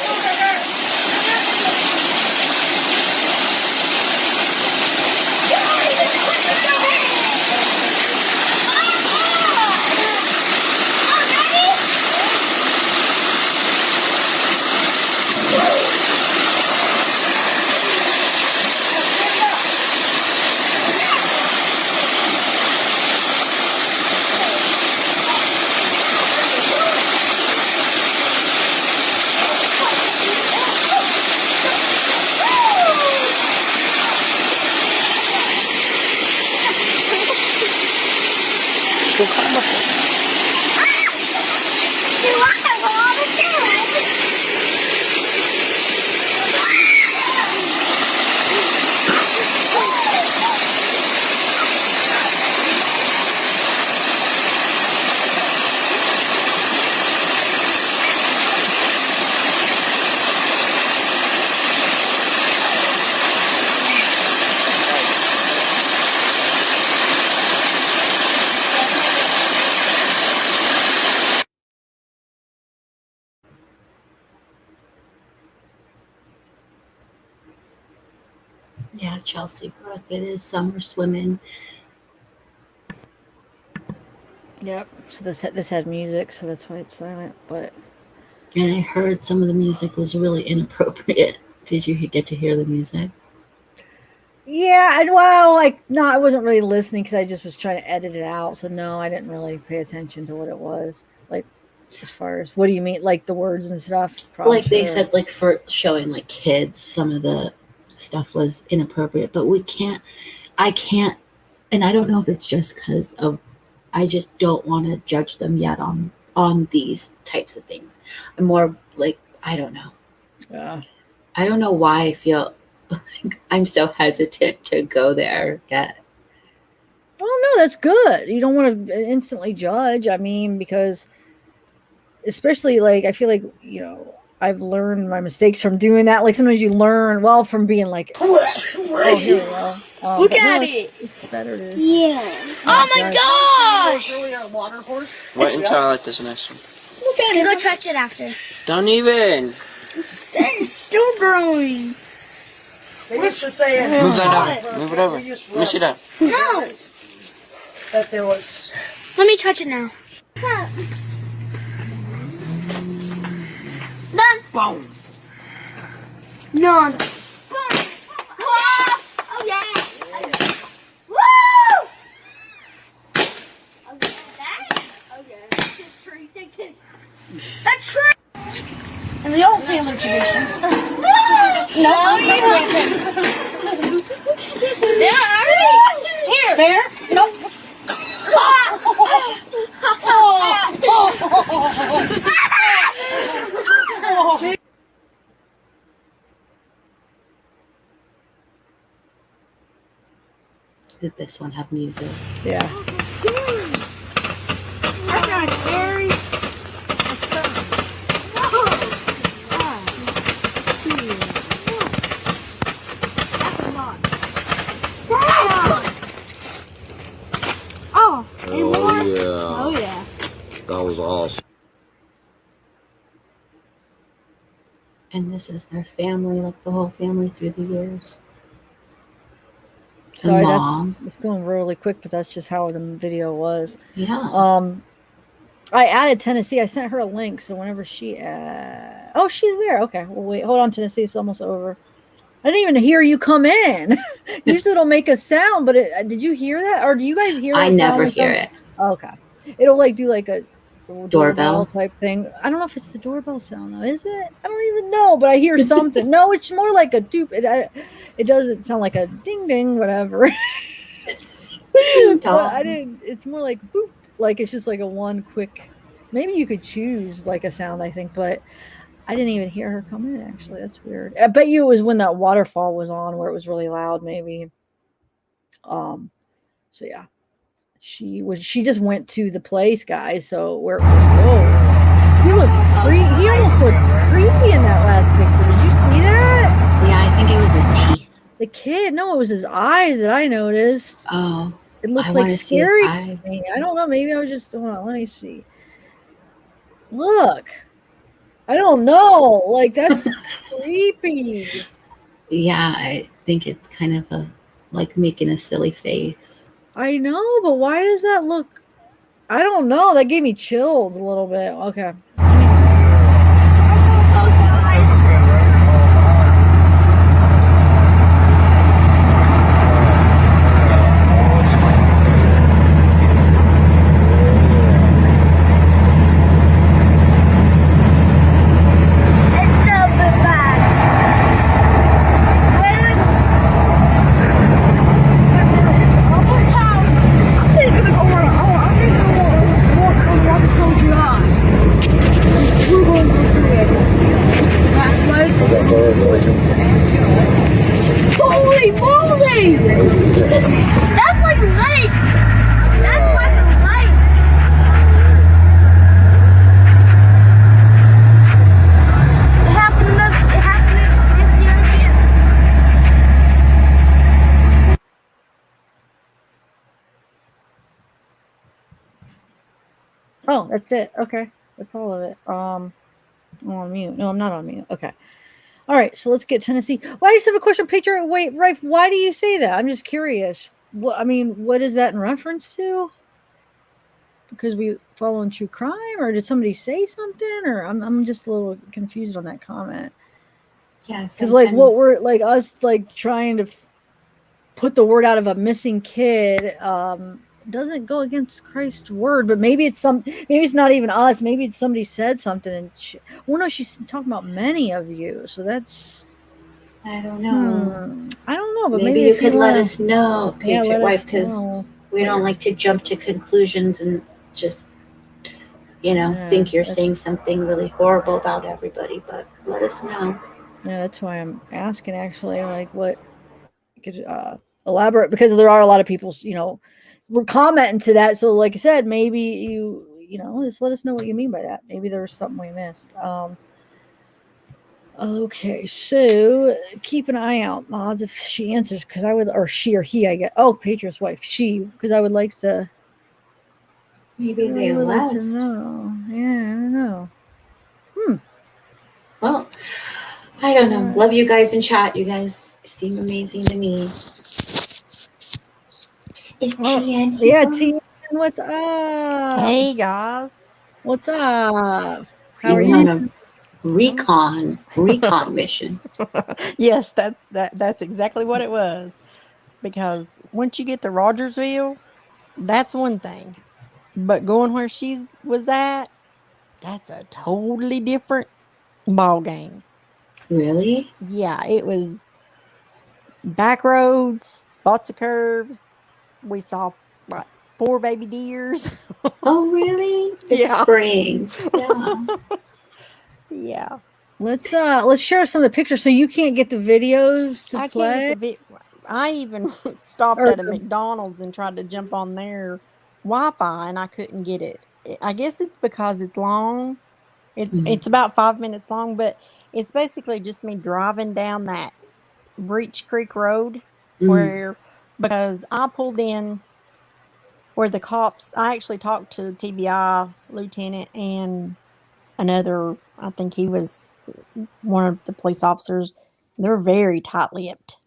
Yeah, Chelsea Brook. It is summer swimming. Yep. So this had music, so that's why it's silent. But And I heard some of the music was really inappropriate. Did you get to hear the music? yeah, and well, like no, I wasn't really listening because I just was trying to edit it out. So no, I didn't really pay attention to what it was. Like As far as what do you mean, like the words and stuff? Like they said, like for showing like kids, some of the stuff was inappropriate, but I can't, and I don't know if it's just because of, I just don't want to judge them yet on these types of things. I'm more like, I don't know. Yeah. I don't know why I feel like I'm so hesitant to go there yet. Oh no, that's good. You don't want to instantly judge. I mean, because especially like I feel like, you know, I've learned my mistakes from doing that. Like sometimes you learn well from being like, oh, here we go. Look But at no, it. It's better to. Yeah. Oh my gosh! Really a water horse? Wait until I like this next one. Look at it. Go touch it after. Don't even. It's still growing. They used to say move that over. Move it over. Let me see that. No. That there was. Let me touch it now. Done. Boom. None. Boom. Whoa. Oh yeah. Woo. That's true. In the old family tradition. No, yeah, here. Bear? Nope. Did this one have music? Yeah. That's not scary. Oh, and more? Oh, yeah. That was awesome. And this is their family, like the whole family through the years. Sorry, mom. it's going really quick, but that's just how the video was. Yeah. I added Tennessee. I sent her a link, so whenever she oh, she's there. Okay, well, wait, hold on, Tennessee. It's almost over. I didn't even hear you come in. Usually it'll make a sound, but did you hear that? Or do you guys hear that I sound never or hear something? it. Okay. It'll like do like a Doorbell type thing. I don't know if it's the doorbell sound though. Is it? I don't even know, but I hear something. No, it's more like a doop. It doesn't sound like a ding ding, whatever. But I didn't. It's more like boop. Like it's just like a one quick. Maybe you could choose like a sound, I think, but I didn't even hear her come in. Actually, that's weird. I bet you it was when that waterfall was on, where it was really loud, maybe. So yeah, she just went to the place, guys. So where it was, whoa, he looked creepy. He almost looked creepy in that last picture. Did you see that? Yeah, I think it was his teeth. The kid, no, it was his eyes that I noticed. Oh, it looked I like wanna see his scary. eyes. To me. I don't know. Maybe I was just. Hold on, let me see. Look, I don't know. Like that's creepy. Yeah, I think it's kind of like making a silly face. I know, but why does that look? I don't know. That gave me chills a little bit. Okay. Holy moly! That's like a lake! That's like a lake! It happened this year again. Oh, that's it. Okay. That's all of it. I'm on mute. No, I'm not on mute. Okay. All right. So let's get Tennessee. Well, I just have a question, Peter. Wait, Rafe, why do you say that? I'm just curious. What, I mean, what is that in reference to? Because we follow in true crime, or did somebody say something? Or I'm just a little confused on that comment. Yeah. Because like what we're like us like trying to put the word out of a missing kid doesn't go against Christ's word, but maybe it's not even us. Maybe it's somebody said something and well, no, she's talking about many of you. So that's, I don't know. I don't know, but Maybe maybe you if could you let wanna, us know, yeah, Patriot let Wife, us because know. we don't like to jump to conclusions and just, think you're saying something really horrible about everybody, but let us know. Yeah, that's why I'm asking actually, like what could elaborate, because there are a lot of people, were commenting to that. So like I said, maybe just let us know what you mean by that. Maybe there was something we missed. Okay, so keep an eye out, mods, if she answers, because I would, or she or he, I get. Oh, Patriot's wife, she, because I would like to. Maybe I they would like left. to know. Yeah, I don't know. Well, I don't know. Love you guys in chat. You guys seem amazing to me. Is TN here? Yeah, TN, what's up? Hey guys. What's up? How You are went you? on a recon mission. Yes, that's exactly what it was. Because once you get to Rogersville, that's one thing. But going where she was at, that's a totally different ball game. Really? Yeah, it was back roads, lots of curves. We saw what, 4 baby deers. Oh, really? It's Yeah. spring. Yeah. Yeah. Let's share some of the pictures. So you can't get the videos to I play. can't get the I even stopped Or at a McDonald's and tried to jump on their Wi-Fi and I couldn't get it. I guess it's because it's long. It's about 5 minutes long, but it's basically just me driving down that Breach Creek Road where because I pulled in where the cops. I actually talked to the TBI lieutenant and another. I think he was one of the police officers. They're very tight-lipped.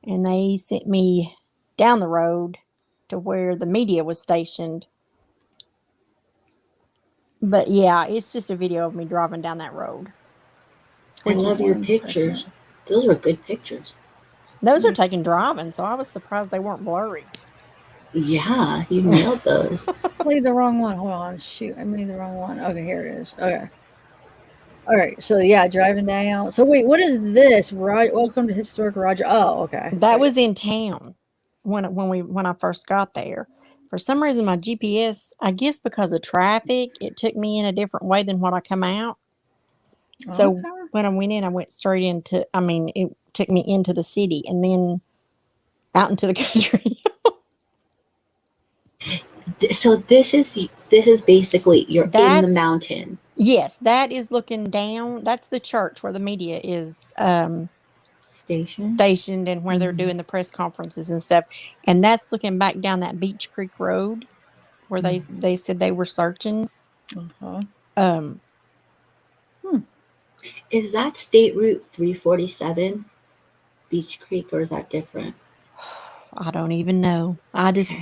And they sent me down the road to where the media was stationed. But yeah, it's just a video of me driving down that road. I love your pictures. Those were good pictures. Those are taken driving, so I was surprised they weren't blurry. Yeah, you nailed those. Played the wrong one. Hold on. Shoot, I made the wrong one. Okay, here it is. Okay. All right. So yeah, driving down. So wait, what is this? Welcome to Historic Roger. Oh, okay. That was in town when I first got there. For some reason, my GPS, I guess because of traffic, it took me in a different way than what I come out. So when I went in, I went straight into. I mean, it took me into the city and then out into the country. So this is basically you're in the mountain. Yes, that is looking down. That's the church where the media is stationed and where they're doing the press conferences and stuff. And that's looking back down that Beach Creek Road where they said they were searching. Is that State Route 347, Beach Creek, or is that different? I don't even know. I just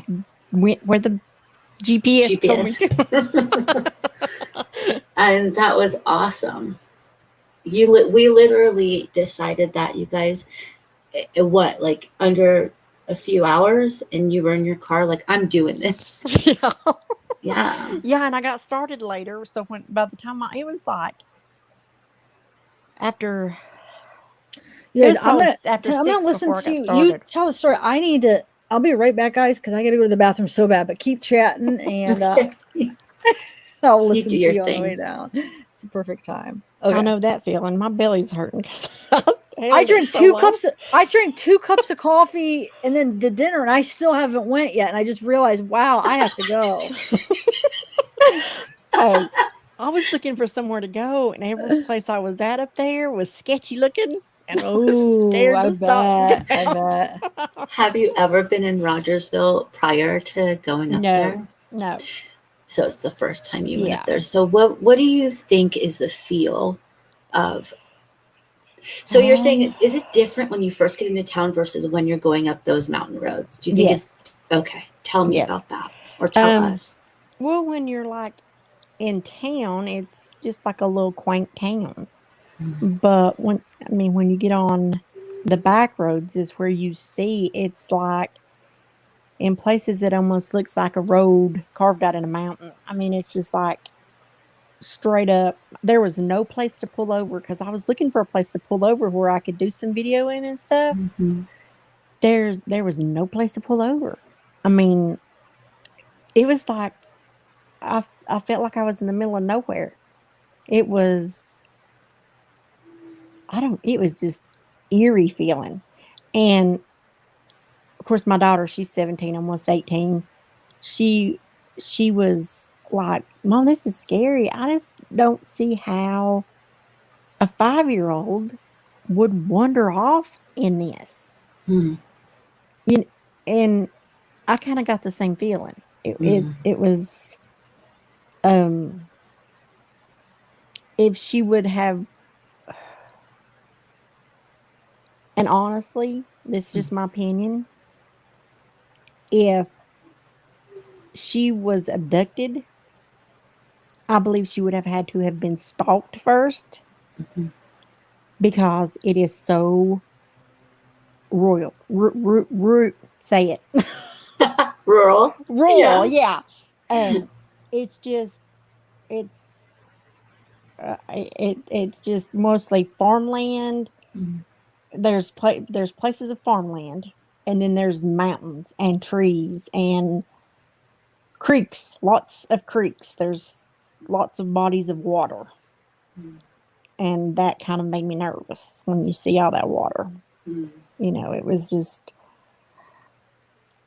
went where the GPS told me to. And that was awesome. We literally decided that, you guys, what, like under a few hours, and you were in your car like, I'm doing this. Yeah. Yeah, and I got started later. So by the time it was like after. Yes, I'm gonna listen to you. You tell the story. I'll be right back, guys, because I gotta go to the bathroom so bad. But keep chatting, and I'll listen to you on the way down. It's a perfect time. Okay. I know that feeling. My belly's hurting because I drank two cups of coffee and then the dinner, and I still haven't went yet. And I just realized, wow, I have to go. Hey, I was looking for somewhere to go, and every place I was at up there was sketchy looking. And I was scared to stop. I bet. Have you ever been in Rogersville prior to going up there? No. So it's the first time you went up there. So what do you think is the feel of? So you're saying, is it different when you first get into town versus when you're going up those mountain roads? Do you think it's okay? Tell me about that, or tell us. Well, when you're like in town, it's just like a little quaint town. But when you get on the back roads is where you see it's in places it almost looks like a road carved out in a mountain. I mean, it's just like straight up. There was no place to pull over because I was looking for a place to pull over where I could do some videoing and stuff. There was no place to pull over. I mean, it was like I felt like I was in the middle of nowhere. It was it was just eerie feeling. And of course my daughter, she's 17, almost 18. She was like, "Mom, this is scary. I just don't see how a 5-year-old would wander off in this." And I kind of got the same feeling. It was if she would have, and honestly, this is just my opinion, if she was abducted, I believe she would have had to have been stalked first because it is so royal. Say it. Rural. Rural, yeah. It's just, it's just mostly farmland. There's places of farmland, and then there's mountains and trees and creeks, lots of creeks. There's lots of bodies of water. And that kind of made me nervous when you see all that water. You know, it was just,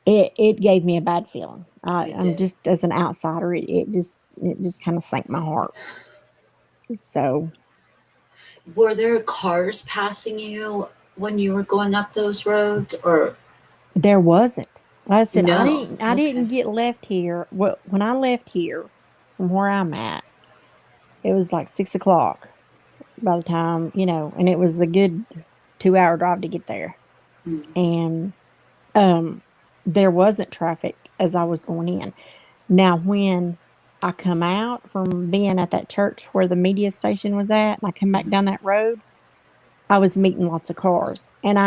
it gave me a bad feeling. I'm just, as an outsider, it just kind of sank my heart. So, were there cars passing you when you were going up those roads, or? There wasn't. Like I said, No. I didn't get left here. Well, when I left here from where I'm at, it was like 6 o'clock by the time, you know, and it was a good 2-hour drive to get there. And there wasn't traffic as I was going in. Now, when I come out from being at that church where the media station was at, and I come back down that road, I was meeting lots of cars. And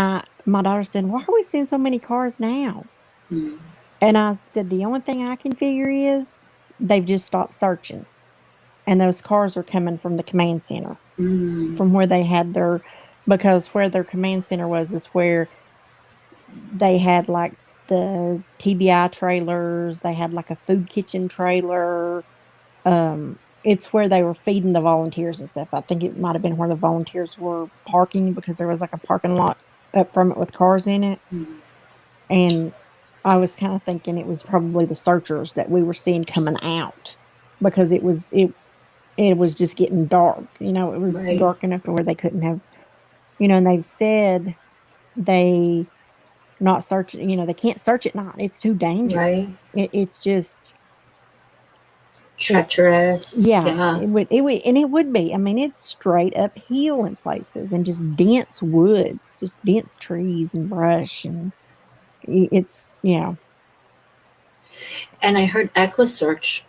my daughter said, "Why are we seeing so many cars now?" And I said, "The only thing I can figure is they've just stopped searching. And those cars are coming from the command center, from where they had because where their command center was is where they had like the TBI trailers. They had like a food kitchen trailer. It's where they were feeding the volunteers and stuff. I think it might have been where the volunteers were parking because there was like a parking lot up from it with cars in it. And I was kind of thinking it was probably the searchers that we were seeing coming out because it was just getting dark. You know, it was dark enough to where they couldn't have, you know, and they've said they not search, you know, they can't search at night. It's too dangerous. It's just treacherous. Yeah. It would be. I mean, it's straight uphill in places and just dense woods, just dense trees and brush, and it's, you know. And I heard EquiSearch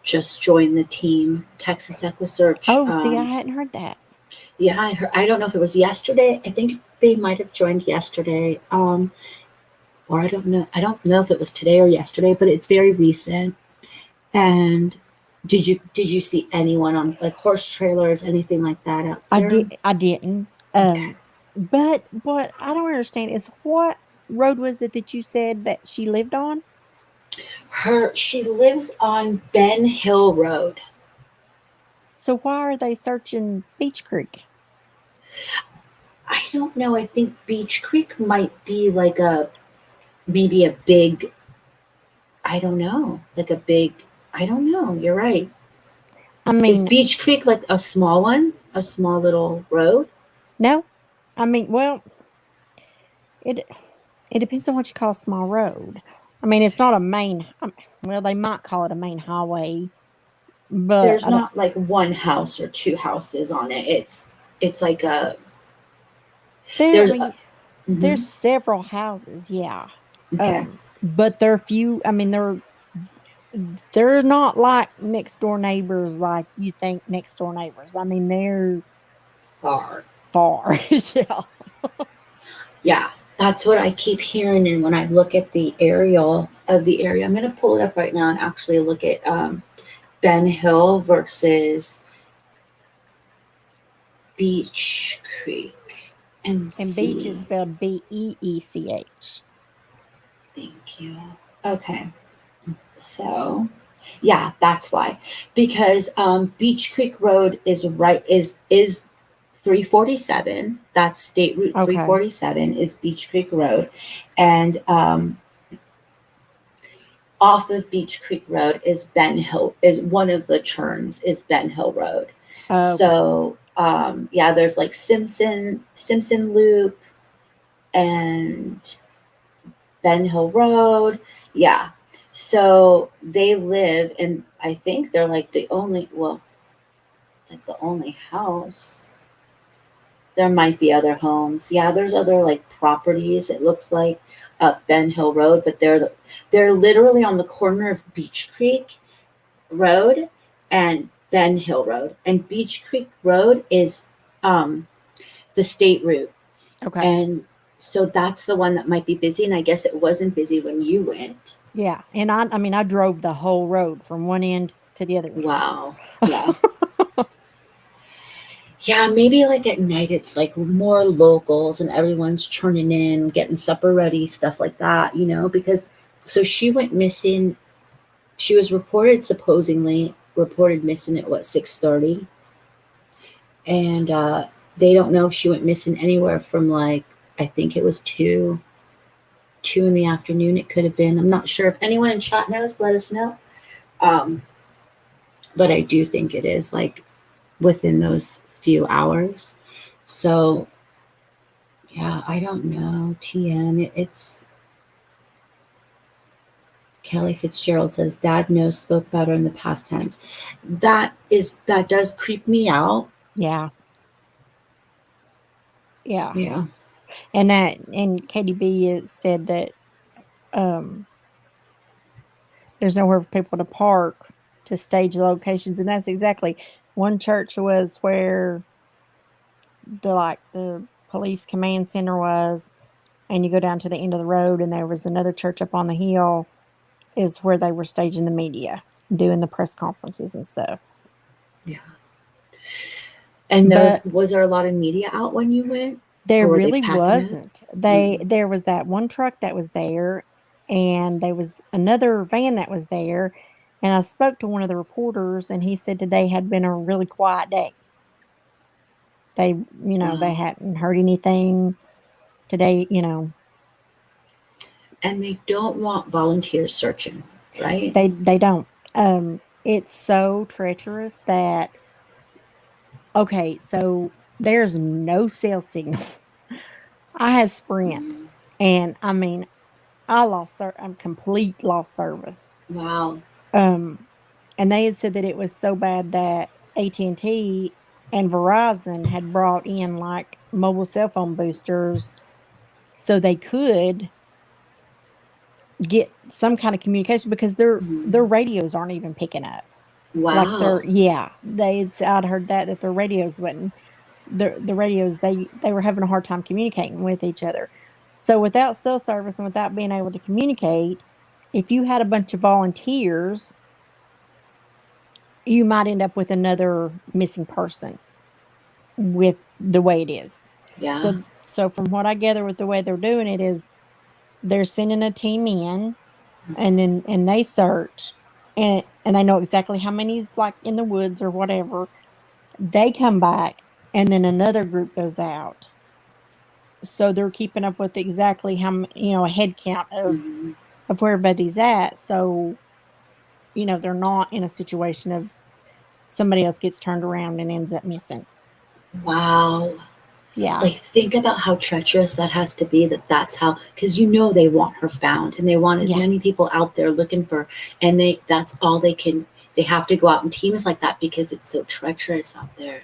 just joined the team, Texas EquiSearch. Oh, see, I hadn't heard that. Yeah, I don't know if it was yesterday. I think they might have joined yesterday. Or I don't know. I don't know if it was today or yesterday, but it's very recent. And did you see anyone on like horse trailers, anything like that out there? I didn't. But what I don't understand is, what road was it that you said that she lived on? She lives on Ben Hill Road. So why are they searching Beach Creek? I don't know. I think Beach Creek might be like maybe a big, I don't know. I don't know. You're right. I mean, is Beach Creek like a small one? A small little road? No. I mean, well, it depends on what you call a small road. I mean, it's not a main, well, they might call it a main highway, but there's not like one house or two houses on it. It's like there's several houses, yeah. Okay. But they're few. I mean, they're not like next door neighbors like you think next door neighbors. I mean, they're far. Yeah. Yeah. That's what I keep hearing. And when I look at the aerial of the area, I'm going to pull it up right now and actually look at Ben Hill versus Beech Creek and And beach is see. spelled Beech. Thank you. Okay. So, yeah, that's why. Because Beech Creek Road is 347. That's State Route Okay. 347 is Beech Creek Road, and off of Beech Creek Road is Ben Hill. Is one of the turns is Ben Hill Road. Okay. So yeah, there's like Simpson Loop and Ben Hill Road. Yeah. So they live, and I think they're like the only, well, like the only house. There might be other homes. Yeah, there's other like properties. It looks like up Ben Hill Road, but they're literally on the corner of Beech Creek Road and Ben Hill Road. And Beech Creek Road is the state route. Okay. And so that's the one that might be busy. And I guess it wasn't busy when you went. Yeah. And I mean, I drove the whole road from one end to the other end. Wow. Yeah. Yeah, maybe like at night it's like more locals and everyone's churning in, getting supper ready, stuff like that, because so she went missing. She was supposedly reported missing at 6:30. And they don't know if she went missing anywhere from like, I think it was 2 in the afternoon. It could have been. I'm not sure. If anyone in chat knows, let us know. But I do think it is like within those few hours. So yeah, I don't know. TN, it's Kelly Fitzgerald says Dad knows, spoke about her in the past tense. That does creep me out. Yeah. Yeah. Yeah. And KDB said that there's nowhere for people to park to stage locations, and that's exactly. One church was where the police command center was, and you go down to the end of the road, and there was another church up on the hill is where they were staging the media, doing the press conferences and stuff. Yeah. And was there a lot of media out when you went? There really wasn't. There was that one truck that was there, and there was another van that was there. And I spoke to one of the reporters, and he said today had been a really quiet day. They, they hadn't heard anything today, And they don't want volunteers searching, right? They don't. It's so treacherous that, okay, so there's no cell signal. I have Sprint, and I mean, I'm complete lost service. Wow. And they had said that it was so bad that AT&T and Verizon had brought in like mobile cell phone boosters so they could get some kind of communication, because their radios aren't even picking up. Wow. I'd heard that their radios wasn't. The radios, they were having a hard time communicating with each other. So without cell service and without being able to communicate, if you had a bunch of volunteers, you might end up with another missing person with the way it is. Yeah. So from what I gather with the way they're doing it is they're sending a team in, and they search, and they know exactly how many's like in the woods or whatever. They come back, and then another group goes out. So they're keeping up with exactly how, a head count of where everybody's at. So, they're not in a situation of somebody else gets turned around and ends up missing. Wow. Yeah. Like, think about how treacherous that has to be, that's how, because they want her found, and they want as many people out there looking for, and that's all they have to go out in teams like that because it's so treacherous out there.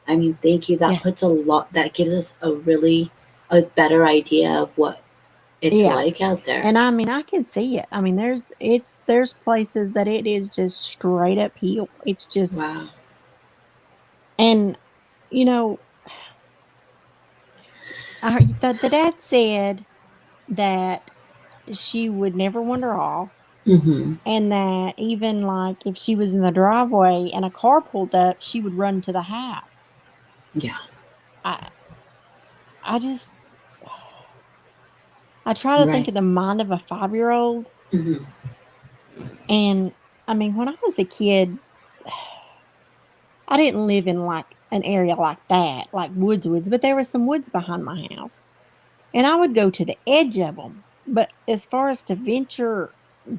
I mean, thank you. That puts that gives us a better idea of what it's like out there. And I mean, I can see it. I mean, there's places that it is just straight up hill. It's just, wow. And The dad said that she would never wander off, Mm-hmm. and that even like if she was in the driveway and a car pulled up, she would run to the house. Yeah. I just I try to think Right. of the mind of a 5-year-old, Mm-hmm. and I mean, when I was a kid, I didn't live in like an area like that, like woods, but there were some woods behind my house, and I would go to the edge of them. But as far as to venture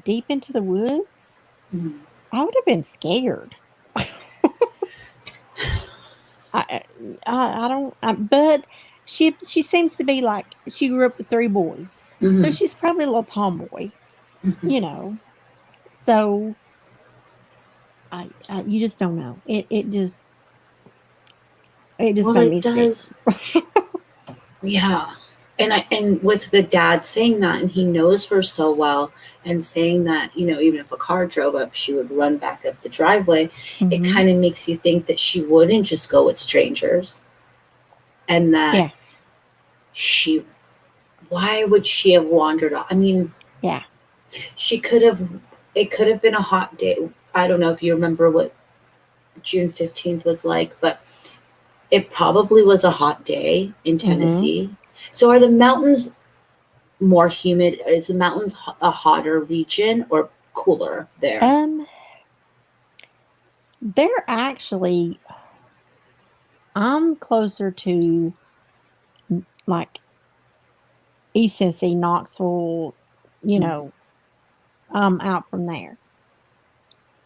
deep into the woods, Mm-hmm. I would have been scared. I I don't. But she seems to be like she grew up with 3 boys, so Mm-hmm. she's probably a little tomboy, Mm-hmm. you know. So you just don't know. It just Well, made it me sick. does. Yeah. And with the dad saying that, and he knows her so well, and saying that, even if a car drove up, she would run back up the driveway, it Mhm. kind of makes you think that she wouldn't just go with strangers, and that Yeah. why would she have wandered off? I mean, Yeah. it could have been a hot day. I don't know if you remember what June 15th was like, but it probably was a hot day in Mhm. Tennessee. So are the mountains more humid? Is the mountains a hotter region or cooler there? They're actually I'm closer to like East Tennessee, Knoxville, you Mm. know, I'm out from there.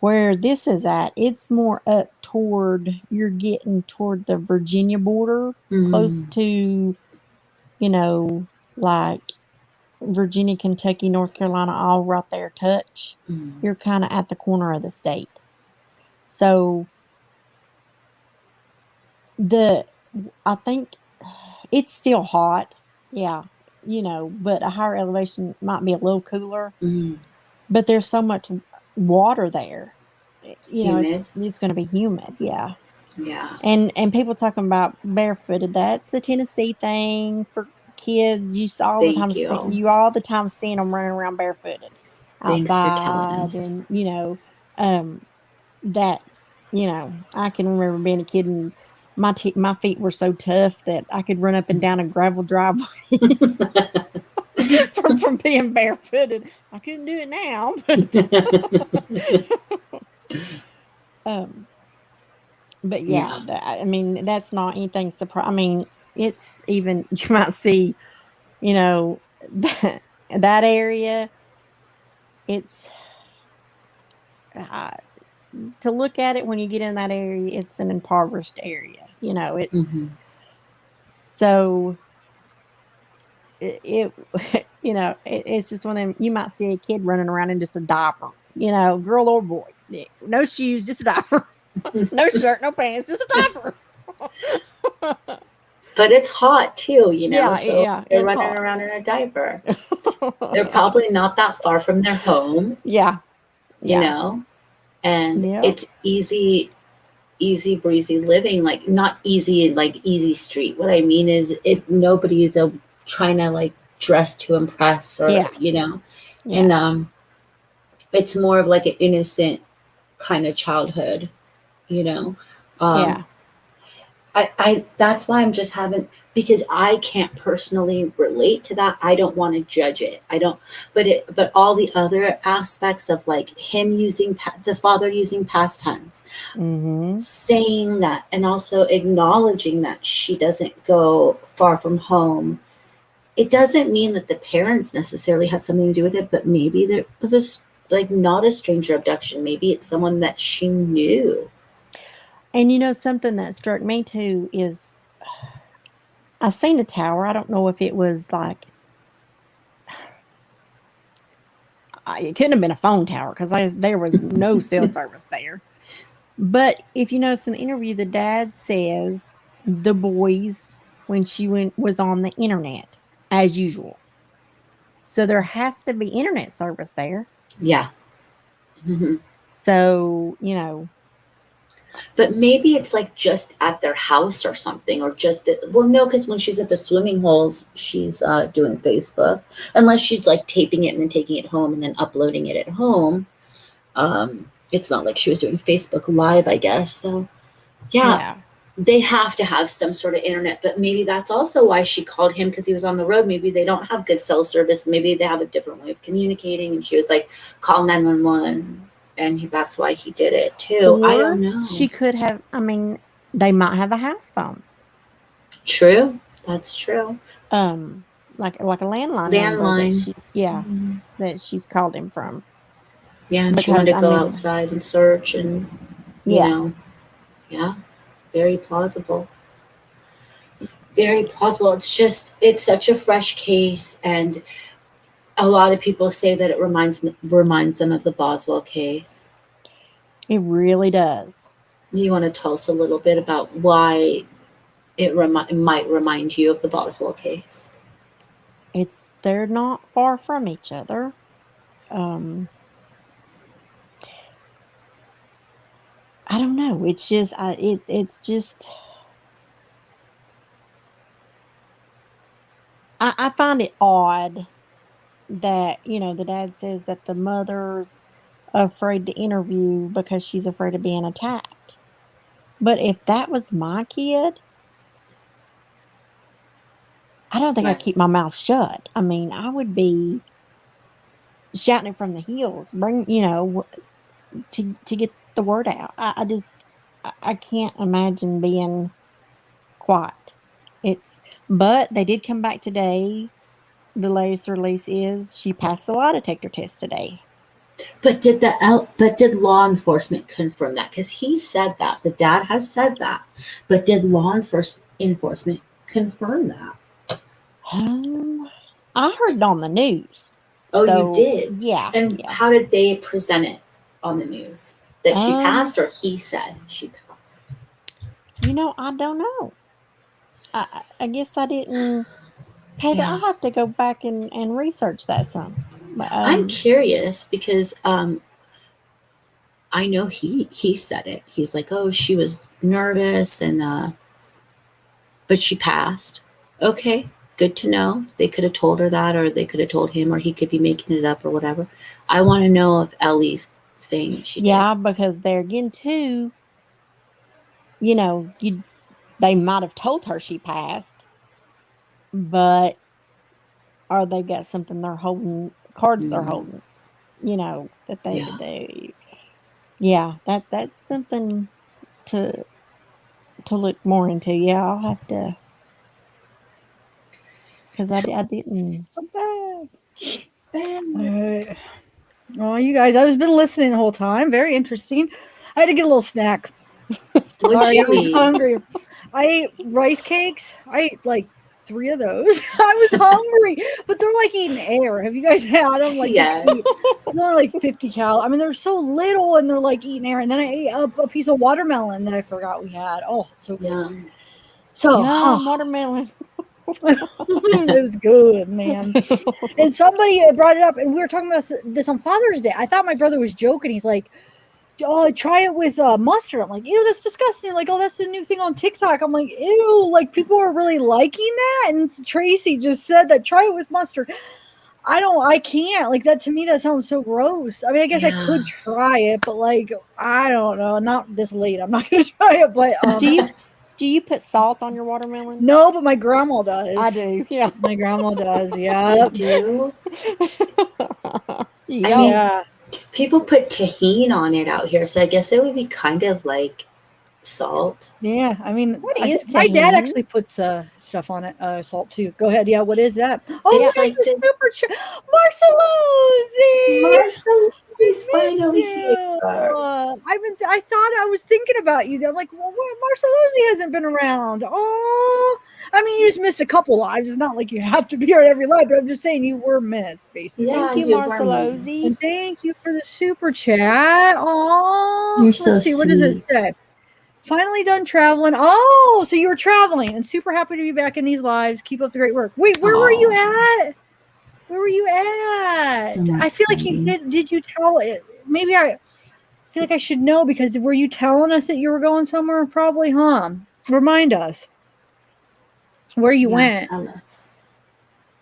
Where this is at, it's more up toward you're getting toward the Virginia border, close Mm. to, like Virginia, Kentucky, North Carolina, all right there touch. Mm. You're kind of at the corner of the state. So the I think it's still hot. Yeah, but a higher elevation might be a little cooler, Mm. but there's so much water there. It's Humid. it's going to be humid. Yeah. Yeah. And people talking about barefooted, that's a Tennessee thing for kids. Thank you. You all the time seeing them running around barefooted Thanks for telling outside, us. and I can remember being a kid and my feet were so tough that I could run up and down a gravel driveway from being barefooted. I couldn't do it now, but yeah, Yeah. I mean, that's not anything surprising. I mean, it's even you might see, you know, that area. It's uh, to look at it when you get in that area. It's an impoverished area. It's Mm-hmm. so it it's just one of them. You might see a kid running around in just a diaper. Girl or boy, no shoes, just a diaper, no shirt, no pants, just a diaper. But it's hot too, Yeah, so they're it's running hot. around in a diaper. They're probably not that far from their home, Yeah, you yeah, know, and yeah, it's easy breezy living, like not easy like easy street. What I mean is nobody is trying to like dress to impress, or yeah, and yeah, it's more of like an innocent kind of childhood, you know. Um yeah. I that's why I'm just having, because I can't personally relate to that. I don't want to judge it. I don't, but all the other aspects of like him using the father using past tense, Mm-hmm. saying that, and also acknowledging that she doesn't go far from home. It doesn't mean that the parents necessarily had something to do with it, but maybe there was like not a stranger abduction. Maybe it's someone that she knew. And something that struck me too is I seen a tower. I don't know if it was like it couldn't have been a phone tower because there was no cell service there. But if you notice in the interview, the dad says the boys when she was on the internet as usual. So there has to be internet service there. Yeah. Mhm. So But maybe it's like just at their house or something, or just at, well, no, because when she's at the swimming holes, she's doing Facebook, unless she's like taping it and then taking it home and then uploading it at home. It's not like she was doing Facebook Live, I guess. So, yeah, they have to have some sort of internet, but maybe that's also why she called him, because he was on the road. Maybe they don't have good cell service. Maybe they have a different way of communicating, and she was like, call 911. And that's why he did it too. I don't know. She could have, I mean, they might have a house phone. True. That's true. Like a landline number that Landline. she's, that she's called him from. Yeah, and she wanted to go outside and search, and you know, yeah, very plausible. Very plausible. It's just, it's such a fresh case, and a lot of people say that it reminds them of the Boswell case. It really does. You want to tell us a little bit about why it might remind you of the Boswell case? They're not far from each other. I don't know. It's just, it's just, I find it odd that, the dad says that the mother's afraid to interview because she's afraid of being attacked. But if that was my kid, I don't think I'd keep my mouth shut. I mean, I would be shouting it from the hills, to get the word out. I can't imagine being quiet. But they did come back today. The latest release is she passed the lie detector test today. But did law enforcement confirm that? Because he said that. The dad has said that. But did law enforcement confirm that? I heard it on the news. Oh, So, you did? Yeah. And how did they present it on the news? That she passed, or he said she passed? I don't know. I guess I didn't pay that. I'll have to go back and research that some. I'm curious because I know he said it. He's like, oh, she was nervous, and but she passed. Okay, good to know. They could have told her that, or they could have told him, or he could be making it up, or whatever. I want to know if Ellie's saying she did. Yeah, because there again too, they might have told her she passed, but or they've got something they're holding, cards they're holding, that they that's something to look more into. Yeah, I'll have to, because I didn't. Oh, you guys, I've been listening the whole time. Very interesting. I had to get a little snack. Sorry, I was hungry. I ate rice cakes. I ate like 3 of those. I was hungry, but they're like eating air. Have you guys had them? Like, yes. They're only like 50 calories. I mean, they're so little, and they're like eating air. And then I ate a piece of watermelon that I forgot we had. Oh, so good. Yum. So Watermelon. It was good, man. And somebody brought it up, and we were talking about this on Father's Day. I thought my brother was joking. He's like, oh, try it with mustard. I'm like, ew, that's disgusting. Like, oh, that's the new thing on TikTok. I'm like, ew, like people are really liking that. And Tracy just said that, try it with mustard. I can't. Like, that to me, that sounds so gross. I mean, I guess I could try it, but like, I don't know. Not this late. I'm not gonna try it. But do you put salt on your watermelon? No, but my grandma does. I do. Yeah, my grandma does. Yeah, do. Yeah. People put tahini on it out here, so I guess it would be kind of like salt. Yeah, I mean, what is my dad tahini? actually puts stuff on it, salt too. Go ahead. Yeah, what is that? Oh, It's like like the this- super Marcelozzi. Marcelozzi's finally here. I thought I was thinking about you. I'm like, well, Marcelozzi hasn't been around. Oh, I mean, you just missed a couple lives. It's not like you have to be here at every live, but I'm just saying you were missed, basically. Yeah, Thank you, you were Marcelozzi. And thank you for the super chat. Oh, You're so let's see. What does it sweet. say? Finally done traveling. Oh, so you were traveling and super happy to be back in these lives. Keep up the great work. Wait, where were you at? Where were you at? So I feel like you exciting. did you tell it? Maybe I feel like I should know because were you telling us that you were going somewhere? Probably, huh? Remind us where you went. Tell us.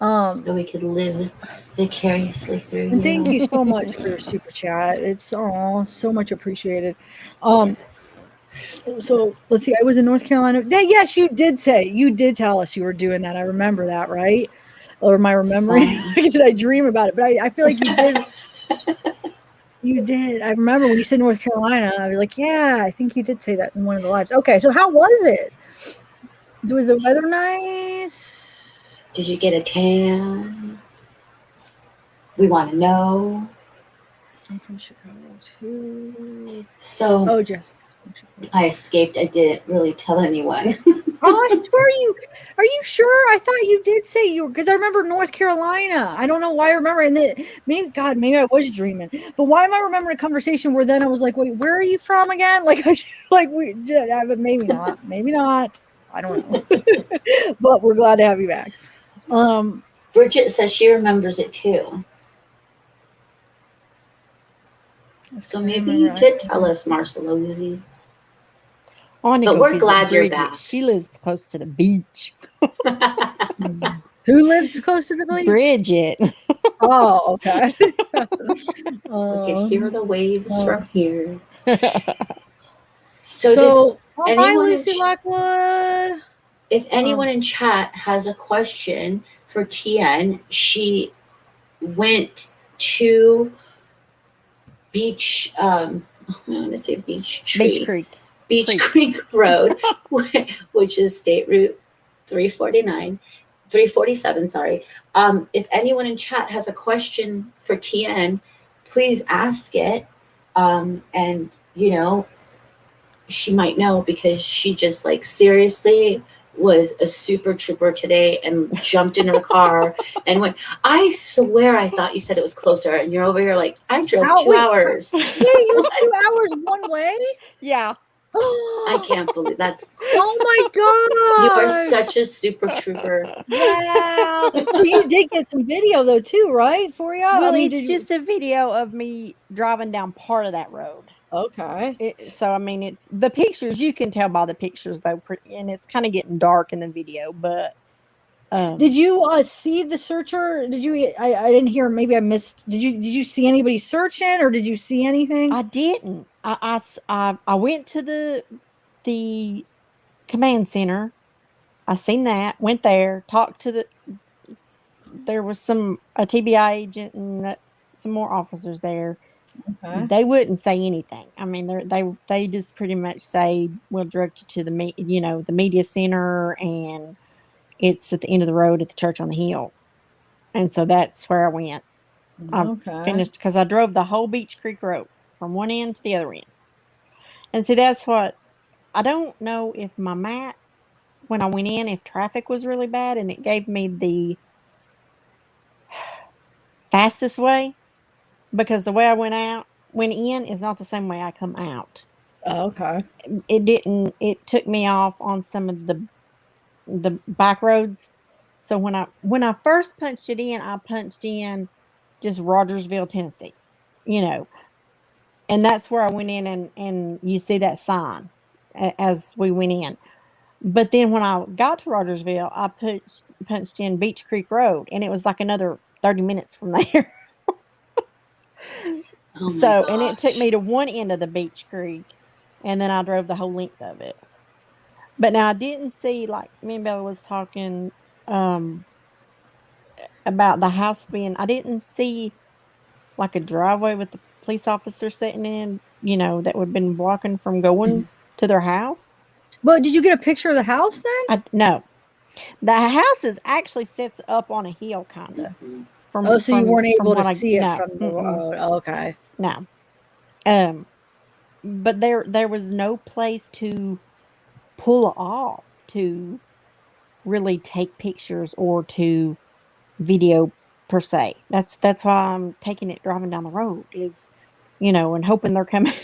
So we could live vicariously through And you. thank you so much for your super chat. It's so much appreciated. So let's see. I was in North Carolina. Yes, you did tell us you were doing that. I remember that, right? Or am I remembering? Did I dream about it? But I feel like you did. You did. I remember when you said North Carolina. I was like, yeah, I think you did say that in one of the lives. Okay, so how was it? Was the weather nice? Did you get a tan? We want to know. I'm from Chicago too. So, Jessica. I escaped. I didn't really tell anyone. I swear are you sure? I thought you did say you were, because I remember North Carolina. I don't know why I remember. And maybe I was dreaming. But why am I remembering a conversation where then I was like, wait, where are you from again? Like, but maybe not. Maybe not. I don't know. But we're glad to have you back. Bridget says she remembers it too. So maybe you did tell us, Marcellozy. But we're glad you're back. She lives close to the beach. Who lives close to the beach? Bridget. Oh, okay. We can hear the waves from here. So hi, Lucy Lockwood. If anyone in chat has a question for TN, she went to Beach. I want to say Beach Creek Road, which is State Route 347. Sorry. If anyone in chat has a question for TN, please ask it. And she might know because she just seriously was a super trooper today and jumped in her car and went. I swear I thought you said it was closer, and you're over here like, I drove 2 hours. Yeah, you 2 hours one way? Yeah. I can't believe that's. Oh my god! You are such a super trooper. Wow. So you did get some video though too, right? For you? Well, it's just a video of me driving down part of that road. Okay. It's the pictures. You can tell by the pictures though, and it's kind of getting dark in the video. But did you see the searcher? Did you? I didn't hear. Maybe I missed. Did you see anybody searching, or did you see anything? I didn't. I went to the command center. I seen that. Went there. Talked to there was a TBI agent and some more officers there. Okay. They wouldn't say anything. I mean, they just pretty much say we'll direct you to the media center, and it's at the end of the road at the church on the hill. And so that's where I went. Okay. I finished because I drove the whole Beach Creek Road from one end to the other end. And see, that's what I don't know if my map when I went in, if traffic was really bad, and it gave me the fastest way, because the way I went in is not the same way I come out. Oh, okay. It took me off on some of the back roads. So when I first punched it in, I punched in just Rogersville, Tennessee, and that's where I went in, and you see that sign as we went in. But then when I got to Rogersville, I punched in Beach Creek Road, and it was like another 30 minutes from there. And it took me to one end of the Beach Creek, and then I drove the whole length of it. But now I didn't see, like me and Bella was talking about the house being, I didn't see like a driveway with the police officer sitting in, that would have been blocking from going to their house. Well, did you get a picture of the house then? No. The house actually sits up on a hill, kind of. So you weren't able to see it from the road. Oh, okay. No. But there was no place to pull off to really take pictures or to video per se. That's why I'm taking it driving down the road is, and hoping they're coming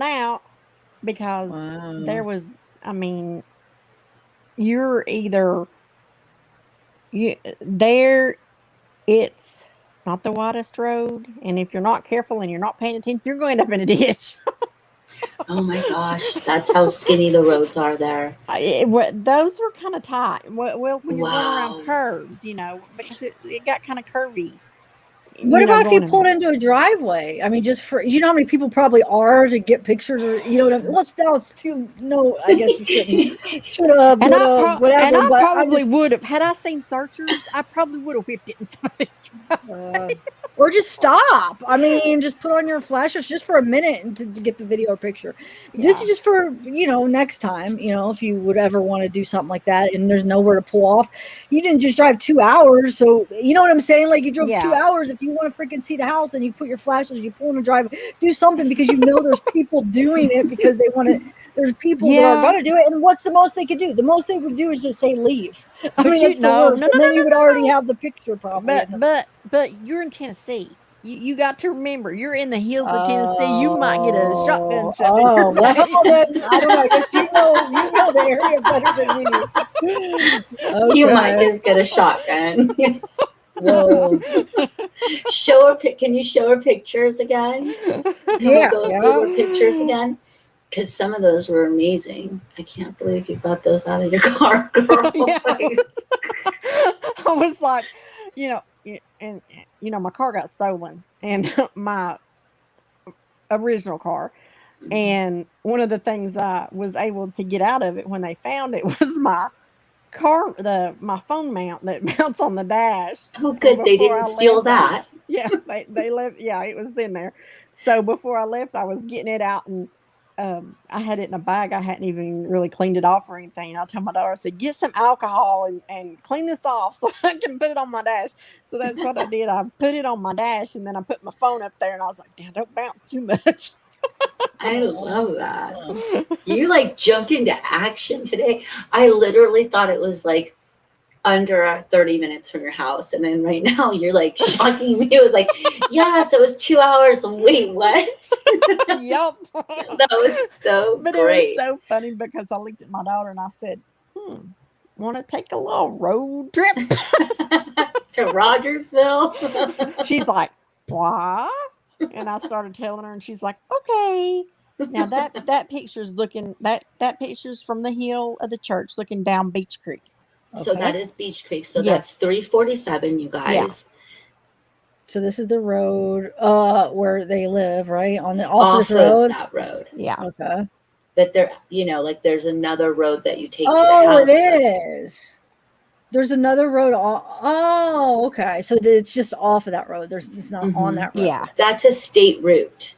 out, because there was, you're either it's not the widest road. And if you're not careful and you're not paying attention, you're going to end up in a ditch. Oh my gosh, that's how skinny the roads are there. Those were kind of tight. Well, when you're going Wow. around curves, because it got kind of curvy. What about if you going pulled into a driveway? I mean, just for, how many people probably are to get pictures, or what I mean? Well, now it's too. No, I guess you shouldn't. Should have, And whatever. I But probably would have. Had I seen searchers, I probably would have whipped it in somebody's driveway. Or just stop. I mean, just put on your flashes just for a minute and to get the video or picture. This is just for, next time, if you would ever want to do something like that and there's nowhere to pull off. You didn't just drive 2 hours. So, you know what I'm saying? Like, you drove 2 hours. If you want to freaking see the house, then you put your flashes, you pull in the driveway, do something, because there's people doing it because they want to. There's people that are going to do it. And what's the most they could do? The most they would do is just say leave. I mean, it's the worst. And then you would already have the picture probably. But you're in Tennessee. You got to remember, you're in the hills of Tennessee. You might get a shotgun shot in your well, face. then, I don't know. I guess you know the area better than me. Okay. You might just get a shotgun. Whoa. Can you show her pictures again? Can we go through her pictures again? Because some of those were amazing. I can't believe you got those out of your car, girl. I was like, my car got stolen, and my original car. And one of the things I was able to get out of it when they found it was my my phone mount that mounts on the dash. Oh, good. They didn't steal that. Yeah, they left. Yeah, it was in there. So before I left, I was getting it out, and I had it in a bag. I hadn't even really cleaned it off or anything. I told my daughter, I said, get some alcohol and clean this off so I can put it on my dash. So that's what I did. I put it on my dash, and then I put my phone up there, and I was like, damn, don't bounce too much. I love that. You jumped into action today. I literally thought it was under 30 minutes from your house, and then right now you're shocking me with so it was 2 hours. Wait, what? Yep. That was so great. It was so funny because I looked at my daughter and I said, want to take a little road trip to Rogersville? She's like, what? And I started telling her, and she's like, okay. Now that picture's that picture's from the hill of the church looking down Beach Creek. Okay. So that is Beach Creek. So that's 347, you guys. Yeah. So this is the road where they live, right? Off this road? Of that road. Yeah. Okay. But there, there's another road that you take to the Oh, house. it is. There's another road. Oh, okay. So it's just off of that road. It's not on that road. Yeah. That's a state route.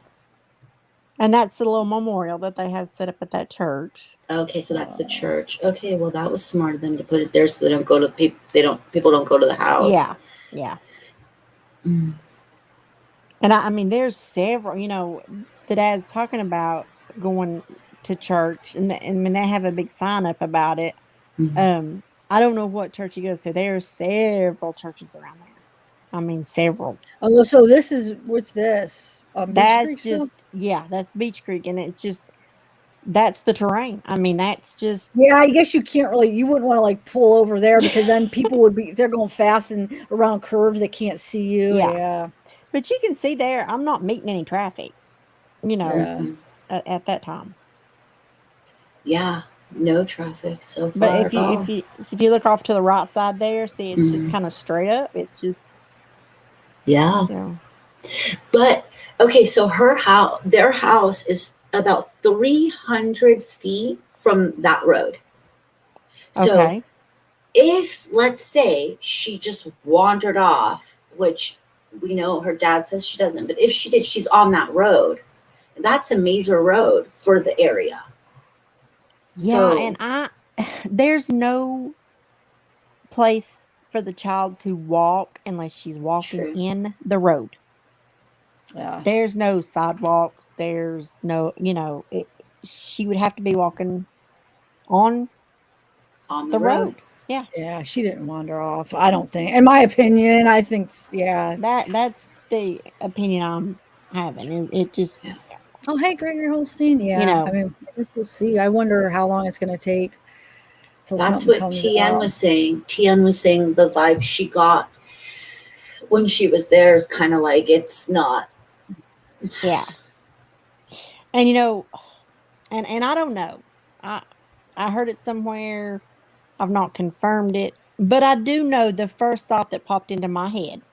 And that's the little memorial that they have set up at that church. Okay, so that's the church. Okay, well that was smart of them to put it there so they don't go to people don't go to the house. Yeah. Yeah. Mm. And I mean there's several, the dad's talking about going to church, and when they have a big sign up about it. Mm-hmm. I don't know what church he goes to. There's several churches around there. I mean, several. Oh, so what's this? That's just, that's Beach Creek. And it's just, that's the terrain. I mean, that's just. Yeah, I guess you wouldn't want to pull over there, because then people they're going fast and around curves, they can't see you. Yeah. But you can see there, I'm not meeting any traffic, at that time. Yeah. No traffic so far. But if you look off to the right side there, see it's just kind of straight up. It's just But okay, so their house is about 300 feet from that road. So if, let's say, she just wandered off, which we know her dad says she doesn't, but if she did, she's on that road. That's a major road for the area. Yeah, and there's no place for the child to walk unless she's walking in the road. Yeah. There's no sidewalks. There's no, she would have to be walking on the road. Yeah. Yeah, she didn't wander off. I don't think. In my opinion, I think, that's the opinion I'm having. It just. Yeah. Oh, hey, Gregory Holstein. Yeah. I mean, I guess we'll see. I wonder how long it's going to take. That's what Tian was saying. Tian was saying the vibe she got when she was there is kind of like, it's not. Yeah. And you know, and I don't know. I heard it somewhere. I've not confirmed it, but I do know the first thought that popped into my head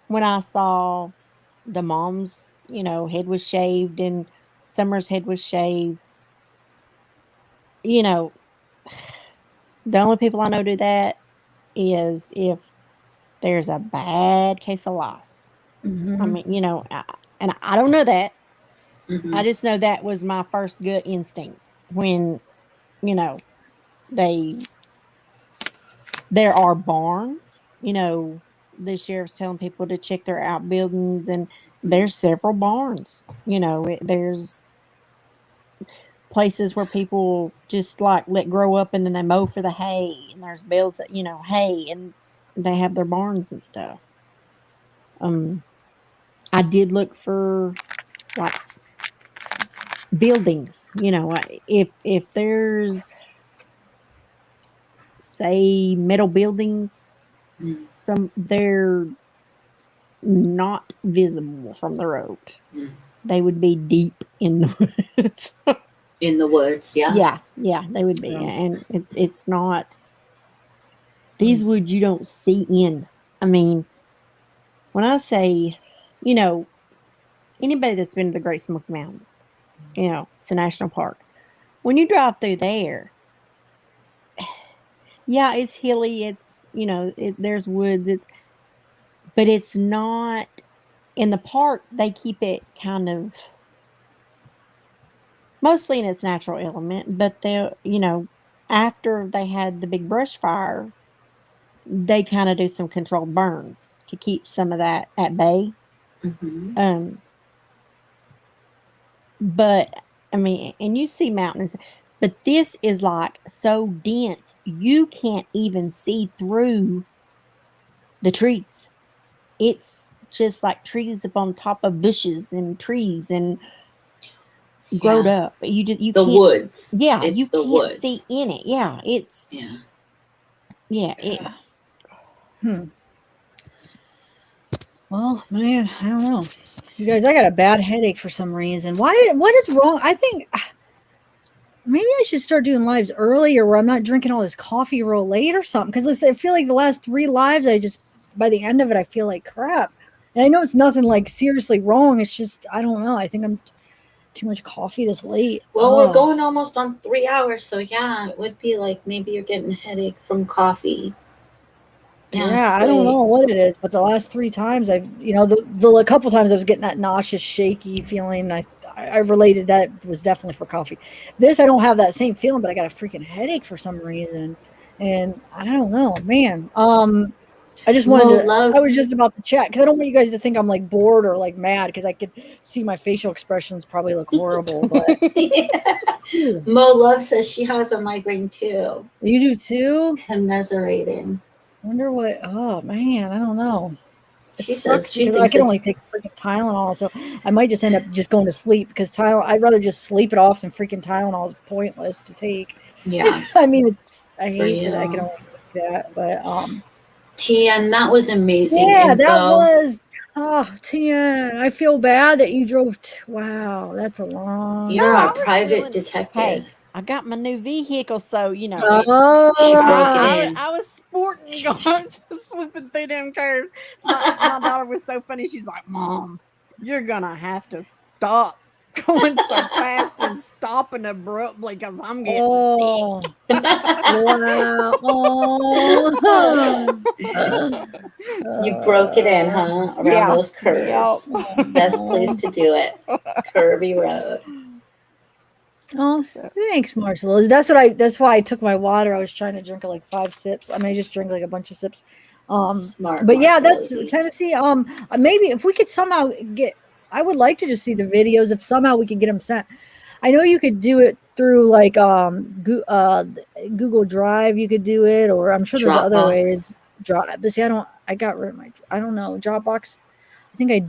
when I saw the mom's, head was shaved and Summer's head was shaved. You know, the only people I know do that is if there's a bad case of loss. I Mhm. mean, and I don't know that. Mhm. I just know that was my first gut instinct when, they there are barns, the sheriff's telling people to check their outbuildings, and there's several barns. There's places where people just like let grow up and then they mow for the hay, and there's bales that, hay, and they have their barns and stuff. I did look for like buildings, if there's, say, metal buildings, they're not visible from the road. They would be deep in the woods. In the woods, yeah. Yeah, they would be. Yeah. And it's not, these woods you don't see in. I mean, when I say, anybody that's been to the Great Smoky Mountains, it's a national park. When you drive through there, yeah, it's hilly. It's, there's woods. But it's not, in the park, they keep it kind of mostly in its natural element. But after they had the big brush fire, they kind of do some controlled burns to keep some of that at bay. Mhm. But I mean, and you see mountains, but this is like so dense, you can't even see through the trees. It's just like trees up on top of bushes and trees and growed Yeah. up. You The can't, woods. yeah, It's you the can't see woods. in it. Yeah, it's Well, man, I don't know. You guys, I got a bad headache for some reason. What is wrong? I think maybe I should start doing lives earlier where I'm not drinking all this coffee real late or something. Because I feel like the last 3 lives, by the end of it, I feel like crap. And I know it's nothing like seriously wrong. It's just, I don't know. I think I'm too much coffee this late. Well, we're going almost on 3 hours, so yeah, it would be like maybe you're getting a headache from coffee. Yeah, I don't late. know what it is, but the last 3 times the couple times I was getting that nauseous, shaky feeling. I related that was definitely for coffee. This, I don't have that same feeling, but I got a freaking headache for some reason, and I don't know, man. I just wanted I was just about to chat because I don't want you guys to think I'm like bored or like mad because I could see my facial expressions probably look horrible. But Mo Love says she has a migraine too. You do too? Commiserating. Wonder what? Oh man, I don't know. It She sucks says she because I thinks can only it's take freaking Tylenol, so I might just end up just going to sleep because Tylenol. I'd rather just sleep it off than freaking Tylenol is pointless to take. Yeah. I mean, I For hate that I can you. only take that, but Tian, that was amazing yeah, that info. was. Oh, Tia, I feel bad that you drove. Wow, that's a long. You're I a was private feeling, detective. hey, I got my new vehicle, so She broke it in. I was sporting, going swooping through them curves. My daughter was so funny. She's like, "Mom, you're gonna have to stop going so fast and stopping abruptly because I'm getting sick." Wow. You broke it in, huh? Around those curves. Best place to do it. Curvy road. Oh, thanks, Marshall. That's why I took my water. I was trying to drink like 5 sips. I mean, I just drank like a bunch of sips. Smart, But yeah, Marshall, that's Izzy. Tennessee. Maybe if we could somehow I would like to just see the videos if somehow we could get them sent. I know you could do it through like Google Drive. You could do it, or I'm sure there's other Dropbox. ways. But see, I got rid of I don't know, Dropbox. I think I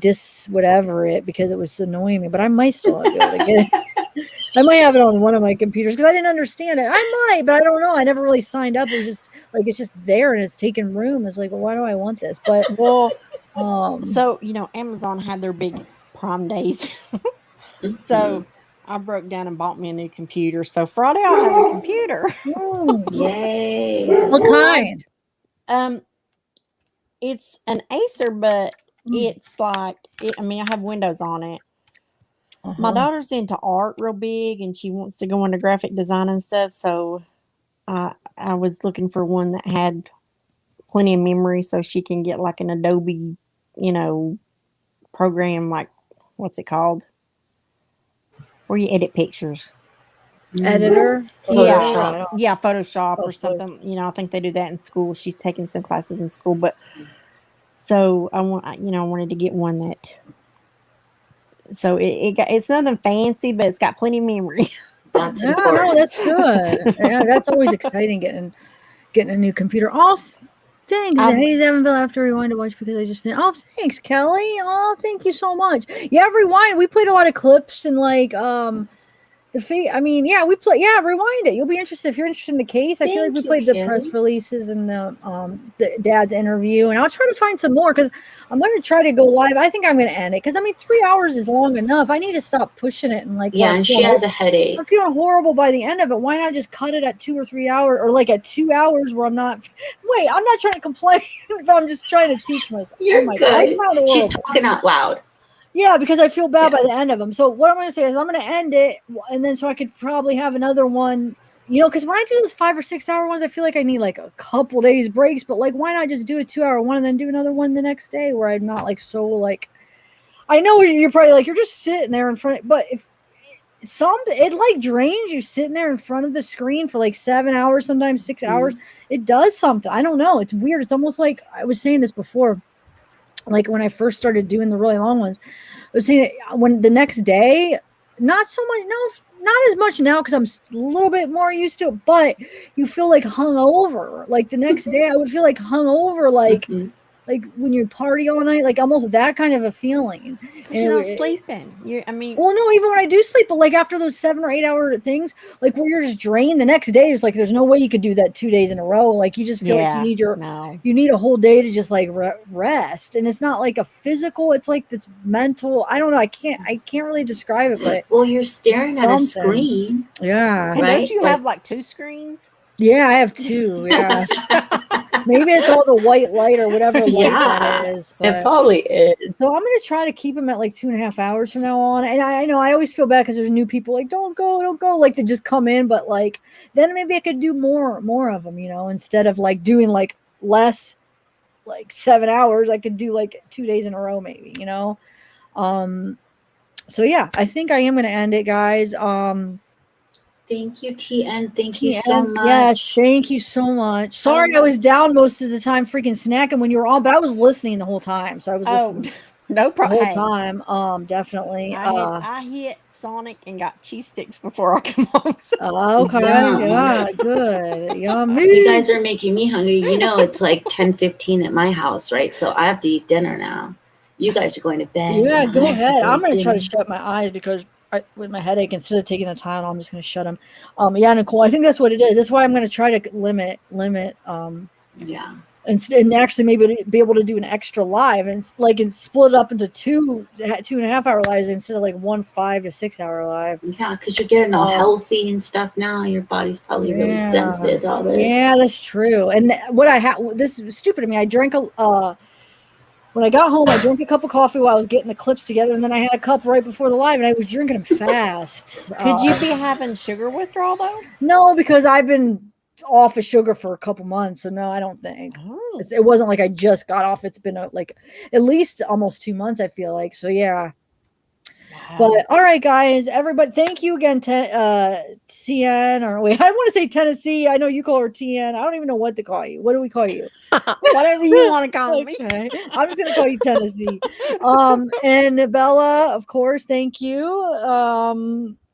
whatever it because it was annoying me, but I might still be able to get it. I might have it on one of my computers because I didn't understand it. I might, but I don't know. I never really signed up. It was just like it's just there and it's taking room. It's like, well, why do I want this? But well, So, Amazon had their big Prime days. So I broke down and bought me a new computer. So Friday I'll have a computer. Yay. What kind? It's an Acer, but it's like, I have Windows on it. My daughter's into art real big, and she wants to go into graphic design and stuff. So I was looking for one that had plenty of memory, so she can get like an Adobe, program, like, what's it called? Where you edit pictures. Editor? Photoshop. Yeah, Photoshop or something. I think they do that in school. She's taking some classes in school, but so I wanted to get one that. So it's nothing fancy, but it's got plenty of memory. That's important. No, that's good. Yeah, that's always exciting getting a new computer. Oh, thanks. Hey, Evanville, after Rewind to watch because I just finished. Oh, thanks, Kelly. Oh, thank you so much. Yeah, Rewind. We played a lot of clips and we play. Yeah, Rewind it. You'll be interested if you're interested in the case. I feel like we played the press releases and the dad's interview, and I'll try to find some more because I'm going to try to go live. I think I'm going to end it because 3 hours is long enough. I need to stop pushing it and and she has a headache. I'm feeling horrible by the end of it. Why not just cut it at 2 or 3 hours, or at 2 hours where I'm not? Wait, I'm not trying to complain, but I'm just trying to teach myself. You're good. She's talking out loud. Yeah, because I feel bad by the end of them. So what I'm going to say is I'm going to end it, and then so I could probably have another one, because when I do those 5 or 6 hour ones, I feel like I need a couple days breaks. But why not just do a 2 hour one and then do another one the next day where I'm not I know you're probably you're just sitting there in front, but if it drains you sitting there in front of the screen for 7 hours, sometimes 6 hours. It does something. I don't know. It's weird. It's almost like I was saying this before. When I first started doing the really long ones, I was saying when the next day, not so much, not as much now because I'm a little bit more used to it, but you feel hungover. The next day I would feel hungover, when you party all night, almost that kind of a feeling. Because you're not sleeping. Well, no, even when I do sleep, but after those 7 or 8 hour things, where you're just drained, the next day is there's no way you could do that 2 days in a row. You just feel you need a whole day to just rest, and it's not a physical. It's it's mental. I don't know. I can't really describe it, but you're staring at a screen. Yeah, and don't you have 2 screens? Yeah, I have 2. Yeah. Maybe it's all the white light or whatever light that is. It probably is. So I'm going to try to keep them at 2.5 hours from now on. And I know I always feel bad because there's new people don't go. They just come in. But then maybe I could do more of them, instead of doing less, 7 hours. I could do 2 days in a row, maybe, So yeah, I think I am going to end it, guys. Thank you, TN. Thank you so much. Yes, thank you so much. Sorry, I was down most of the time freaking snacking when you were on, but I was listening the whole time. So I was listening no problem. The whole time. Definitely. I hit Sonic and got cheese sticks before I come home. So. Okay. Yeah, good. Yummy. You guys are making me hungry. It's 10:15 at my house, right? So I have to eat dinner now. You guys are going to bed. Yeah, go ahead. I'm going to try to shut my eyes because with my headache, instead of taking the Tylenol, I'm just going to shut them. Yeah, Nicole, I think that's what it is. That's why I'm going to try to limit. Yeah. And actually maybe be able to do an extra live and split it up into 2.5 hour lives instead of 1 5 to 6 hour live. Yeah, because you're getting all healthy and stuff now. Your body's probably really sensitive to all this. Yeah, that's true. And what I had, this is stupid of me. I drank when I got home, I drank a cup of coffee while I was getting the clips together, and then I had a cup right before the live, and I was drinking them fast. Could you be having sugar withdrawal, though? No, because I've been off of sugar for a couple months, so no, I don't think. It wasn't like I just got off. It's been at least almost 2 months, I feel like. So, yeah. But all right, guys, everybody, thank you again, TN, or wait, I want to say Tennessee. I know you call her TN. I don't even know what to call you. What do we call you? Whatever you want to call me. I'm just gonna call you Tennessee. And Bella, of course, thank you.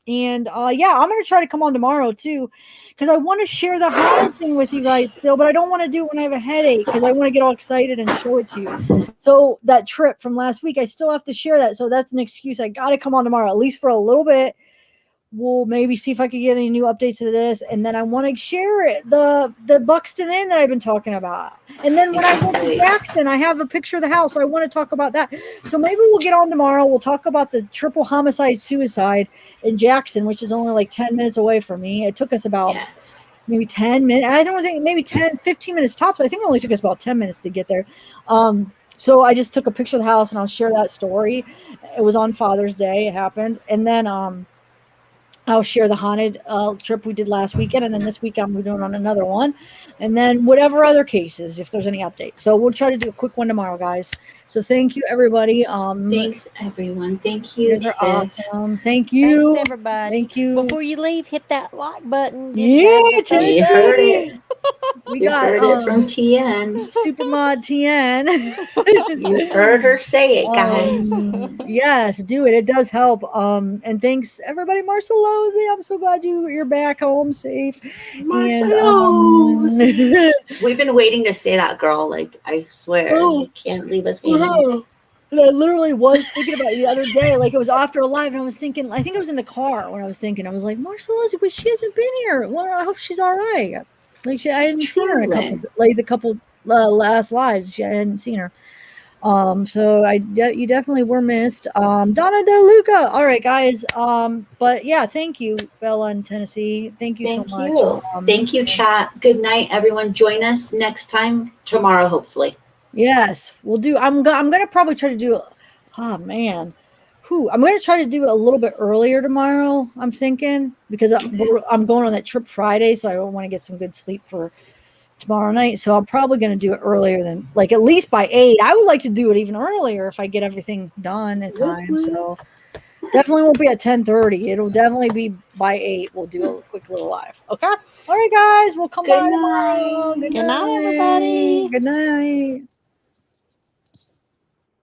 And yeah, I'm gonna try to come on tomorrow too, because I want to share the high thing with you guys still, but I don't want to do it when I have a headache because I want to get all excited and show it to you. So that trip from last week, I still have to share that. So that's an excuse. I got to come on tomorrow, at least for a little bit, we'll maybe see if I can get any new updates to this, and then I want to share it, the Buxton Inn that I've been talking about. And then when I go to Jackson, I have a picture of the house, so I want to talk about that. So maybe we'll get on tomorrow. We'll talk about the triple homicide suicide in Jackson, which is only like 10 minutes away from me. It took us about maybe 10 minutes. I don't think maybe 10, 15 minutes tops. I think it only took us about 10 minutes to get there. So I just took a picture of the house, and I'll share that story. It was on Father's Day. It happened. And then I'll share the haunted trip we did last weekend, and then this weekend we're doing on another one, and then whatever other cases, if there's any updates. So we'll try to do a quick one tomorrow, guys. So thank you, everybody. Thanks, everyone. Thank you, Tiff. Awesome. Thank you. Thanks, everybody. Thank you. Before you leave, hit that like button. Yeah, You heard it. We You got heard it from TN. Supermod TN. You heard her say it, guys. Yes, do it. It does help. And thanks, everybody. Marcelosi, I'm so glad you're back home safe. Marcelos. We've been waiting to say that, girl. Like, I swear, you can't leave us hanging. And I literally was thinking about you the other day. Like, it was after live, and I was thinking, I think I was in the car when I was thinking, I was like, Marcelosi, but she hasn't been here. Well, I hope she's all right. Like, I hadn't seen her the couple last lives. I hadn't seen her. So you definitely were missed. Donna DeLuca. All right, guys. But yeah, thank you, Bella in Tennessee. Thank you so much. Thank you, chat. Good night, everyone. Join us next time tomorrow, hopefully. Yes, we'll do. I'm gonna probably try to do. Oh man, I'm gonna try to do it a little bit earlier tomorrow. I'm thinking because I'm going on that trip Friday, so I don't want to get some good sleep for tomorrow night. So I'm probably gonna do it earlier than like at least by 8. I would like to do it even earlier if I get everything done in time. So definitely won't be at 10:30. It'll definitely be by 8. We'll do a quick little live. Okay. All right, guys. We'll come by tomorrow. Good night, everybody. Good night.